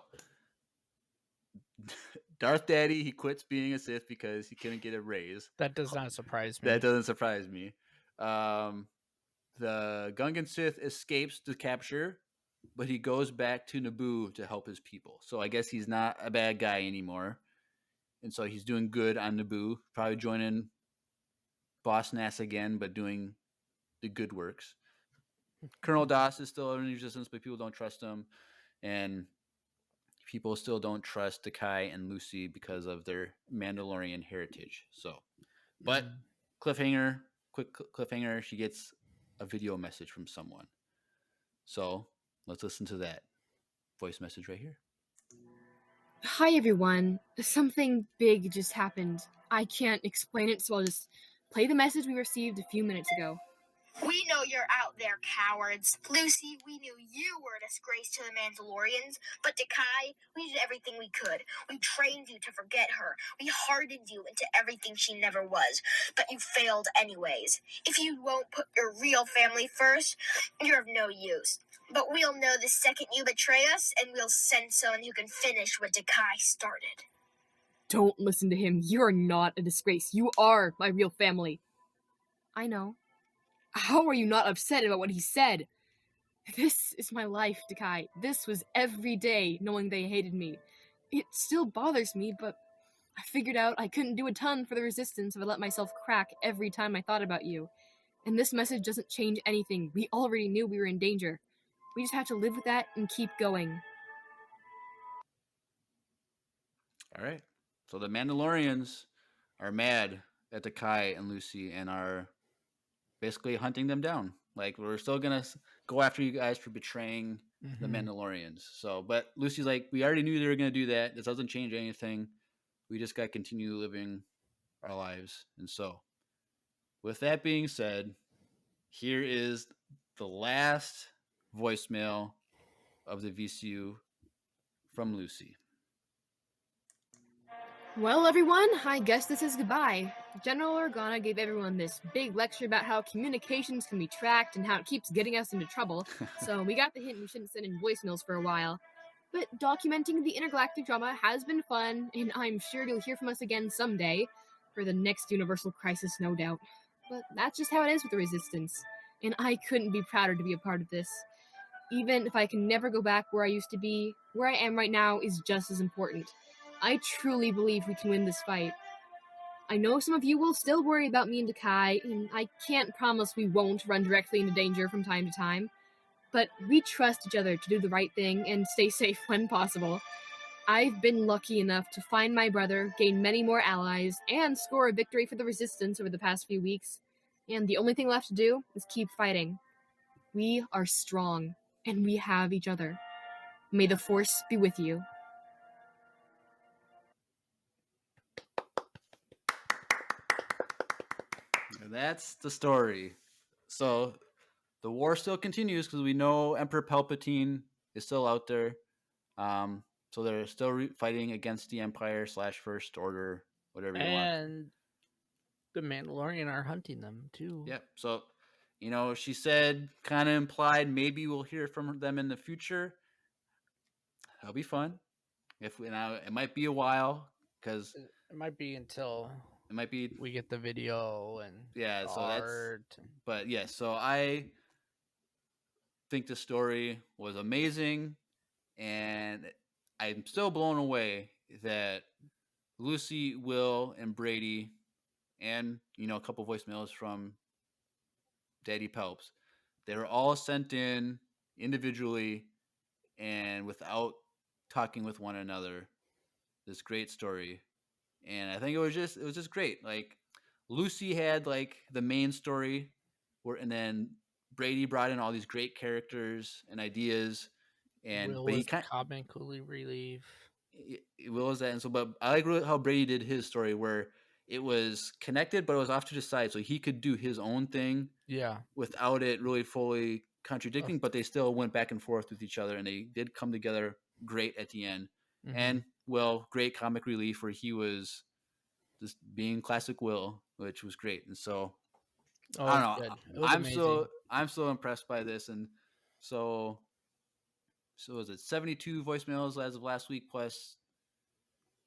[SPEAKER 1] Darth Daddy, he quits being a Sith because he couldn't get a raise.
[SPEAKER 2] That does not surprise me.
[SPEAKER 1] That doesn't surprise me. The Gungan Sith escapes the capture, but he goes back to Naboo to help his people. So I guess he's not a bad guy anymore. And so he's doing good on Naboo, probably joining Boss Nass again, but doing the good works. Colonel Doss is still in resistance, but people don't trust him. And people still don't trust Dakai and Lucy because of their Mandalorian heritage. So, but quick cliffhanger, she gets a video message from someone. So let's listen to that voice message right here.
[SPEAKER 6] Hi everyone. Something big just happened. I can't explain it, so I'll just play the message we received a few minutes ago.
[SPEAKER 9] We know you're out there, cowards. Lucy, we knew you were a disgrace to the Mandalorians, but Dakai, we did everything we could. We trained you to forget her. We hardened you into everything she never was, but you failed anyways. If you won't put your real family first, you're of no use. But we'll know the second you betray us, and we'll send someone who can finish what Dakai started.
[SPEAKER 6] Don't listen to him. You're not a disgrace. You are my real family. I know. How are you not upset about what he said? This is my life, Dakai. This was every day knowing they hated me. It still bothers me, but I figured out I couldn't do a ton for the Resistance if I let myself crack every time I thought about you. And this message doesn't change anything. We already knew we were in danger. We just have to live with that and keep going.
[SPEAKER 1] All right. So the Mandalorians are mad at Dakai and Lucy and are basically hunting them down. Like, we're still going to go after you guys for betraying the Mandalorians. So, but Lucy's like, we already knew they were going to do that. This doesn't change anything. We just got to continue living our lives. And so, with that being said, here is the last voicemail of the VCU from Lucy.
[SPEAKER 6] Well, everyone, I guess this is goodbye. General Organa gave everyone this big lecture about how communications can be tracked and how it keeps getting us into trouble, so we got the hint we shouldn't send in voicemails for a while. But documenting the intergalactic drama has been fun, and I'm sure you'll hear from us again someday, for the next universal crisis, no doubt. But that's just how it is with the Resistance, and I couldn't be prouder to be a part of this. Even if I can never go back where I used to be, where I am right now is just as important. I truly believe we can win this fight. I know some of you will still worry about me and Dakai, and I can't promise we won't run directly into danger from time to time, but we trust each other to do the right thing and stay safe when possible. I've been lucky enough to find my brother, gain many more allies, and score a victory for the Resistance over the past few weeks, and the only thing left to do is keep fighting. We are strong, and we have each other. May the Force be with you.
[SPEAKER 1] That's the story. So the war still continues because we know Emperor Palpatine is still out there. So they're still fighting against the Empire / First Order, whatever you want.
[SPEAKER 2] And the Mandalorian are hunting them too.
[SPEAKER 1] Yep. So, she said, kind of implied, maybe we'll hear from them in the future. That'll be fun. It might be a while because
[SPEAKER 2] it might be until
[SPEAKER 1] it might be
[SPEAKER 2] we get the video and
[SPEAKER 1] yeah. So
[SPEAKER 2] art.
[SPEAKER 1] but yeah. So I think the story was amazing, and I'm still blown away that Lucy, Will, and Brady, and a couple voicemails from Daddy Pelps, they were all sent in individually and without talking with one another. This great story, and I think it was just great. Like Lucy had like the main story, and then Brady brought in all these great characters and ideas,
[SPEAKER 2] Will
[SPEAKER 1] but he
[SPEAKER 2] was the
[SPEAKER 1] kind
[SPEAKER 2] comically relief.
[SPEAKER 1] Will was that, and so but I like how Brady did his story where it was connected, but it was off to the side, so he could do his own thing
[SPEAKER 2] Yeah.
[SPEAKER 1] without it really fully contradicting, but they still went back and forth with each other, and they did come together great at the end.
[SPEAKER 2] Mhm.
[SPEAKER 1] And Will, great comic relief where he was just being classic Will, which was great. And so
[SPEAKER 2] Oh,
[SPEAKER 1] I
[SPEAKER 2] it
[SPEAKER 1] don't
[SPEAKER 2] was
[SPEAKER 1] know.
[SPEAKER 2] good. It was amazing.
[SPEAKER 1] I'm so impressed by this, and so was it 72 voicemails as of last week plus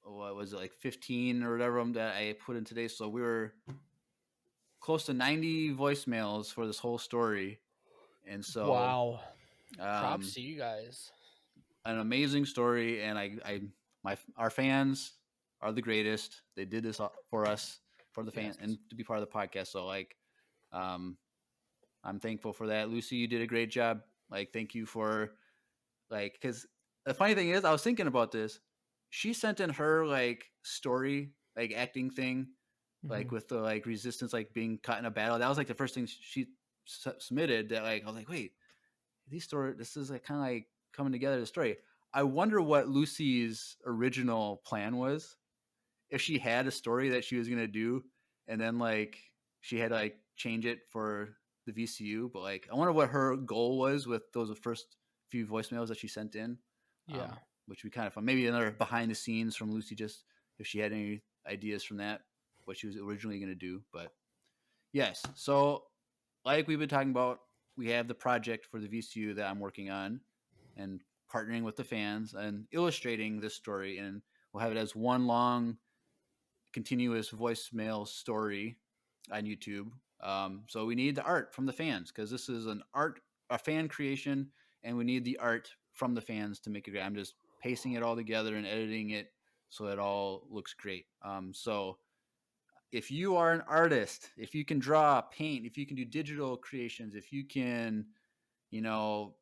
[SPEAKER 1] what was it, like 15 or whatever that I put in today. So we were close to 90 voicemails for this whole story, and so
[SPEAKER 2] Wow.
[SPEAKER 1] um,
[SPEAKER 2] Props to you guys.
[SPEAKER 1] an amazing story. And our fans are the greatest. They did this for us, for the fan,
[SPEAKER 2] Yes.
[SPEAKER 1] and to be part of the podcast. So like, um, I'm thankful for that. Lucy, you did a great job. Like, thank you for like, because the funny thing is, I was thinking about this. She sent in her like story, like acting thing, like
[SPEAKER 2] Mhm.
[SPEAKER 1] with the like resistance, like being caught in a battle. That was like the first thing she submitted. That like I was like, wait, this is like kind of like coming together. The story. I wonder what Lucy's original plan was. If she had a story that she was gonna do, and then like she had to like change it for the VCU, but like I wonder what her goal was with those first few voicemails that she sent in.
[SPEAKER 2] Yeah.
[SPEAKER 1] Which would be kind of fun. Maybe another behind the scenes from Lucy, just if she had any ideas from that, what she was originally going to do. But yes, so like we've been talking about, we have the project for the VCU that I'm working on and partnering with the fans and illustrating this story. And we'll have it as one long, continuous voicemail story on YouTube. So we need the art from the fans because this is a fan creation, and we need the art from the fans to make it great. I'm just pasting it all together and editing it so it all looks great. So if you are an artist, if you can draw, paint, if you can do digital creations, if you can, you know,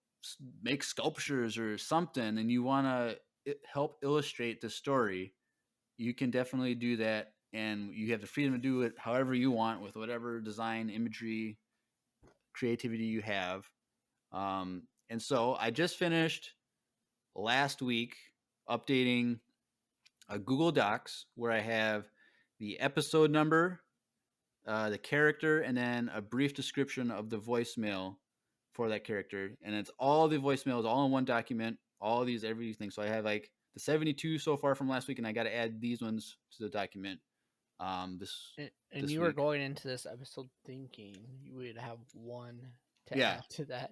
[SPEAKER 1] make sculptures or something, and you want to help illustrate the story, you can definitely do that. And you have the freedom to do it however you want with whatever design, imagery, creativity you have. And so I just finished last week updating a Google Docs where I have the episode number, the character, and then a brief description of the voicemail for that character. And it's all the voicemails all in one document, all these, everything. So I have like the 72 so far from last week, and I got to add these ones to the document this
[SPEAKER 2] And you were
[SPEAKER 1] week.
[SPEAKER 2] going into this episode thinking you would have one to
[SPEAKER 1] Yeah.
[SPEAKER 2] add to that.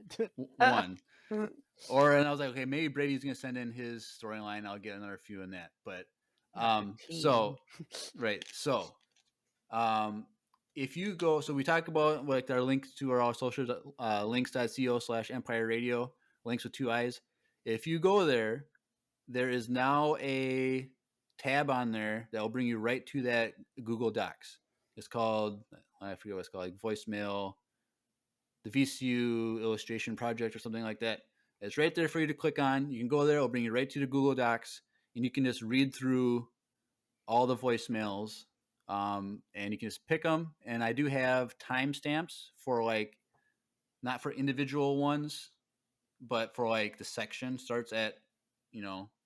[SPEAKER 1] One. And I was like, okay, maybe Brady's gonna send in his storyline. I'll get another few in that. But so right. So if you go, so we talk about like our links to our social links.co/Empire Radio, links with 2 eyes. If you go there, there is now a tab on there that will bring you right to that Google Docs. It's called, I forget what it's called, like voicemail, the VCU illustration project or something like that. It's right there for you to click on. You can go there. It'll bring you right to the Google Docs, and you can just read through all the voicemails, and you can just pick them. And I do have timestamps for like, not for individual ones, but for like the section starts at,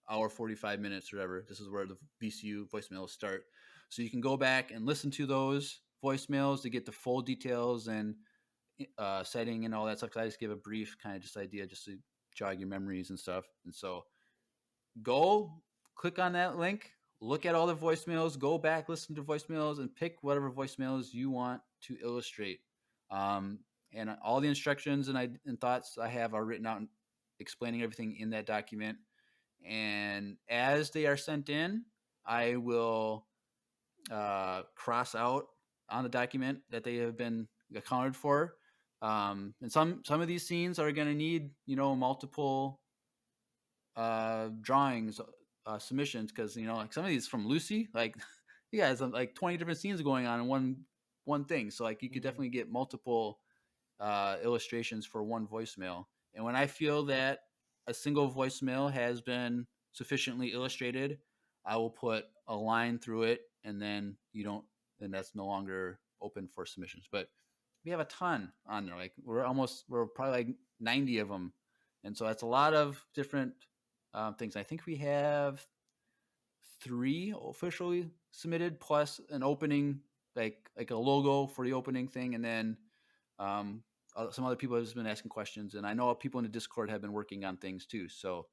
[SPEAKER 1] hour 45 minutes or whatever. This is where the VCU voicemails start. So you can go back and listen to those voicemails to get the full details and setting and all that stuff. Cause I just give a brief kind of just idea just to jog your memories and stuff. And so go click on that link, look at all the voicemails, go back, listen to voicemails, and pick whatever voicemails you want to illustrate. And all the instructions and thoughts I have are written out and explaining everything in that document. And as they are sent in, I will cross out on the document that they have been accounted for. And some of these scenes are going to need, multiple drawings, submissions, because like some of these from Lucy, like you guys have like 20 different scenes going on in one thing. So like you could definitely get multiple illustrations for one voicemail. And when I feel that a single voicemail has been sufficiently illustrated, I will put a line through it, and then then that's no longer open for submissions. But we have a ton on there. Like we're probably like 90 of them, and so that's a lot of different things. I think we have 3 officially submitted, plus an opening, like a logo for the opening thing, and then some other people have just been asking questions, and I know people in the Discord have been working on things too. So,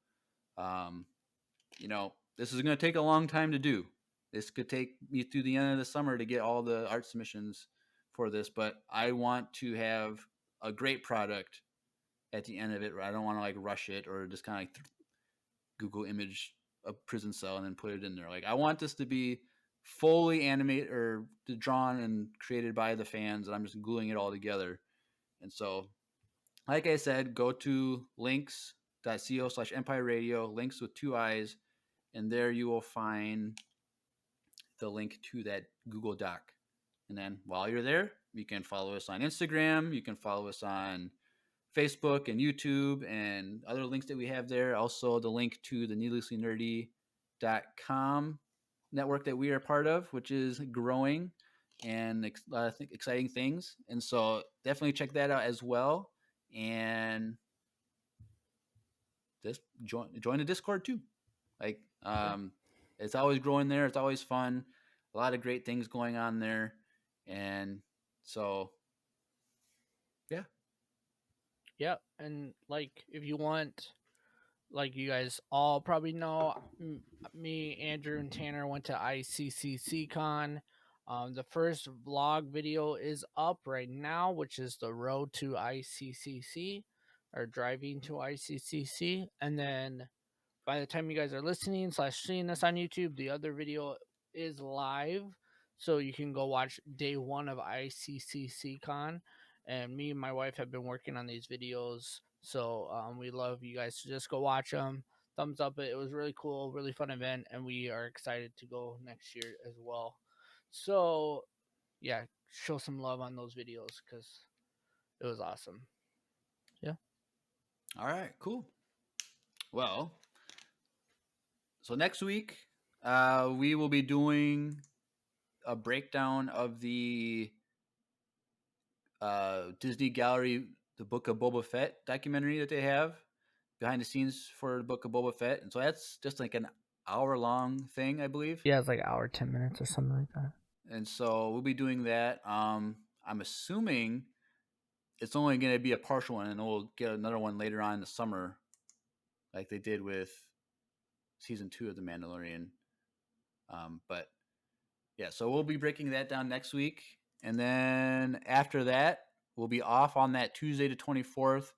[SPEAKER 1] this is going to take a long time to do. This could take me through the end of the summer to get all the art submissions for this, but I want to have a great product at the end of it. I don't want to like rush it or just kind of like Google image a prison cell and then put it in there. Like I want this to be fully animated or drawn and created by the fans, and I'm just gluing it all together. And so, like I said, go to links.co/Empire Radio, links with 2 eyes, and there you will find the link to that Google Doc. And then while you're there, you can follow us on Instagram, you can follow us on Facebook and YouTube and other links that we have there. Also, the link to the needlesslynerdy.com network that we are part of, which is growing and I think exciting things. And so definitely check that out as well. And just join the Discord too. Like it's always growing there. It's always fun. A lot of great things going on there. And so
[SPEAKER 2] Yeah, and like if you want, like you guys all probably know, me, Andrew, and Tanner went to ICCC Con. The first vlog video is up right now, which is the road to ICCC or driving to ICCC, and then by the time you guys are listening / seeing this on YouTube, the other video is live, so you can go watch day 1 of ICCC Con. And me and my wife have been working on these videos, so we love you guys to just go watch them. Thumbs up it. It was really cool, really fun event, and we are excited to go next year as well. So yeah, show some love on those videos because it was awesome. Yeah.
[SPEAKER 1] All right, cool. Well, so next week we will be doing a breakdown of the Disney Gallery, the Book of Boba Fett documentary that they have behind the scenes for the Book of Boba Fett. And so that's just like an hour-long thing, I believe.
[SPEAKER 2] Yeah, it's like an hour, 10 minutes or something like that.
[SPEAKER 1] And so we'll be doing that. I'm assuming it's only going to be a partial one, and we'll get another one later on in the summer, like they did with season 2 of The Mandalorian. But yeah, so we'll be breaking that down next week. And then after that, we'll be off on that Tuesday to 24th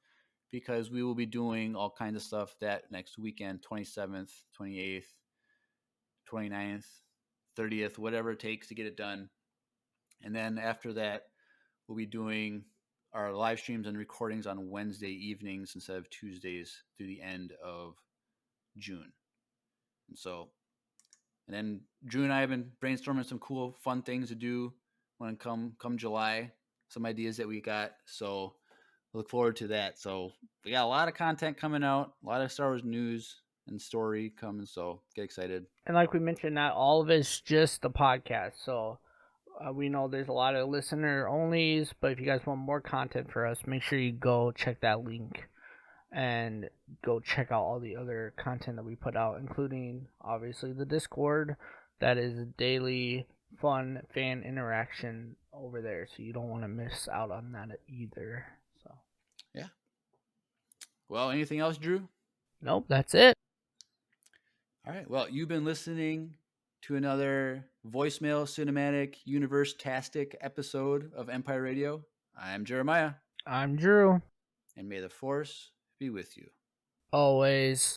[SPEAKER 1] because we will be doing all kinds of stuff that next weekend, 27th, 28th, 29th, 30th, whatever it takes to get it done. And then after that, we'll be doing our live streams and recordings on Wednesday evenings instead of Tuesdays through the end of June. And then Drew and I have been brainstorming some cool, fun things to do when come July. Some ideas that we got. So look forward to that. So we got a lot of content coming out, a lot of Star Wars news and story coming. So get excited.
[SPEAKER 2] And like we mentioned, not all of it's just the podcast. So we know there's a lot of listener onlys, but if you guys want more content for us, make sure you go check that link and go check out all the other content that we put out, including obviously the Discord. That is daily fun fan interaction over there, so you don't want to miss out on that either. So
[SPEAKER 1] yeah. Well, anything else, Drew?
[SPEAKER 2] Nope, that's it.
[SPEAKER 1] All right. Well, you've been listening to another voicemail cinematic universe-tastic episode of Empire Radio. I'm Jeremiah.
[SPEAKER 2] I'm Drew.
[SPEAKER 1] And may the Force be with you.
[SPEAKER 2] Always.